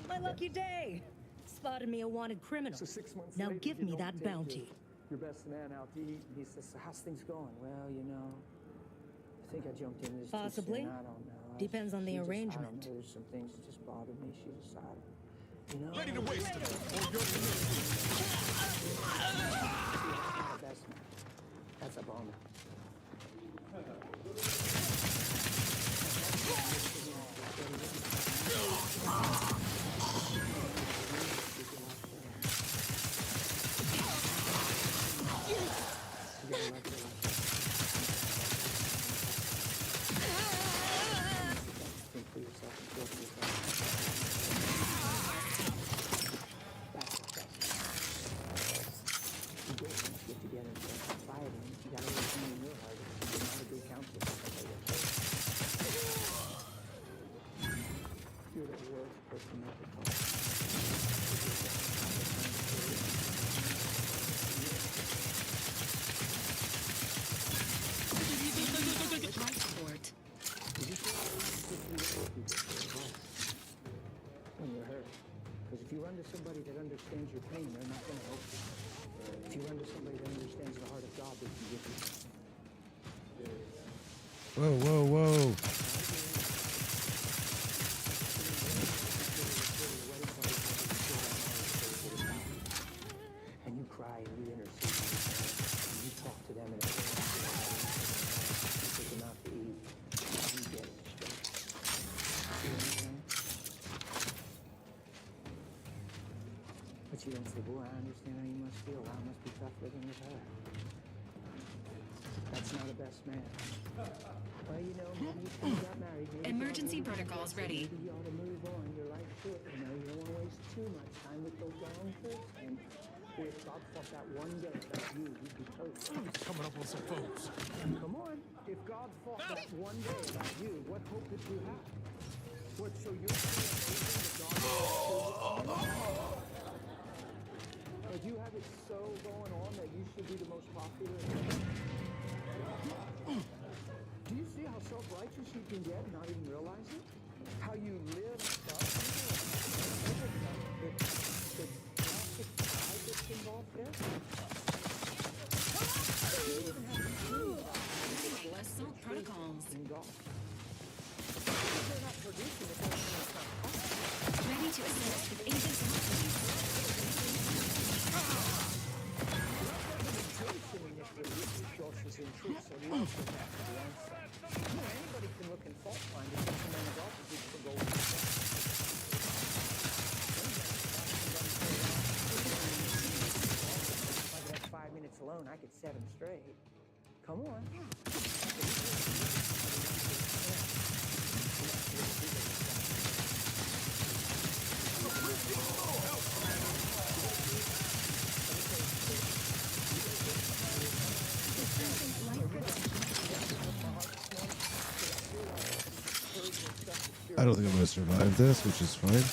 My lucky day. Spotted me a wanted criminal. So 6 months now later, give you me don't that take bounty. Your best man out to eat, and he says, "So how's things going?" Well, you know, I think I jumped in this Possibly. too soon. I don't know. Depends on the I don't arrangement. know. There's some things that just bothered me. She decided. You know, Ready to waste it, or you're best man. That's a bummer. Whoa, whoa, whoa. And you cry and you intercede and you talk to them and you take them out to eat. You get it straight. See what I'm saying? But you don't say, boy, I understand how you must feel. I must be tough living with her. That's not a best man. Well, you know, maybe you got married. Emergency protocols ready. Maybe you ought to move on. Your life's short. You know, you don't want to waste too much time with those wrong person. If God fought that one day about you, you'd be toast. Coming up on some folks. Come on. If God fought that one day about you, what hope did you have? What, so you're saying that God But you have it so going on that you should be the most popular. Do you see how self-righteous you can get and not even realize it? How you live stuff? The plastic pride that's involved there? Assault protocols. They're not producing it. Ready to assist with agents and Josh is in truth, so he also has to be on site. You know, anybody can look and fault find if it's a man of opposites for gold. If I could have 5 minutes alone, I could set him straight. Come on. I don't think I'm going to survive this, which is fine.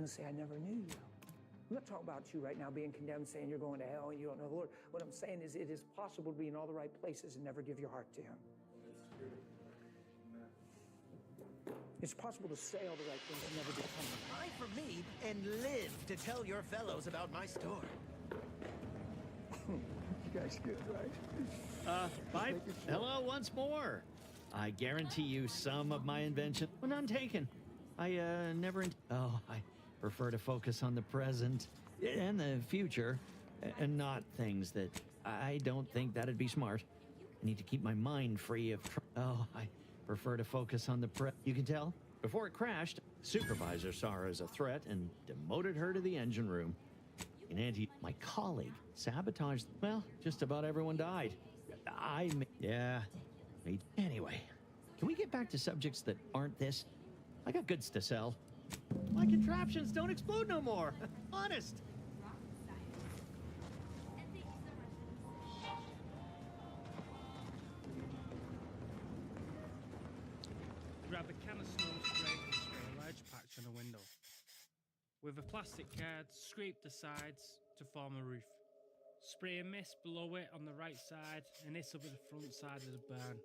Say, I never knew you. I'm not talking about you right now being condemned, saying you're going to hell and you don't know the Lord. What I'm saying is it is possible to be in all the right places and never give your heart to Him. It's possible to say all the right things and never become them. Pray for me and live to tell your fellows about my store. You guys good, right? Bye. Hello once more. I guarantee you some of my invention. Well, none taken. I prefer to focus on the present and the future and not things that I don't think that'd be smart. I need to keep my mind free of I prefer to focus on the You can tell? Before it crashed, supervisor saw her as a threat and demoted her to the engine room. And my colleague, sabotaged. Well, just about everyone died. Anyway, can we get back to subjects that aren't this? I got goods to sell. My contraptions don't explode no more. Honest. Grab a can of snow spray and spray a large patch on a window. With a plastic card, scrape the sides to form a roof. Spray a mist below it on the right side and this over the front side of the barn.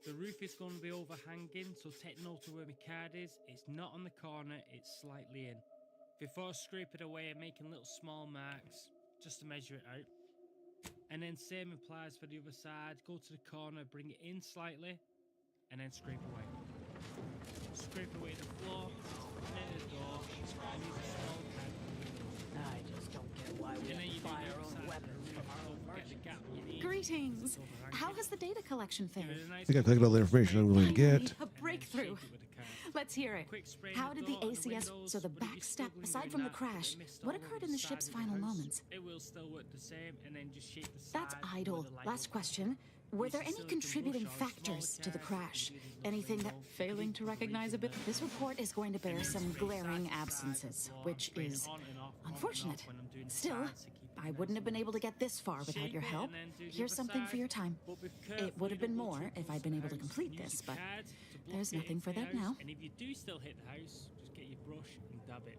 The roof is going to be overhanging, so take note of where my card is. It's not on the corner, it's slightly in. Before I scrape it away, I'm making little small marks just to measure it out. And then same applies for the other side. Go to the corner, bring it in slightly, and then scrape away. Scrape away the floor, then the door, and use a small pad. I just don't get why we buy our own weapons from our own merchants. Greetings. How has the data collection fared? I think I've collected all the information I'm going to get. A breakthrough. Let's hear it. How did the ACS, so the backstab, aside from the crash, what occurred in the ship's final moments? It will still work the same, and then just shake the That's idle. Last question. Were there any contributing factors to the crash? Anything that failing to recognize a bit? This report is going to bear some glaring absences, which is unfortunate. Still, I wouldn't have been able to get this far without your help. Here's something for your time. It would have been more if I'd been able to complete this, but there's nothing for that now. And if you do still hit the house, just get your brush and dab it.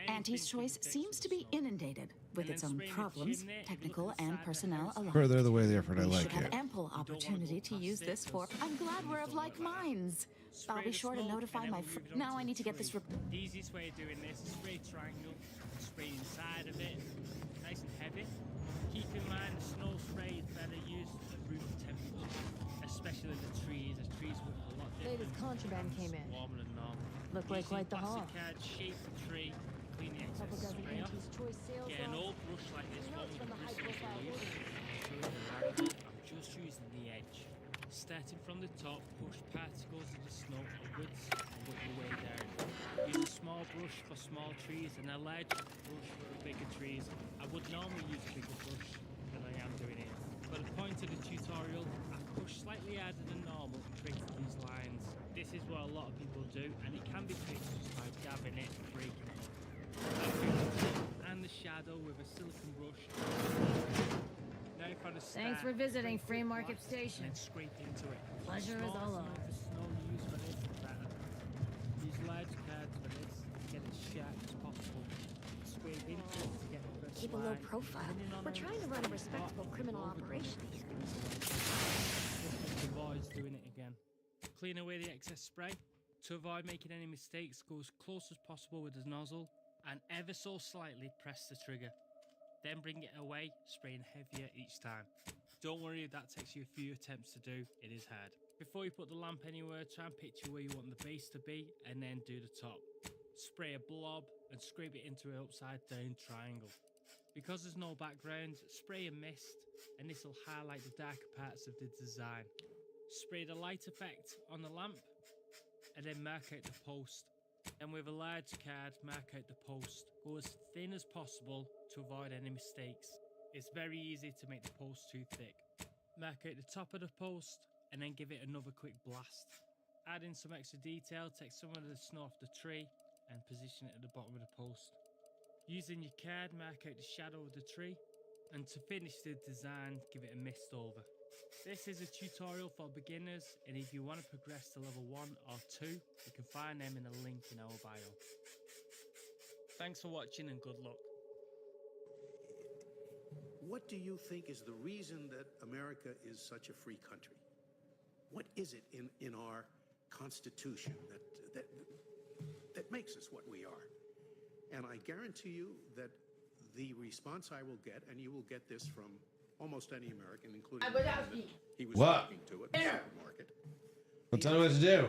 Auntie's Choice seems to be inundated with its own problems, technical and personnel alike. Further the way the effort, I We like should have it. ample opportunity to use this for. I'm glad we're of like minds. I'll be sure to notify my. Now I need to get this. The easiest way of doing this is spray triangle, spray inside of it, nice and heavy. Keep in mind the snow spray is better used at room temperature, especially the trees. The trees look a lot different. Latest contraband came in. Warmer than normal. Looked like quite the haul. Shape the tree, clean the excess spray off. Get an old brush like this one with the bristles loose. I'm just using the edge. Starting from the top, push particles of the snow upwards and work your way down. Use a small brush for small trees and a large brush for bigger trees. I would normally use a bigger brush than I am doing here. For the point of the tutorial, I push slightly harder than normal and create these lines. This is what a lot of people do, and it can be fixed just by dabbing it and breaking it up. And the shadow with a silicone brush. Now for the start, Thanks for visiting Free Market Station. And scrape into it. Pleasure is all ours. The snow you use for this, the better. Use large cards for this to get it sharp as possible. Scrape into it to get the first Keep a low line. profile. We're trying to run a respectable criminal operation here. The boy's doing it again. Clean away the excess spray. To avoid making any mistakes, go as close as possible with the nozzle and ever so slightly press the trigger. Then bring it away, spraying heavier each time. Don't worry if that takes you a few attempts to do, it is hard. Before you put the lamp anywhere, try and picture where you want the base to be and then do the top. Spray a blob and scrape it into an upside down triangle. Because there's no background, spray a mist and this will highlight the darker parts of the design. Spray the light effect on the lamp and then mark out the post. And with a large card, mark out the post. Go as thin as possible to avoid any mistakes. It's very easy to make the post too thick. Mark out the top of the post and then give it another quick blast. Add in some extra detail, take some of the snow off the tree and position it at the bottom of the post. Using your card, mark out the shadow of the tree, and to finish the design, give it a mist over. This is a tutorial for beginners, and if you want to progress to level 1 or 2, you can find them in a link in our bio. Thanks for watching and good luck. What do you think is the reason that America is such a free country? What is it in our Constitution that makes us what we are? And I guarantee you that the response I will get, and you will get this from almost any American, including the man that he was talking to at the supermarket. Don't tell me what to do.